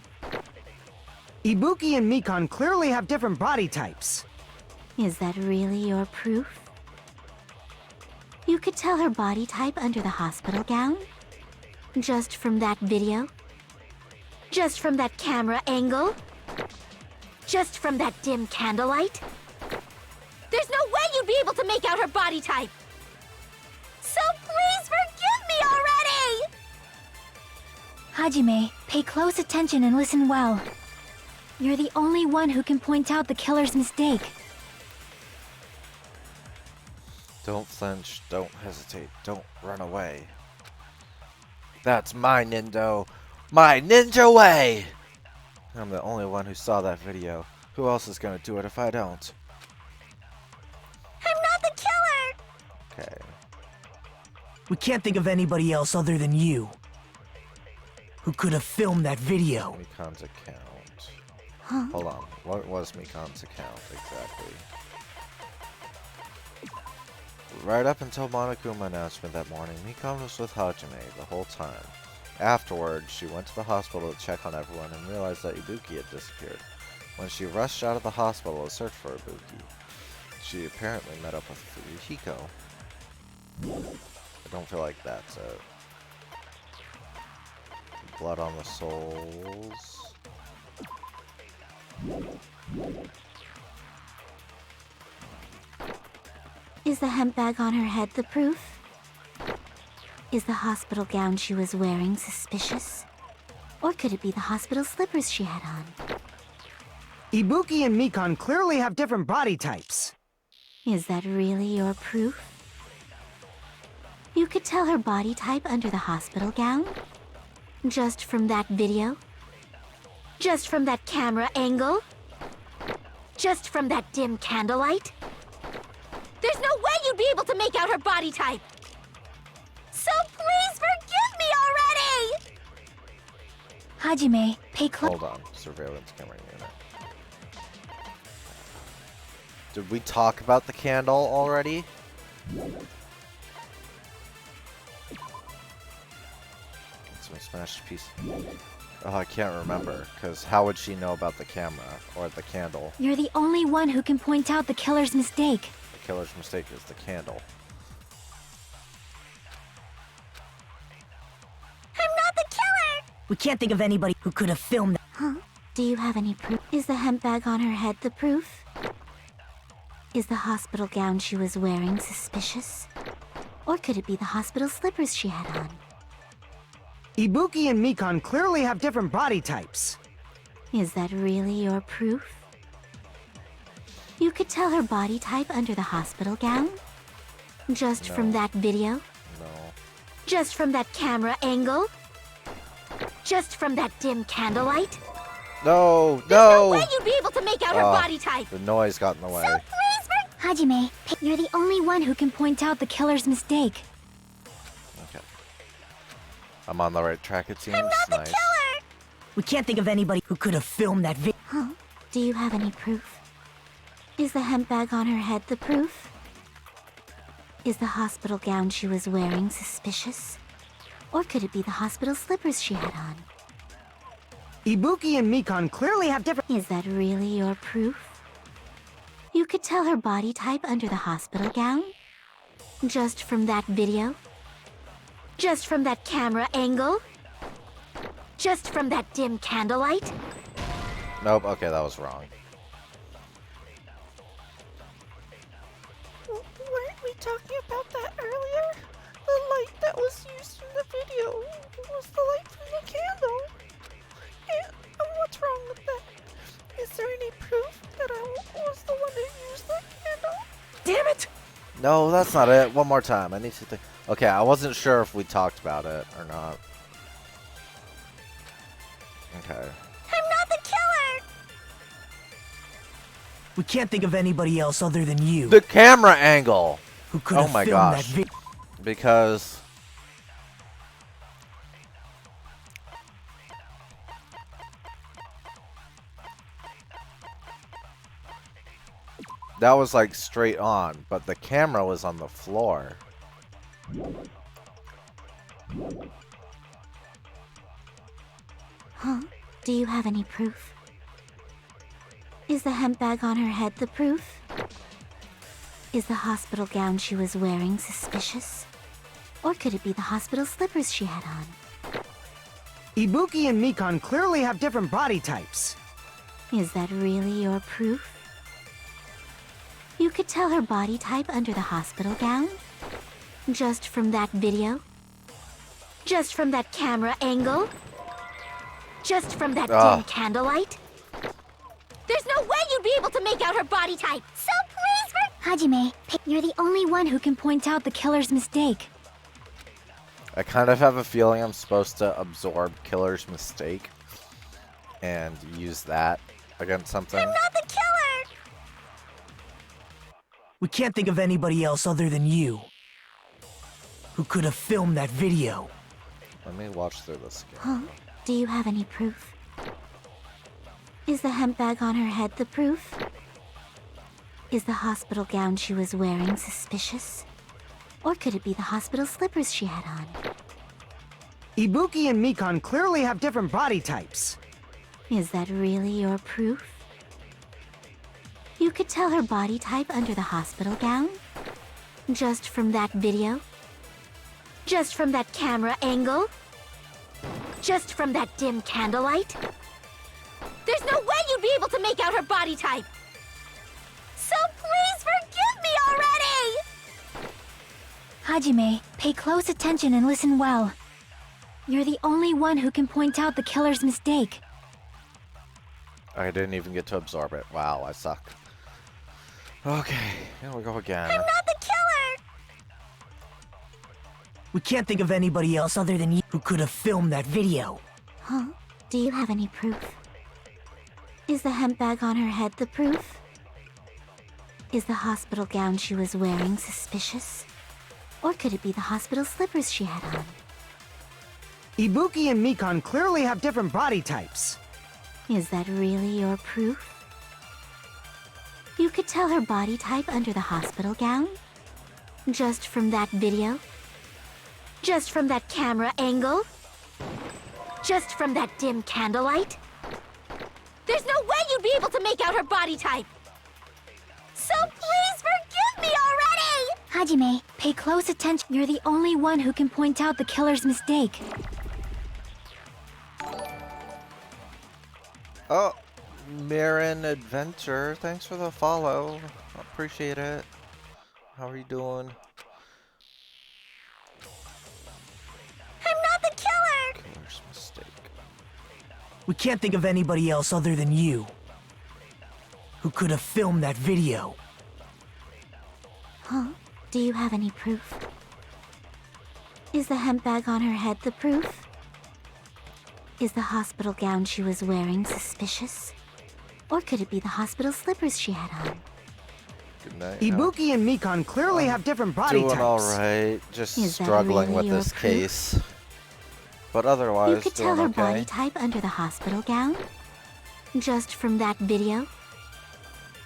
Ibuki and Mikan clearly have different body types. Is that really your proof? You could tell her body type under the hospital gown? Just from that video? Just from that camera angle? Just from that dim candlelight? There's no way you'd be able to make out her body type! So please forgive me already! Hajime, pay close attention and listen well. You're the only one who can point out the killer's mistake. Don't flinch, don't hesitate, don't run away. That's my Nindo! My ninja way! I'm the only one who saw that video. Who else is gonna do it if I don't? I'm not the killer! Okay. We can't think of anybody else other than you who could have filmed that video. Mikan's account. Huh? Hold on. What was Mikan's account exactly? Right up until Monokuma announcement that morning, Mikan was with Hajime the whole time. Afterwards, she went to the hospital to check on everyone and realized that Ibuki had disappeared. When she rushed out of the hospital to search for Ibuki, she apparently met up with Yurihiko. I don't feel like that's it. Blood on the soles. Is the hemp bag on her head the proof? Is the hospital gown she was wearing suspicious? Or could it be the hospital slippers she had on? Ibuki and Mikan clearly have different body types. Is that really your proof? You could tell her body type under the hospital gown? Just from that video? Just from that camera angle? Just from that dim candlelight? There's no way you'd be able to make out her body type! So please forgive me already! Hajime, pay close. Hold on. Surveillance camera unit. Did we talk about the candle already? Some smashed piece. Oh, I can't remember, because how would she know about the camera or the candle? You're the only one who can point out the killer's mistake. The killer's mistake is the candle. I'm not the killer! We can't think of anybody who could have filmed that. Huh? Do you have any proof? Is the hemp bag on her head the proof? Is the hospital gown she was wearing suspicious? Or could it be the hospital slippers she had on? Ibuki and Mikan clearly have different body types. Is that really your proof? You could tell her body type under the hospital gown? Just from that video? No. Just from that camera angle? Just from that dim candlelight? No, There's no no! way you'd be able to make out her body type! The noise got in the way. So please, Hajime, you're the only one who can point out the killer's mistake. Okay. I'm on the right track, it seems. I'm not the Nice. killer! We can't think of anybody who could have filmed that video. Huh? Do you have any proof? Is the hemp bag on her head the proof? Is the hospital gown she was wearing suspicious? Or could it be the hospital slippers she had on? Ibuki and Mikan clearly have different... Is that really your proof? You could tell her body type under the hospital gown? Just from that video? Just from that camera angle? Just from that dim candlelight? Nope, okay, that was wrong. Weren't we talking about that earlier? The light that was used in the video was the light from the candle. And what's wrong with that? Is there any proof that I was the one who used the candle? Damn it! No, that's not it. One more time. I need to think. Okay, I wasn't sure if we talked about it or not. Okay. I'm not the killer! We can't think of anybody else other than you The camera angle! who could Oh have my filmed gosh. that video. Because... that was like straight on, but the camera was on the floor. Huh? Do you have any proof? Is the hemp bag on her head the proof? Is the hospital gown she was wearing suspicious? Or could it be the hospital slippers she had on? Ibuki and Mikan clearly have different body types. Is that really your proof? You could tell her body type under the hospital gown? Just from that video? Just from that camera angle? Just from that dim candlelight? There's no way you'd be able to make out her body type! So please, Hajime, you're the only one who can point out the killer's mistake. I kind of have a feeling I'm supposed to absorb Killer's mistake and use that against something. I'm not the killer! We can't think of anybody else other than you who could have filmed that video. Let me watch through this again. Huh? Do you have any proof? Is the hemp bag on her head the proof? Is the hospital gown she was wearing suspicious? Or could it be the hospital slippers she had on? Ibuki and Mikan clearly have different body types. Is that really your proof? You could tell her body type under the hospital gown? Just from that video? Just from that camera angle? Just from that dim candlelight? There's no way you'd be able to make out her body type! So please forgive me already! Hajime, pay close attention and listen well. You're the only one who can point out the killer's mistake. I didn't even get to absorb it. Wow, I suck. Okay, here we go again. I'm not the killer! We can't think of anybody else other than you who could have filmed that video. Huh? Do you have any proof? Is the hemp bag on her head the proof? Is the hospital gown she was wearing suspicious? Or could it be the hospital slippers she had on? Ibuki and Mikan clearly have different body types. Is that really your proof? You could tell her body type under the hospital gown? Just from that video? Just from that camera angle? Just from that dim candlelight? There's no way you'd be able to make out her body type! So please forgive me already! Hajime, pay close attention. You're the only one who can point out the killer's mistake. Oh, Marin Adventure, thanks for the follow. Appreciate it. How are you doing? I'm not the killer! Killer's mistake. We can't think of anybody else other than you who could have filmed that video. Huh? Do you have any proof? Is the hemp bag on her head the proof? Is the hospital gown she was wearing suspicious? Or could it be the hospital slippers she had on? Good night. Ibuki and Mikan clearly have different body Doing types. alright, just Is that struggling really with your this proof? case. But otherwise, You could doing tell her okay. body type under the hospital gown? Just from that video?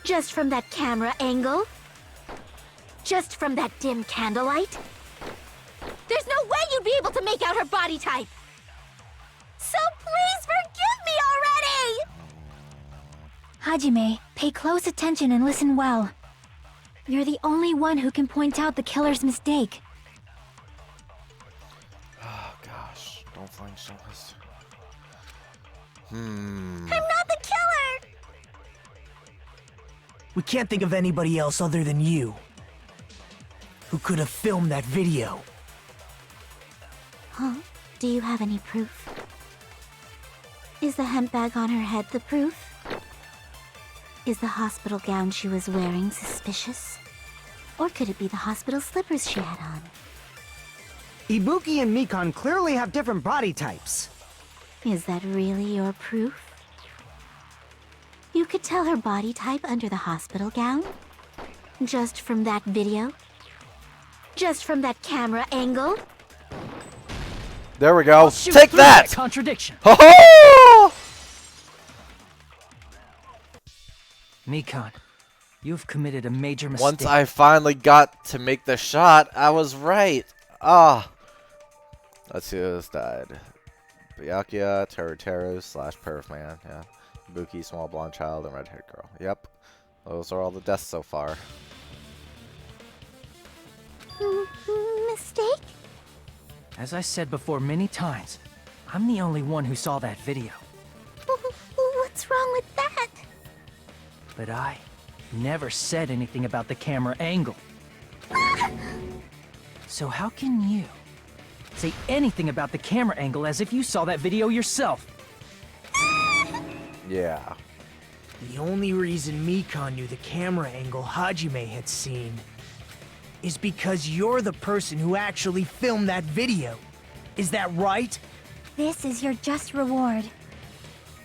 Just from that camera angle? Just from that dim candlelight? There's no way you'd be able to make out her body type! So please forgive me already! Hajime, pay close attention and listen well. You're the only one who can point out the killer's mistake. Oh gosh, don't find Shell's. I'm not the killer! We can't think of anybody else other than you who could have filmed that video. Huh? Do you have any proof? Is the hemp bag on her head the proof? Is the hospital gown she was wearing suspicious? Or could it be the hospital slippers she had on? Ibuki and Mikan clearly have different body types. Is that really your proof? You could tell her body type under the hospital gown? Just from that video? Just from that camera angle? There we go. Shoot Take through that! contradiction. Ho ho! Mikan, you've committed a major mistake. Once I finally got to make the shot, I was right. Ah. Let's see who has died. Byakuya, Teruteru / Perfman. Yeah. Ibuki, small blonde child, and red-haired girl. Yep. Those are all the deaths so far. Mistake? As I said before many times, I'm the only one who saw that video. What's wrong with that? But I never said anything about the camera angle. So how can you say anything about the camera angle as if you saw that video yourself? Yeah. The only reason Mikan knew the camera angle Hajime had seen is because you're the person who actually filmed that video. Is that right? This is your just reward.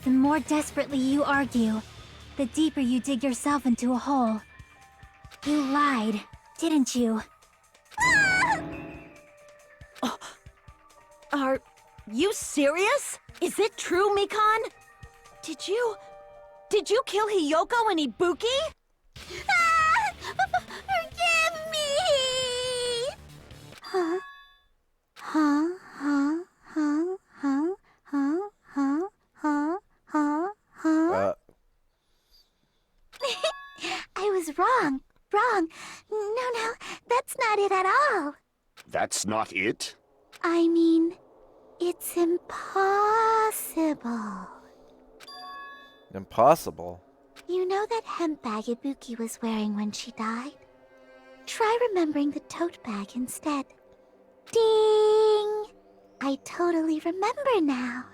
The more desperately you argue, the deeper you dig yourself into a hole. You lied, didn't you? Are you serious? Is it true, Mikan? Did you kill Hiyoko and Ibuki? Forgive me! Huh? Huh? Huh? Huh? Huh? Huh? Huh? Huh? Huh? Huh? I was wrong. Wrong. No, that's not it at all. That's not it? I mean, it's impossible. Impossible. You know that hemp bag Ibuki was wearing when she died? Try remembering the tote bag instead. Ding! I totally remember now.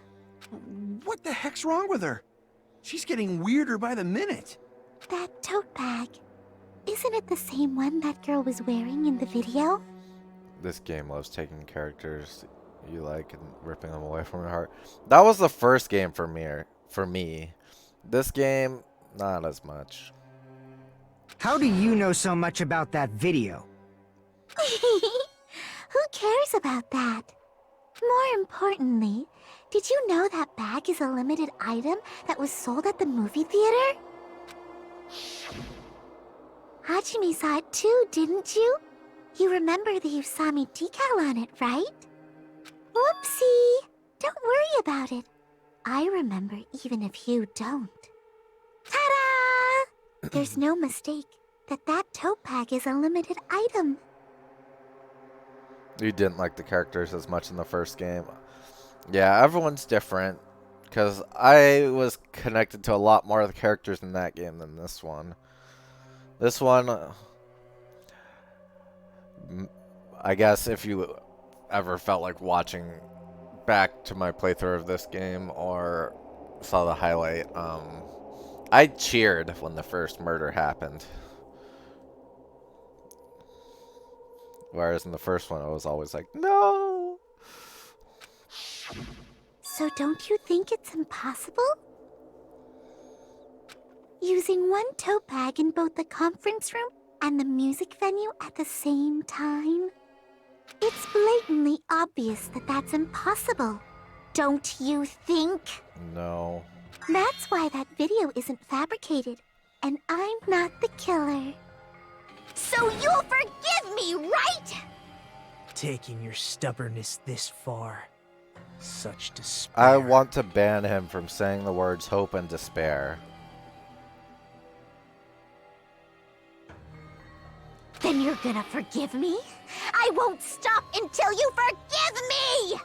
What the heck's wrong with her? She's getting weirder by the minute. That tote bag. Isn't it the same one that girl was wearing in the video? This game loves taking characters you like and ripping them away from your heart. That was the first game for me. This game, not as much. How do you know so much about that video? Who cares about that? More importantly, did you know that bag is a limited item that was sold at the movie theater? Hajime saw it too, didn't you? You remember the Usami decal on it, right? Whoopsie! Don't worry about it. I remember even if you don't. Ta-da! There's no mistake that tote bag is a limited item. You didn't like the characters as much in the first game. Yeah, everyone's different. Because I was connected to a lot more of the characters in that game than this one. This one, I guess if you ever felt like watching back to my playthrough of this game or saw the highlight, I cheered when the first murder happened. Whereas in the first one, I was always like, no! So don't you think it's impossible? Using one tote bag in both the conference room and the music venue at the same time? It's blatantly obvious that that's impossible. Don't you think? No. That's why that video isn't fabricated, and I'm not the killer. So you'll forgive me, right? Taking your stubbornness this far. Such despair. I want to ban him from saying the words hope and despair. Then you're gonna forgive me? I won't stop until you forgive me!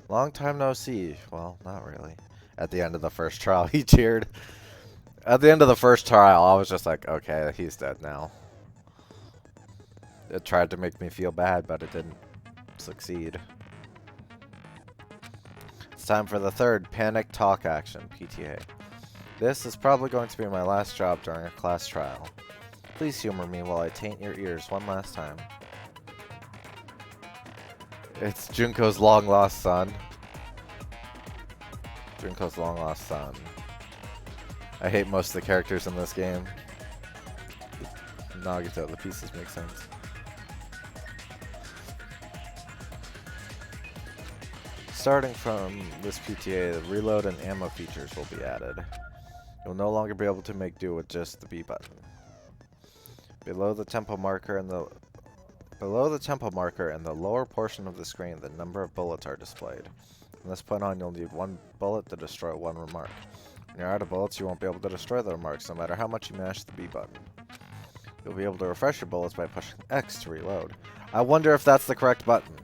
Long time no see. Well, not really. At the end of the first trial, he cheered. At the end of the first trial, I was just like, okay, he's dead now. It tried to make me feel bad, but it didn't succeed. It's time for the third Panic Talk Action, PTA. This is probably going to be my last job during a class trial. Please humor me while I taint your ears one last time. It's Junko's long-lost son. Junko's long-lost son. I hate most of the characters in this game. Nagito, the pieces make sense. Starting from this PTA, the reload and ammo features will be added. You'll no longer be able to make do with just the B button. Below the tempo marker and the lower portion of the screen, the number of bullets are displayed. From this point on, you'll need one bullet to destroy one remark. When you're out of bullets, you won't be able to destroy the remarks, no matter how much you mash the B button. You'll be able to refresh your bullets by pushing X to reload. I wonder if that's the correct button.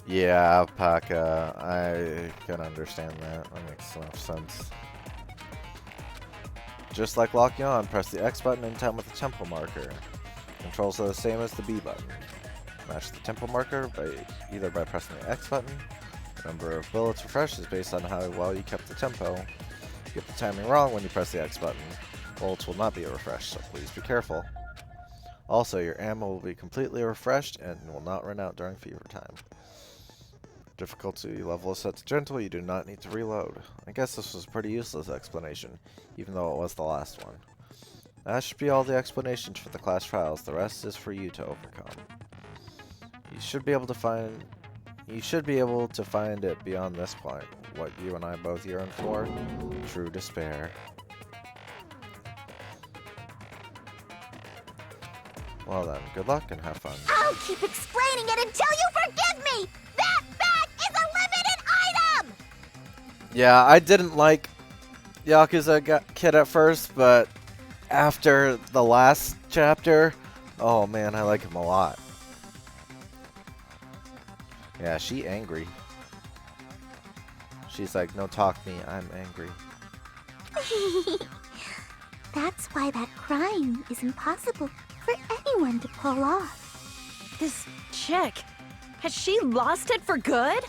Yeah, Paka, I can understand that. That makes enough sense. Just like locking on, press the X button in time with the tempo marker. Controls are the same as the B button. Match the tempo marker either by pressing the X button. The number of bullets refreshed is based on how well you kept the tempo. If you get the timing wrong when you press the X button, bullets will not be refreshed, so please be careful. Also, your ammo will be completely refreshed and will not run out during fever time. Difficulty level is set to gentle, you do not need to reload. I guess this was a pretty useless explanation, even though it was the last one. That should be all the explanations for the class trials, the rest is for you to overcome. You should be able to find it beyond this point, what you and I both yearn for, true despair. Well then, good luck and have fun. I'll keep explaining it until you forgive me! That bag is a limited item! Yeah, I didn't like Yakuza Kid at first, but after the last chapter, oh man, I like him a lot. Yeah, she angry. She's like, no talk me, I'm angry. That's why that crime is impossible for anyone to pull off. This chick, has she lost it for good?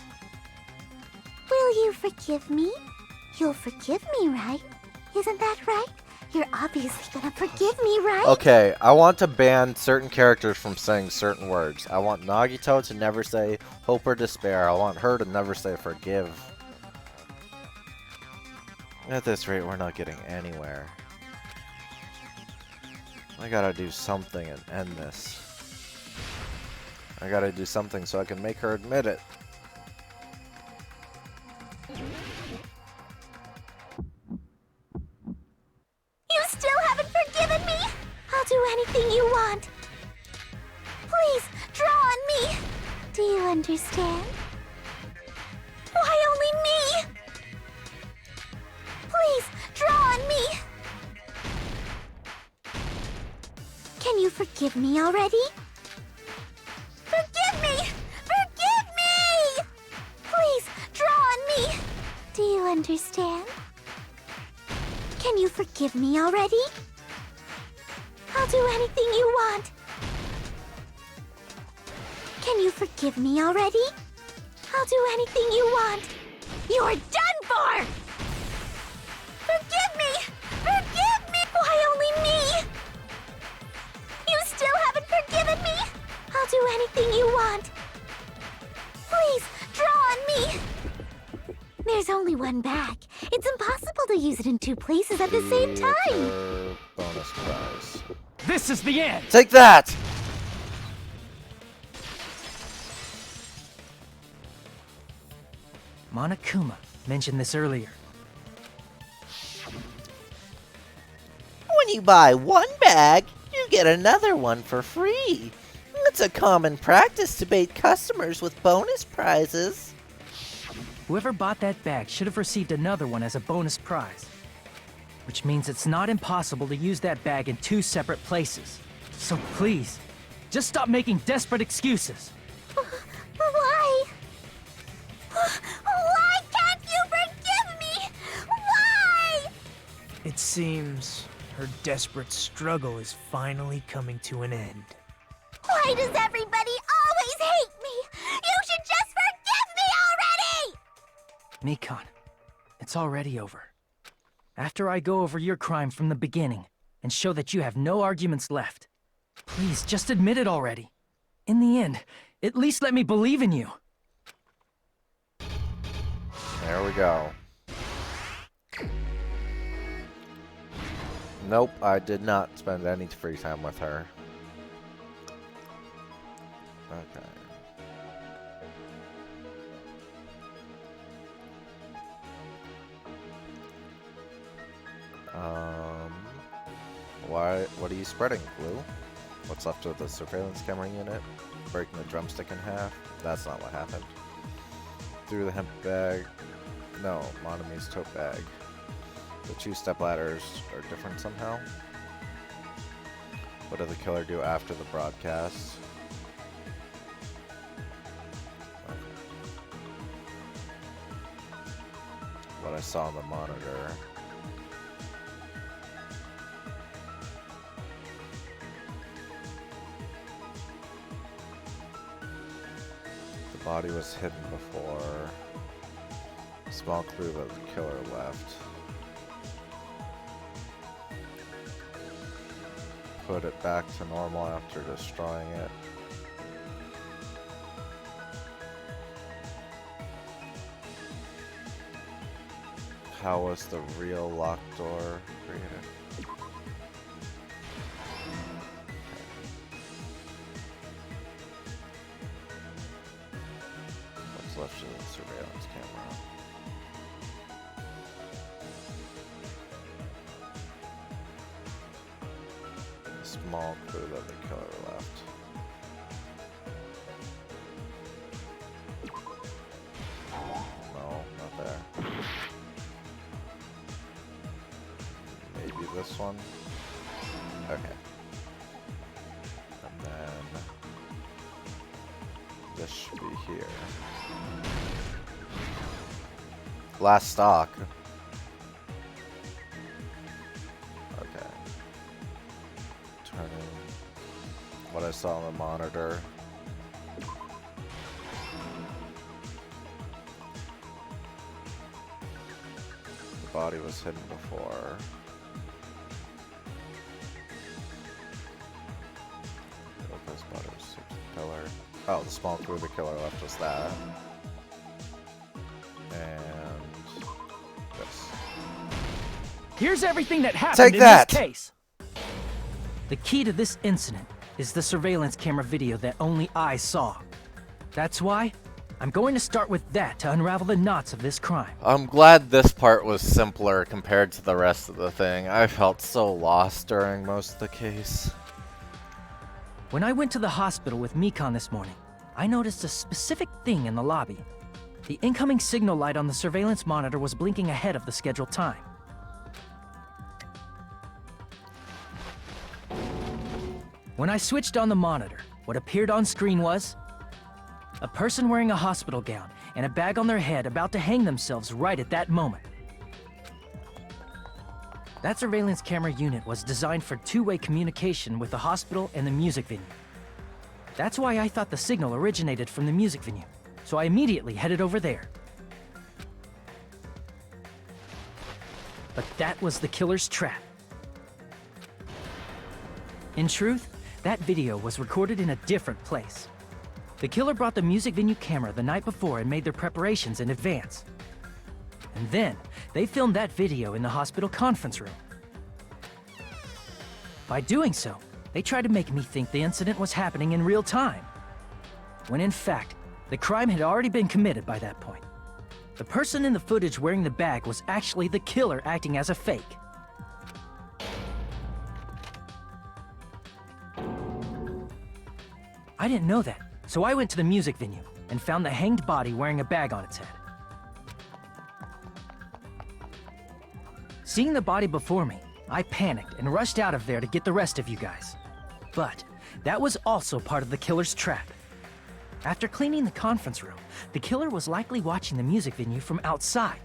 Will you forgive me? You'll forgive me, right? Isn't that right? You're obviously gonna forgive me, right? Okay, I want to ban certain characters from saying certain words. I want Nagito to never say hope or despair. I want her to never say forgive. At this rate, we're not getting anywhere. I gotta do something and end this. I gotta do something so I can make her admit it. You still haven't forgiven me? I'll do anything you want. Please, draw on me. Do you understand? Why only me? Please, draw on me. Can you forgive me already? Forgive me! Forgive me! understand? Can you forgive me already? I'll do anything you want. Can you forgive me already? I'll do anything you want. You're done for! Forgive me! Forgive me! Why only me? You still haven't forgiven me? I'll do anything you want. Please, draw on me! There's only one bag. It's impossible to use it in two places at the same time. Bonus prize. This is the end! Take that! Monokuma mentioned this earlier. When you buy one bag, you get another one for free. It's a common practice to bait customers with bonus prizes. Whoever bought that bag should have received another one as a bonus prize. Which means it's not impossible to use that bag in two separate places. So please, just stop making desperate excuses. Why? Why can't you forgive me? Why? It seems her desperate struggle is finally coming to an end. Why does everybody always hate me? You should just forgive me already! Mikon, it's already over. After I go over your crime from the beginning and show that you have no arguments left, please just admit it already. In the end, at least let me believe in you. There we go. Nope, I did not spend any free time with her. Okay. What are you spreading, Blue? What's left of the surveillance camera unit? Breaking the drumstick in half? That's not what happened. Through the hemp bag. No, Monomi's tote bag. The two step ladders are different somehow. What did the killer do after the broadcast? Okay. What I saw on the monitor. The body was hidden before. Small clue that the killer left. Put it back to normal after destroying it. How was the real locked door created? What's left of the surveillance camera? Small clue that the killer left. No, not there. Maybe this one? Okay. And then this should be here. Last stock. What I saw on the monitor. The body was hidden before. Yoko's body was super pillar. Oh, the small clue the killer left was that. And this. Here's everything that happened Take in that. this case. The key to this incident is the surveillance camera video that only I saw. That's why I'm going to start with that to unravel the knots of this crime. I'm glad this part was simpler compared to the rest of the thing. I felt so lost during most of the case. When I went to the hospital with Mikon this morning, I noticed a specific thing in the lobby. The incoming signal light on the surveillance monitor was blinking ahead of the scheduled time. When I switched on the monitor, what appeared on screen was a person wearing a hospital gown and a bag on their head about to hang themselves right at that moment. That surveillance camera unit was designed for two-way communication with the hospital and the music venue. That's why I thought the signal originated from the music venue, so I immediately headed over there. But that was the killer's trap. In truth, that video was recorded in a different place. The killer brought the music venue camera the night before and made their preparations in advance. And then, they filmed that video in the hospital conference room. By doing so, they tried to make me think the incident was happening in real time, when in fact, the crime had already been committed by that point. The person in the footage wearing the bag was actually the killer acting as a fake. I didn't know that, so I went to the music venue and found the hanged body wearing a bag on its head. Seeing the body before me, I panicked and rushed out of there to get the rest of you guys. But that was also part of the killer's trap. After cleaning the conference room, the killer was likely watching the music venue from outside.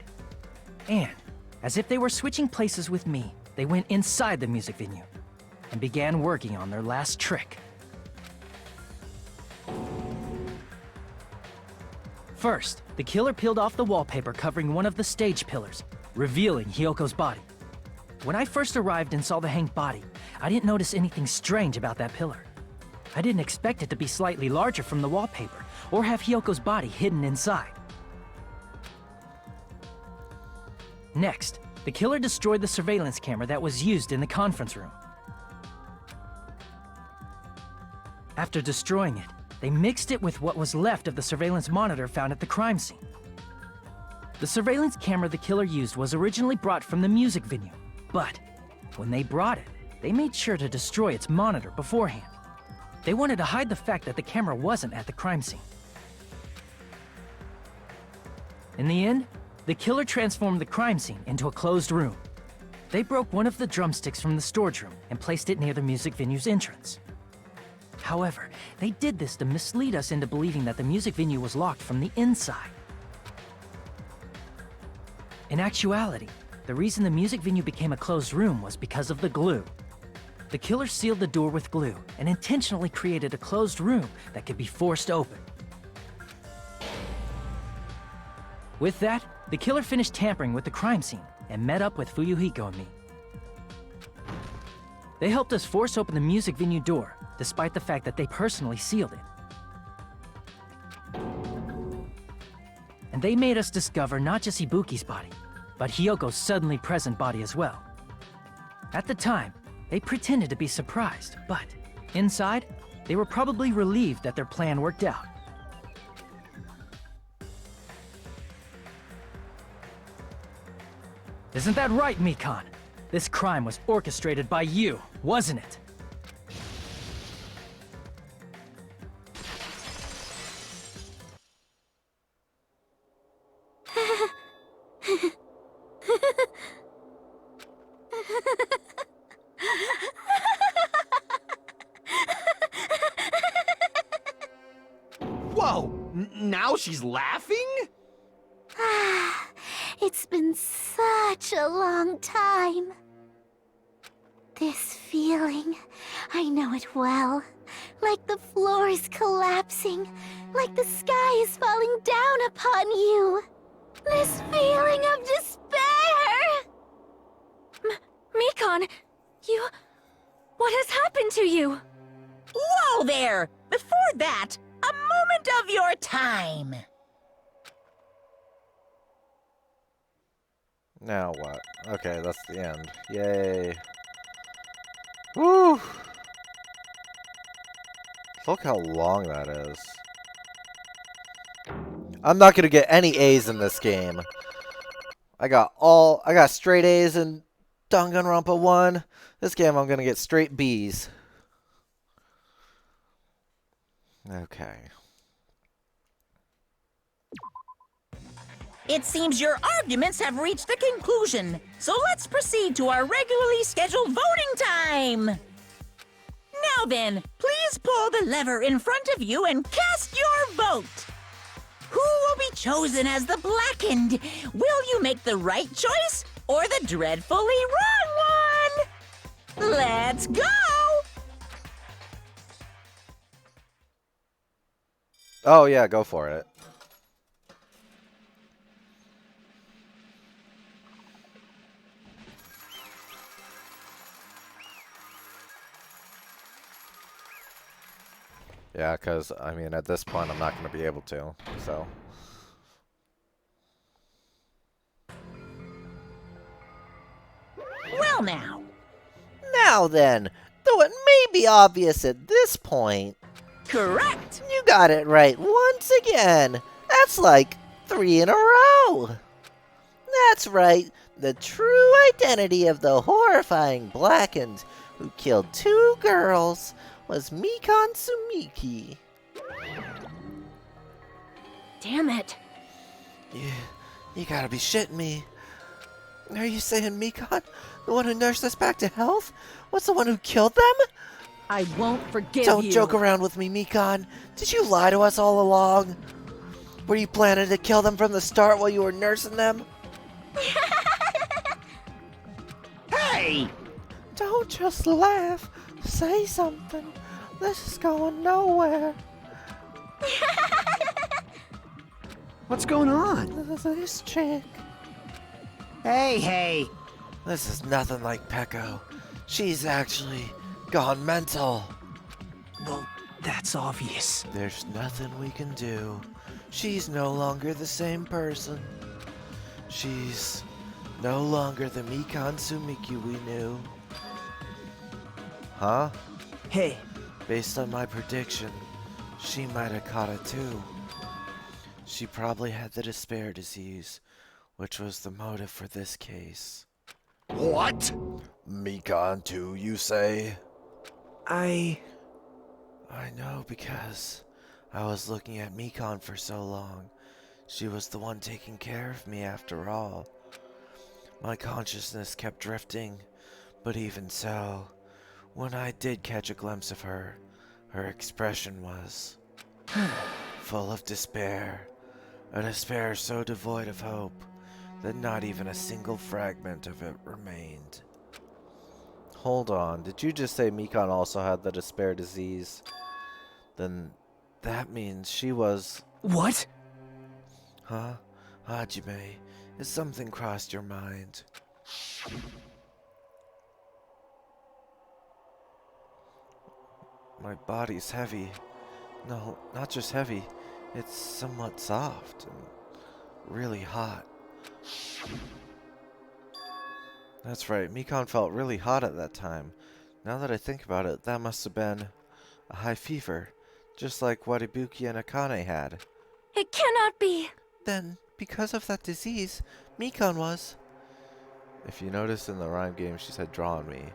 And, as if they were switching places with me, they went inside the music venue and began working on their last trick. First, the killer peeled off the wallpaper covering one of the stage pillars, revealing Hyoko's body. When I first arrived and saw the hanged body, I didn't notice anything strange about that pillar. I didn't expect it to be slightly larger from the wallpaper, or have Hyoko's body hidden inside. Next, the killer destroyed the surveillance camera that was used in the conference room. After destroying it, they mixed it with what was left of the surveillance monitor found at the crime scene. The surveillance camera the killer used was originally brought from the music venue, but when they brought it, they made sure to destroy its monitor beforehand. They wanted to hide the fact that the camera wasn't at the crime scene. In the end, the killer transformed the crime scene into a closed room. They broke one of the drumsticks from the storage room and placed it near the music venue's entrance. However, they did this to mislead us into believing that the music venue was locked from the inside. In actuality, the reason the music venue became a closed room was because of the glue. The killer sealed the door with glue and intentionally created a closed room that could be forced open. With that, the killer finished tampering with the crime scene and met up with Fuyuhiko and me. They helped us force open the music venue door, despite the fact that they personally sealed it. And they made us discover not just Ibuki's body, but Hyoko's suddenly present body as well. At the time, they pretended to be surprised, but inside, they were probably relieved that their plan worked out. Isn't that right, Mikan? This crime was orchestrated by you, wasn't it? Whoa! Now she's laughing? It's been such a long time. This feeling, I know it well. Like the floor is collapsing, like the sky is falling down upon you. This feeling of despair! Mikan, you... What has happened to you? Whoa there! Before that, a moment of your time. Now what? Okay, that's the end. Yay. Woo! Look how long that is. I'm not gonna get any A's in this game. I got straight A's in Danganronpa 1. This game I'm gonna get straight B's. Okay. It seems your arguments have reached a conclusion, so let's proceed to our regularly scheduled voting time! Now then, please pull the lever in front of you and cast your vote! Who will be chosen as the Blackened. Will you make the right choice or the dreadfully wrong one? Let's go! Oh yeah, go for it. Yeah, because, I mean, at this point, I'm not going to be able to, so. Well now. Now then, though it may be obvious at this point, Correct. you got it right once again. That's like 3 in a row. That's right, the true identity of the horrifying Blackened who killed 2 girls was Mikan Sumiki. Damn it. You gotta be shitting me. Are you saying Mikan, the one who nursed us back to health, was the one who killed them? I won't forgive you. Don't joke around with me, Mikan. Did you lie to us all along? Were you planning to kill them from the start while you were nursing them? Hey! Don't just laugh. Say something. This is going nowhere. What's going on? This chick. Hey! This is nothing like Peko. She's actually gone mental. Well, that's obvious. There's nothing we can do. She's no longer the same person. She's no longer the Mikan Sumiki we knew. Huh? Hey. Based on my prediction, she might have caught it too. She probably had the despair disease, which was the motive for this case. What? Mikan too, you say? I know because I was looking at Mikan for so long. She was the one taking care of me after all. My consciousness kept drifting, but even so, when I did catch a glimpse of her, her expression was full of despair. A despair so devoid of hope that not even a single fragment of it remained. Hold on, did you just say Mikan also had the despair disease? Then that means she was... What? Huh? Hajime, has something crossed your mind? My body's heavy. No, not just heavy. It's somewhat soft and really hot. That's right, Mikan felt really hot at that time. Now that I think about it, that must have been a high fever, just like what Ibuki and Akane had. It cannot be. Then, because of that disease, Mikan was... If you notice in the rhyme game, she said draw on me,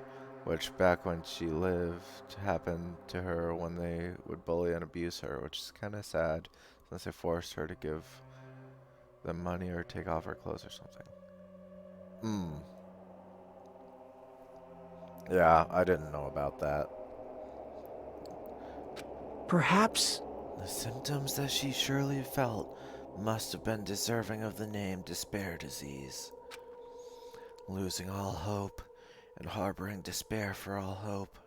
which back when she lived happened to her when they would bully and abuse her, which is kind of sad since they forced her to give them money or take off her clothes or something. Yeah, I didn't know about that. Perhaps... The symptoms that she surely felt must have been deserving of the name despair disease. Losing all hope and harboring despair for all hope.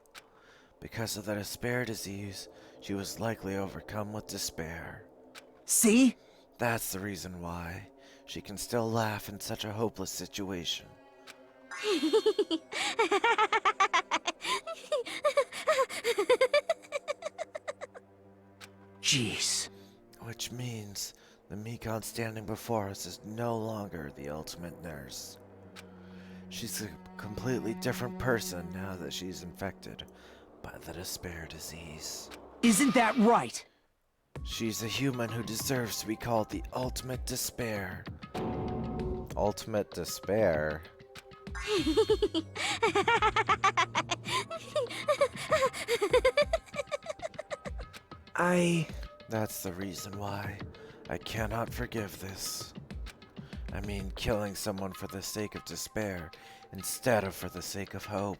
Because of the despair disease, she was likely overcome with despair. See? That's the reason why she can still laugh in such a hopeless situation. Jeez. Which means the Mikan standing before us is no longer the ultimate nurse. She's a completely different person now that she's infected by the despair disease. Isn't that right? She's a human who deserves to be called the ultimate despair. Ultimate despair? That's the reason why I cannot forgive this. I mean, killing someone for the sake of despair instead of for the sake of hope.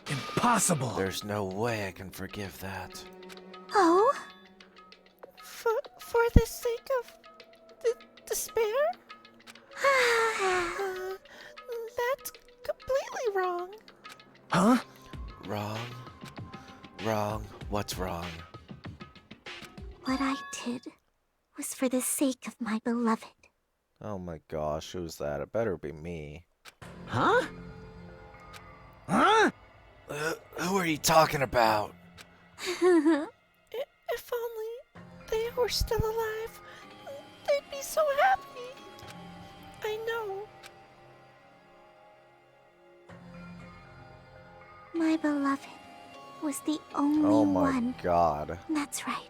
Impossible! There's no way I can forgive that. Oh? For the sake of what I did was for the sake of my beloved. Oh my gosh, who's that? It better be me. Huh? Huh? Who are you talking about? If only they were still alive, they'd be so happy. I know. My beloved was the only Oh my one. god. That's right.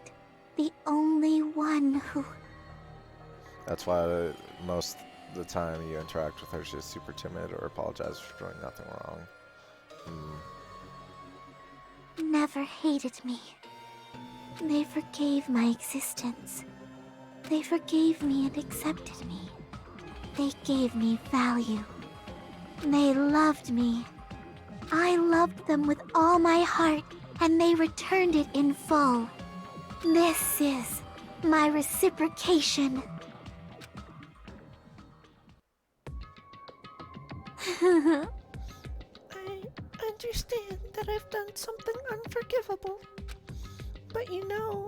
The only one who... That's why most of the time you interact with her, she's super timid or apologizes for doing nothing wrong. never hated me. They forgave my existence. They forgave me and accepted me. They gave me value. They loved me. I loved them with all my heart, and they returned it in full. This is my reciprocation. I understand that I've done something unforgivable. But you know,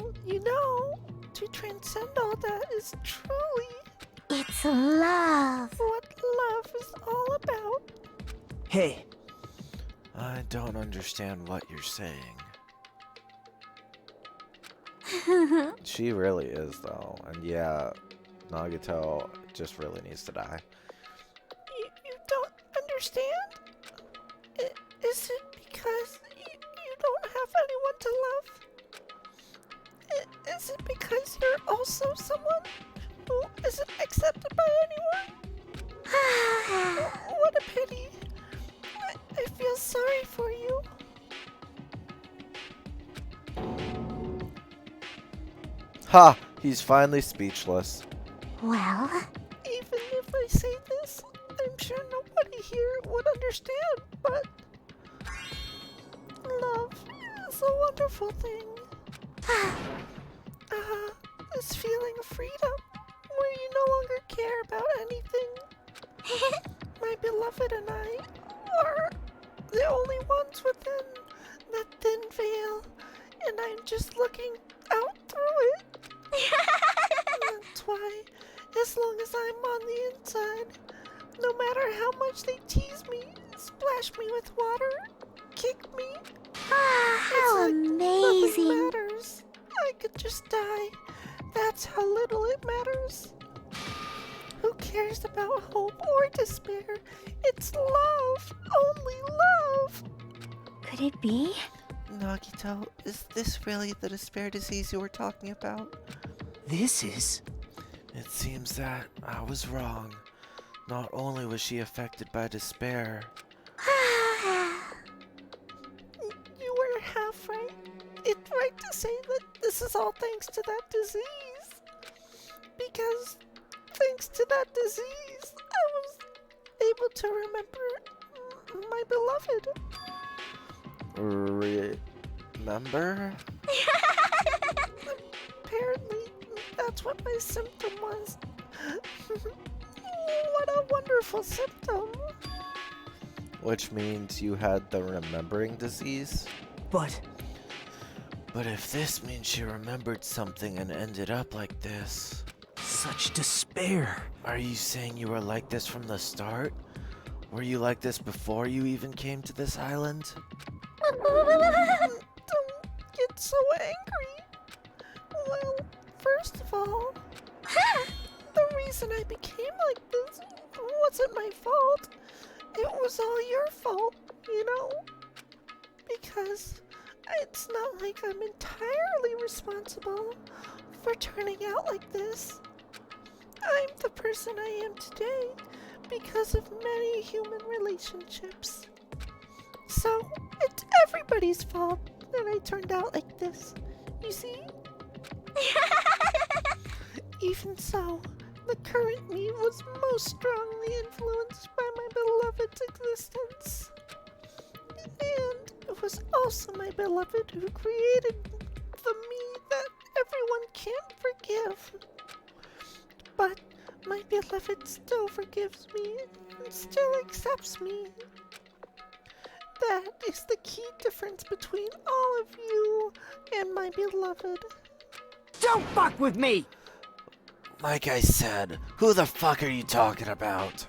to transcend all that is truly... It's love. What love is all about. Hey, I don't understand what you're saying. She really is, though. And yeah, Nagito just really needs to die. You don't understand? Is it because you don't have anyone to love? Is it because you're also someone who isn't accepted by anyone? What a pity. I feel sorry for you. Ha! He's finally speechless. Well, Even if I say this, I'm sure nobody here would understand, but love is a wonderful thing. This feeling of freedom, where you no longer care about anything. My beloved and I are the only ones within that thin veil, and I'm just looking out through it. That's why, as long as I'm on the inside, no matter how much they tease me, splash me with water, kick me, how nothing amazing. matters. I could just die. That's how little it matters. Who cares about hope or despair? It's love. Only love. Could it be? Nagito, is this really the despair disease you were talking about? This is... It seems that I was wrong. Not only was she affected by despair, You were half right. It's right to say that this is all thanks to that disease. Because thanks to that disease, I was able to remember my beloved. remember? Apparently, that's what my symptom was. What a wonderful symptom. Which means you had the remembering disease? But... But if this means she remembered something and ended up like this, such despair. are you saying you were like this from the start? Were you like this before you even came to this island? Don't get so angry. Well, first of all, the reason I became like this wasn't my fault. It was all your fault, you know? Because it's not like I'm entirely responsible for turning out like this. I'm the person I am today because of many human relationships. So, it's everybody's fault that I turned out like this, you see? Even so, the current me was most strongly influenced by my beloved's existence. And it was also my beloved who created the me that everyone can't forgive. But my beloved still forgives me and still accepts me. That is the key difference between all of you and my beloved. Don't fuck with me! Like I said, who the fuck are you talking about?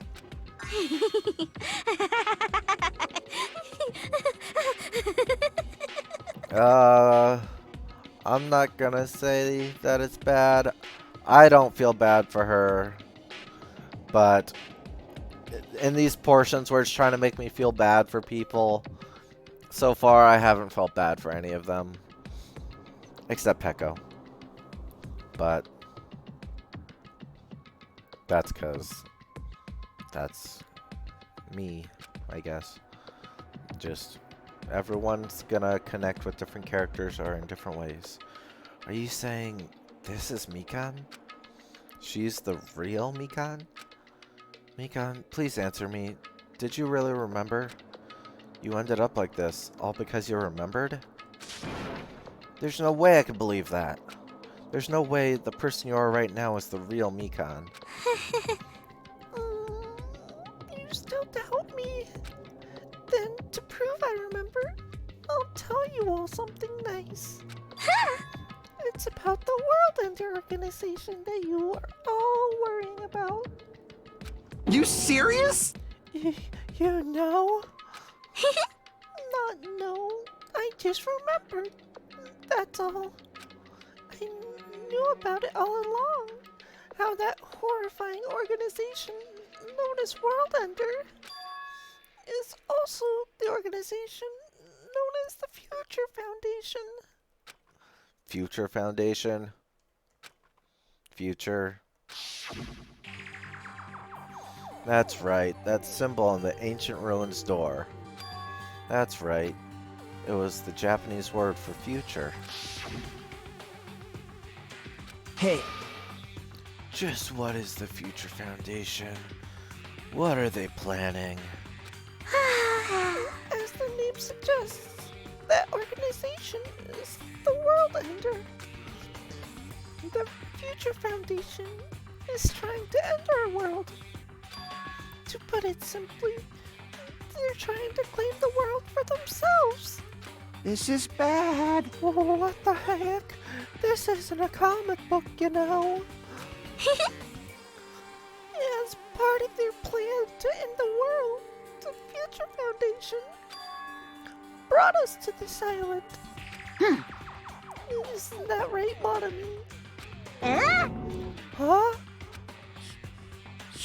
I'm not gonna say that it's bad. I don't feel bad for her. But in these portions where it's trying to make me feel bad for people, so far I haven't felt bad for any of them. Except Peko. But that's because that's me, I guess. Just everyone's gonna connect with different characters or in different ways. Are you saying this is Mikan? She's the real Mikan? Mikan, please answer me. Did you really remember? You ended up like this, all because you remembered? There's no way I could believe that. There's no way the person you are right now is the real Mikan. You still doubt me? Then, to prove I remember, I'll tell you all something nice. It's about the World Ender organization that you are all worrying about. You serious? You know? Not know. I just remembered. That's all. I knew about it all along. How that horrifying organization known as World Ender is also the organization known as the Future Foundation. Future Foundation? Future? That's right, that symbol on the ancient ruins door. That's right. It was the Japanese word for future. Hey, Just what is the Future Foundation? What are they planning? As the name suggests, that organization is the World Ender. The Future Foundation is trying to end our world. To put it simply, they're trying to claim the world for themselves. This is bad. What the heck? This isn't a comic book, you know. As part of their plan to end the world, the Future Foundation brought us to this island. Isn't that right, Monami? Huh?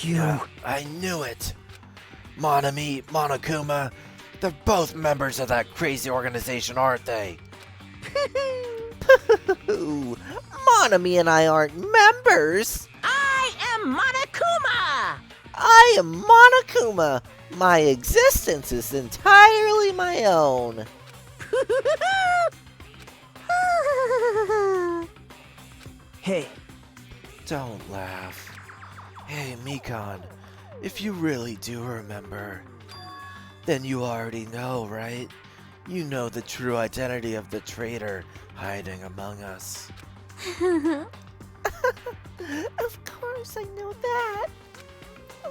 You... I knew it! Monami, Monokuma, they're both members of that crazy organization, aren't they? Monami and I aren't members! I am Monokuma! I am Monokuma! My existence is entirely my own! hey, Don't laugh. Hey, Mikan, if you really do remember, then you already know, right? You know the true identity of the traitor hiding among us. Of course I know that.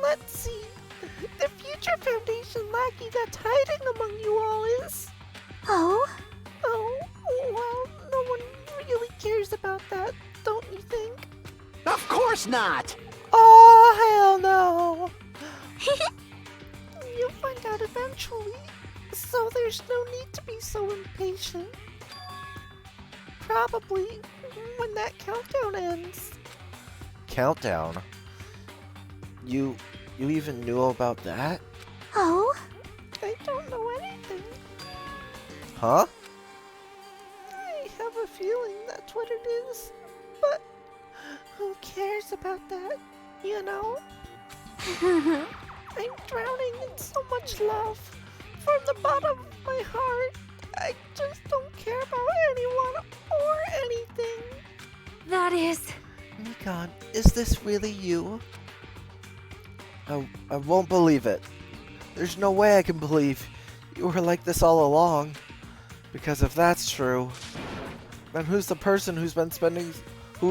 Let's see. The Future Foundation lackey that's hiding among you all is... Oh? Oh, well, no one really cares about that, don't you think? Of course not! Oh, hell no! You'll find out eventually, so there's no need to be so impatient. Probably when that countdown ends. Countdown? You even knew about that? Oh? I don't know anything. Huh? I have a feeling that's what it is, but who cares about that, you know? I'm drowning in so much love. From the bottom of my heart, I just don't care about anyone or anything. That is... Mikan, is this really you? I won't believe it. There's no way I can believe you were like this all along. Because if that's true, then who's the person who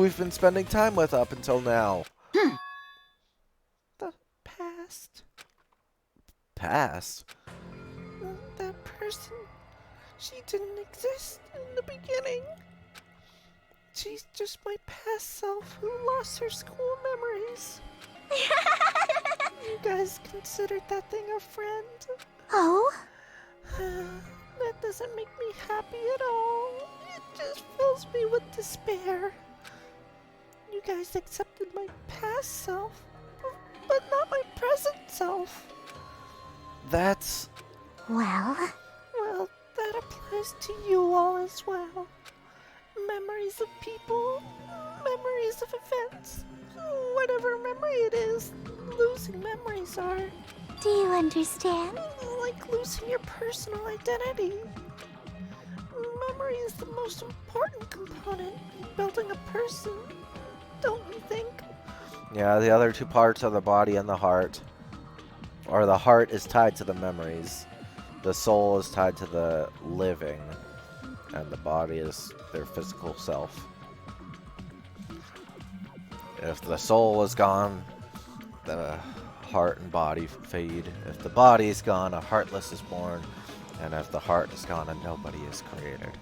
we've been spending time with up until now? The past. Past? That person, she didn't exist in the beginning. She's just my past self who lost her school memories. You guys considered that thing a friend? Oh? That doesn't make me happy at all. It just fills me with despair. You guys accepted my past self, but not my present self. That's... Well? Well, that applies to you all as well. Memories of people, memories of events, whatever memory it is, losing memories are. Do you understand? Like losing your personal identity. Memory is the most important component in building a person, don't you think? Yeah, the other two parts are the body and the heart. Or the heart is tied to the memories. The soul is tied to the living. And the body is their physical self. If the soul is gone, the heart and body fade. If the body is gone, a heartless is born. And if the heart is gone, a nobody is created.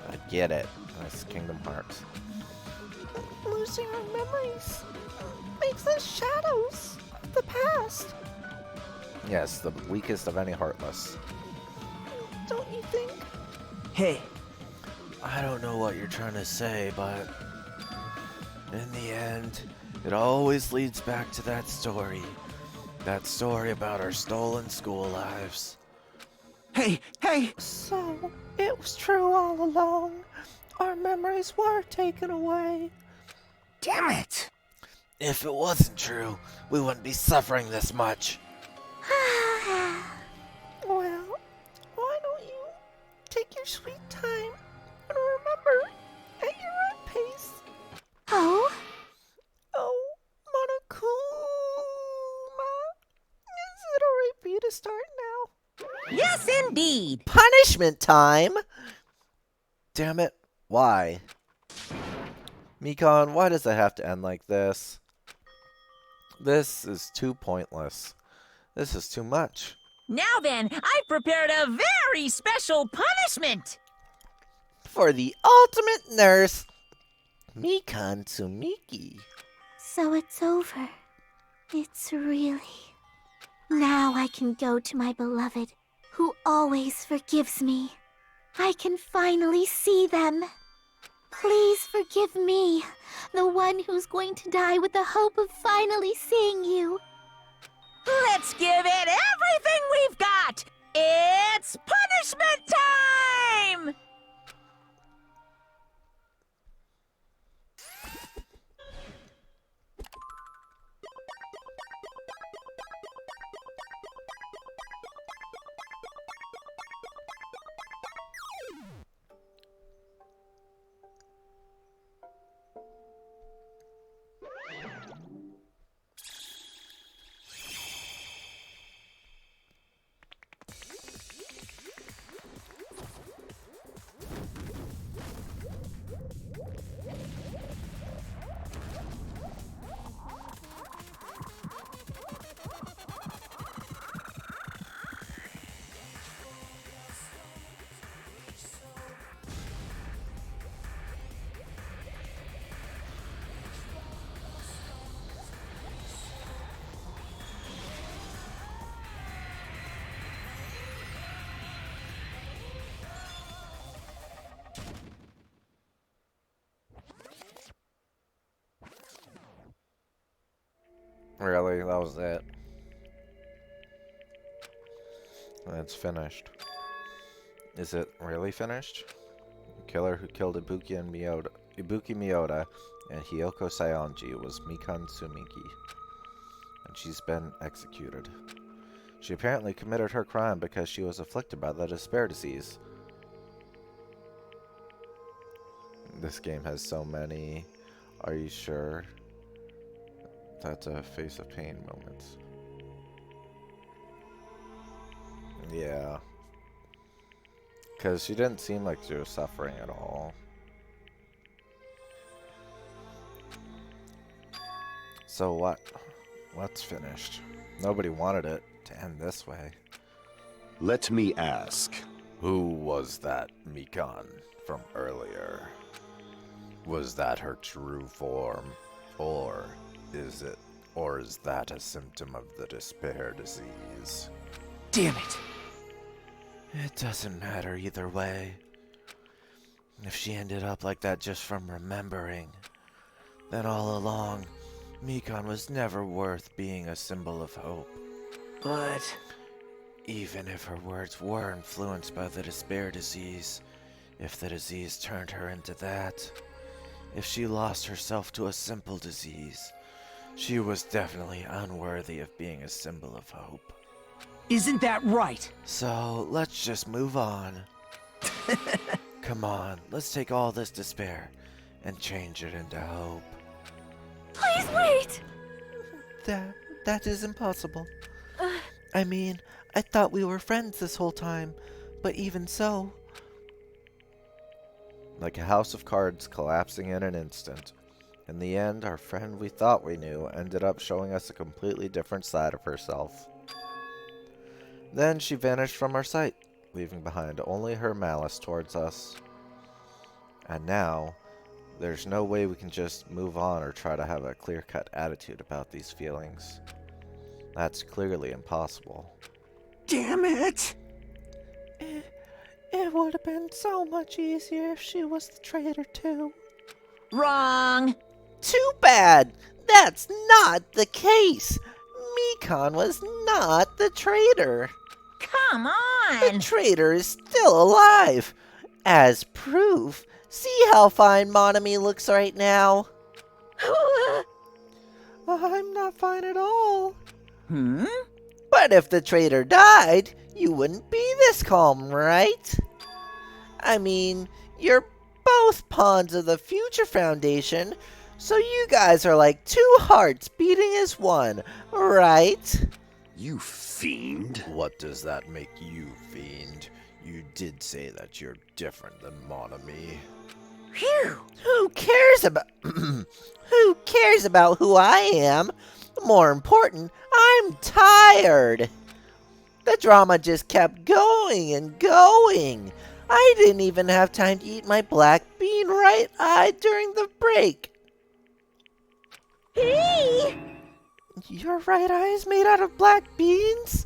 I get it. That's Kingdom Hearts. Losing our memories makes us shadows of the past. Yes, the weakest of any heartless. Don't you think? Hey. I don't know what you're trying to say, but in the end, it always leads back to that story. That story about our stolen school lives. Hey, hey! So, it was true all along. Our memories were taken away. Damn it! If it wasn't true, we wouldn't be suffering this much. Well, why don't you take your sweet time and remember at your own pace? Oh? Oh, Monokuma. Is it alright for you to start now? Yes, indeed. Punishment time? Damn it. Why? Mikon, why does it have to end like this? This is too pointless. This is too much. Now then, I've prepared a very special punishment. For the ultimate nurse, Mikon Tsumiki. So it's over. It's really... Now I can go to my beloved, who always forgives me. I can finally see them. Please forgive me, the one who's going to die with the hope of finally seeing you. Let's give it everything we've got. It's punishment time! Really? That was it? It's finished. Is it really finished? The killer who killed Ibuki Miyota and Hiyoko Saionji was Mikon Tsumiki, and she's been executed. She apparently committed her crime because she was afflicted by the despair disease. This game has so many "are you sure?" That's a face of pain moments. Yeah. Because she didn't seem like she was suffering at all. So what? What's finished? Nobody wanted it to end this way. Let me ask. Who was that Mikon from earlier? Was that her true form? Or is that a symptom of the despair disease? Damn it! It doesn't matter either way. If she ended up like that just from remembering, then all along, Mikan was never worth being a symbol of hope. But... Even if her words were influenced by the despair disease, if the disease turned her into that, if she lost herself to a simple disease, she was definitely unworthy of being a symbol of hope. Isn't that right? So, let's just move on. Come on, let's take all this despair and change it into hope. Please wait! That is impossible. I mean, I thought we were friends this whole time, but even so... Like a house of cards collapsing in an instant. In the end, our friend we thought we knew ended up showing us a completely different side of herself. Then she vanished from our sight, leaving behind only her malice towards us. And now, there's no way we can just move on or try to have a clear-cut attitude about these feelings. That's clearly impossible. Damn it! It would have been so much easier if she was the traitor too. Wrong! Too bad! That's not the case! Mikan was not the traitor! Come The on! traitor is still alive! As proof, see how fine Monami looks right now? I'm not fine at all. Hmm? But if the traitor died, you wouldn't be this calm, right? I mean, you're both pawns of the Future Foundation, so you guys are like two hearts beating as one, right? You fiend. What does that make you, fiend? You did say that you're different than Monami. Phew! Who cares about who cares about who I am? More important, I'm tired. The drama just kept going and going. I didn't even have time to eat my black bean right-eye during the break. Hey! Your right eye is made out of black beans?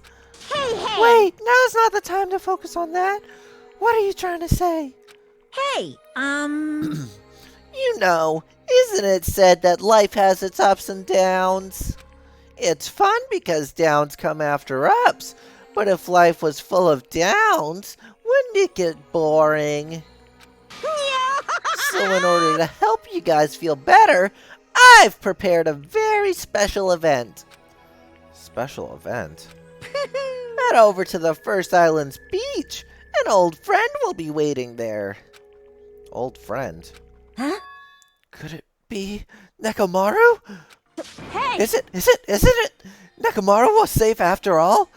Hey! Wait, now's not the time to focus on that. What are you trying to say? Hey, You know, isn't it said that life has its ups and downs? It's fun because downs come after ups, but if life was full of downs, wouldn't it get boring? So in order to help you guys feel better, I've prepared a very special event. Special event? Head over to the First Island's beach. An old friend will be waiting there. Old friend? huh? Could it be Nekomaru? Hey! Isn't it? Nekomaru was safe after all?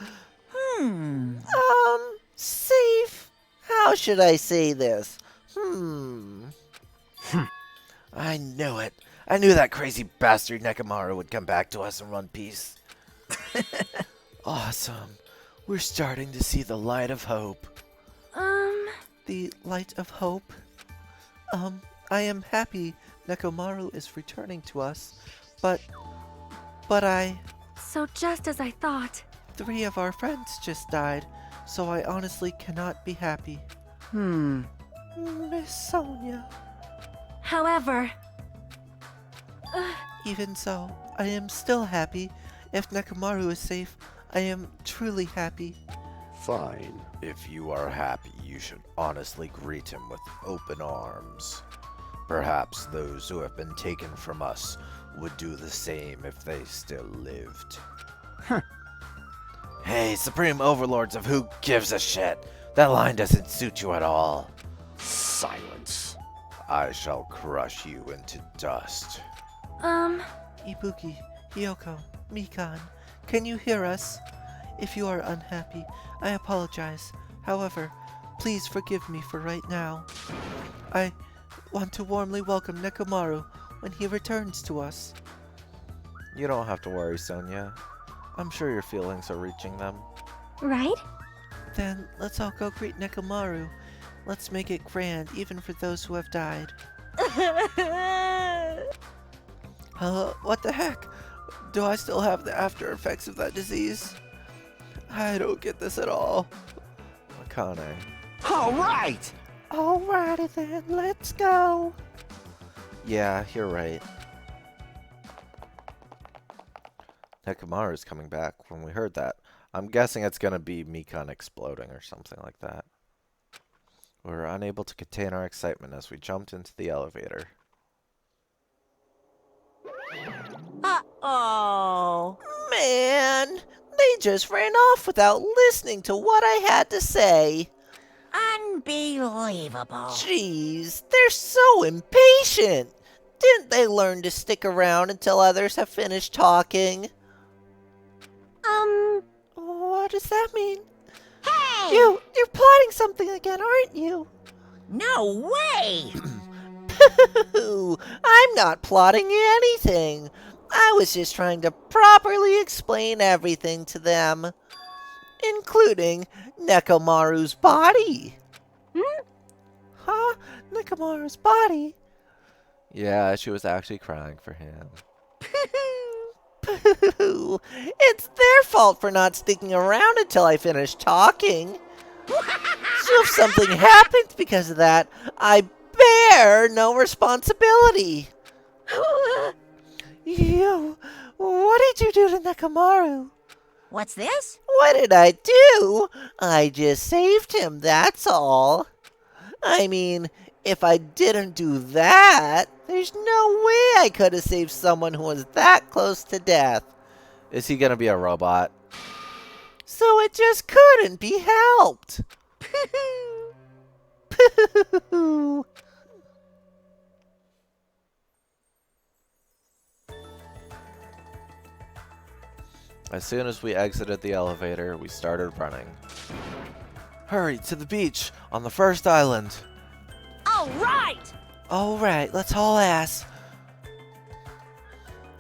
Safe? How should I say this? I knew it. I knew that crazy bastard Nekomaru would come back to us in one piece. Awesome. We're starting to see the light of hope. The light of hope? I am happy Nekomaru is returning to us, but So just as I thought. 3 of our friends just died, so I honestly cannot be happy. Miss Sonia. However, Even so, I am still happy. If Nekomaru is safe, I am truly happy. Fine. If you are happy, you should honestly greet him with open arms. Perhaps those who have been taken from us would do the same if they still lived. Hey, Supreme Overlords of Who Gives a Shit! That line doesn't suit you at all. Silence. I shall crush you into dust. Ibuki, Hyoko, Mikan, can you hear us? If you are unhappy, I apologize. However, please forgive me for right now. I want to warmly welcome Nekomaru when he returns to us. You don't have to worry, Sonia. I'm sure your feelings are reaching them. Right? Then let's all go greet Nekomaru. Let's make it grand, even for those who have died. What the heck? Do I still have the after effects of that disease? I don't get this at all. Akane. All right! Alrighty then, let's go. Yeah, you're right. Nekomaru's coming back. When we heard that, I'm guessing it's gonna be Mikan exploding or something like that. We were unable to contain our excitement as we jumped into the elevator. Uh-oh. Man, they just ran off without listening to what I had to say. Unbelievable. Jeez, they're so impatient. Didn't they learn to stick around until others have finished talking? What does that mean? Hey! You're plotting something again, aren't you? No way! I'm not plotting anything. I was just trying to properly explain everything to them, including Nekomaru's body. Huh? Nekomaru's body? Yeah, she was actually crying for him. It's their fault for not sticking around until I finished talking. So if something happens because of that, I bear no responsibility. What did you do to Nekomaru? What's this? What did I do? I just saved him, that's all. I mean, if I didn't do that, there's no way I could have saved someone who was that close to death. Is he gonna be a robot? So it just couldn't be helped. As soon as we exited the elevator, we started running. Hurry, to the beach, on the first island! All right! Alright, let's haul ass.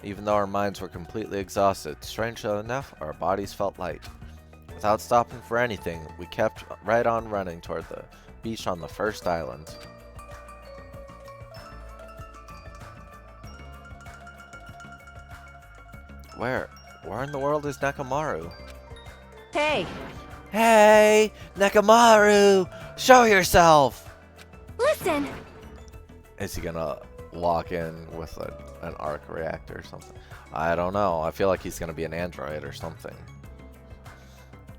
Even though our minds were completely exhausted, strangely enough, our bodies felt light. Without stopping for anything, we kept right on running toward the beach on the first island. Where in the world is Nekomaru? Hey, Hey, Nekomaru, show yourself! Listen! Is he gonna walk in with an arc reactor or something? I don't know. I feel like he's gonna be an android or something.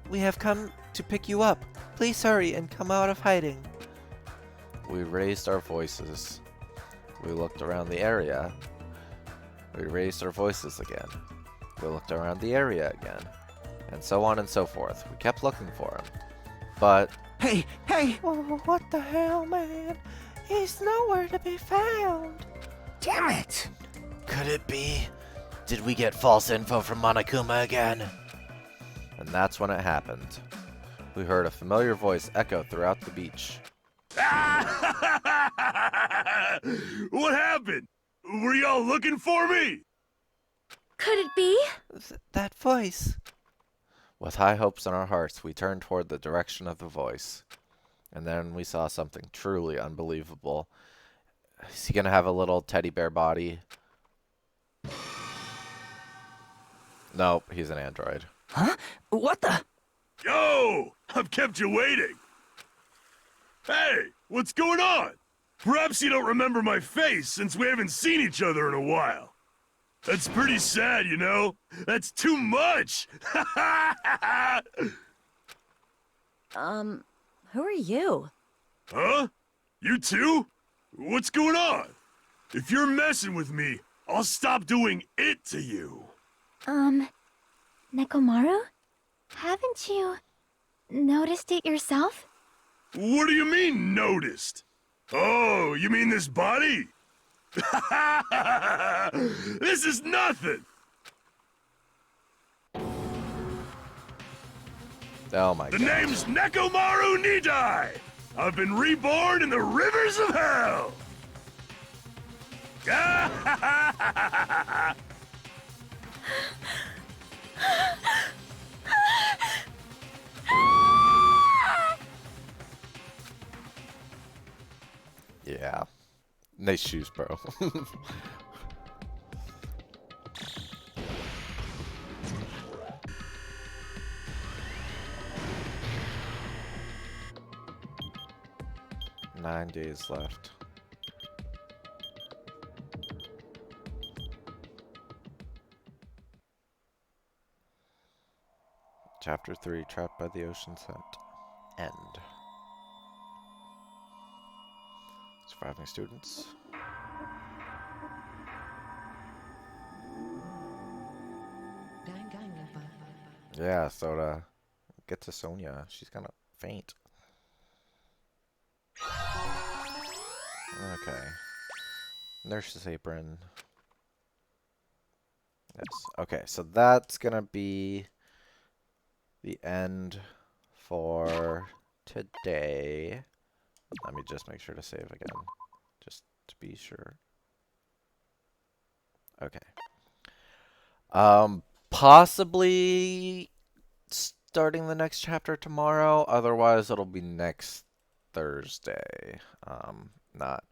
We have come to pick you up. Please hurry and come out of hiding. We raised our voices. We looked around the area. We raised our voices again. We looked around the area again. And so on and so forth. We kept looking for him. But Hey! Oh, what the hell, man? He's nowhere to be found. Damn it! Could it be? Did we get false info from Monokuma again? and that's when it happened. We heard a familiar voice echo throughout the beach. What happened? Were y'all looking for me? Could it be? That voice. With high hopes in our hearts, we turned toward the direction of the voice. And then we saw something truly unbelievable. Is he gonna have a little teddy bear body? Nope, he's an android. Huh? What the? Yo! I've kept you waiting. Hey, what's going on? Perhaps you don't remember my face since we haven't seen each other in a while. That's pretty sad, you know? That's too much! Who are you? Huh? You too? What's going on? If you're messing with me, I'll stop doing it to you. Nekomaru? Haven't you noticed it yourself? What do you mean, noticed? Oh, you mean this body? This is nothing! Oh my The god. name's Nekomaru Nidai! I've been reborn in the rivers of hell! Yeah. Nice shoes, bro. 9 days left. Chapter 3, Trapped by the Ocean Scent. End. Surviving students. Yeah, so to get to Sonia, she's gonna faint. Okay. Nurse's apron. Yes. Okay, so that's gonna be the end for today. Let me just make sure to save again, just to be sure. Okay. Possibly starting the next chapter tomorrow. Otherwise, it'll be next Thursday. Not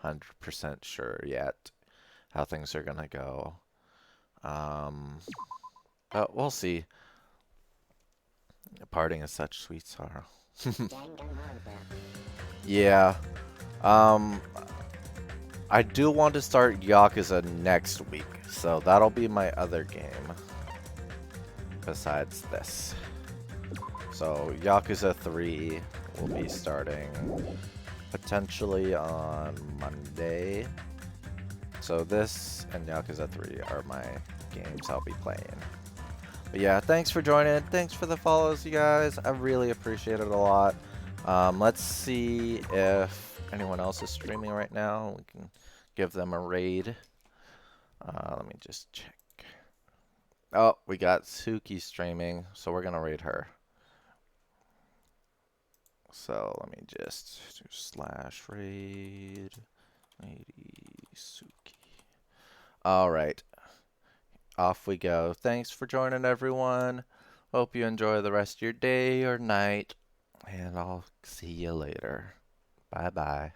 100% sure yet how things are gonna go. But we'll see. Parting is such sweet sorrow. Yeah. I do want to start Yakuza next week, so that'll be my other game besides this. So Yakuza 3 will be starting potentially on Monday. So this and Yakuza 3 are my games I'll be playing. But yeah, thanks for joining. Thanks for the follows, you guys. I really appreciate it a lot. Let's see if anyone else is streaming right now. We can give them a raid. Let me just check. Oh, we got Suki streaming, so we're gonna raid her. So let me just do /raid 80 Suki. All right, off we go. Thanks for joining, everyone. Hope you enjoy the rest of your day or night, and I'll see you later. Bye-bye.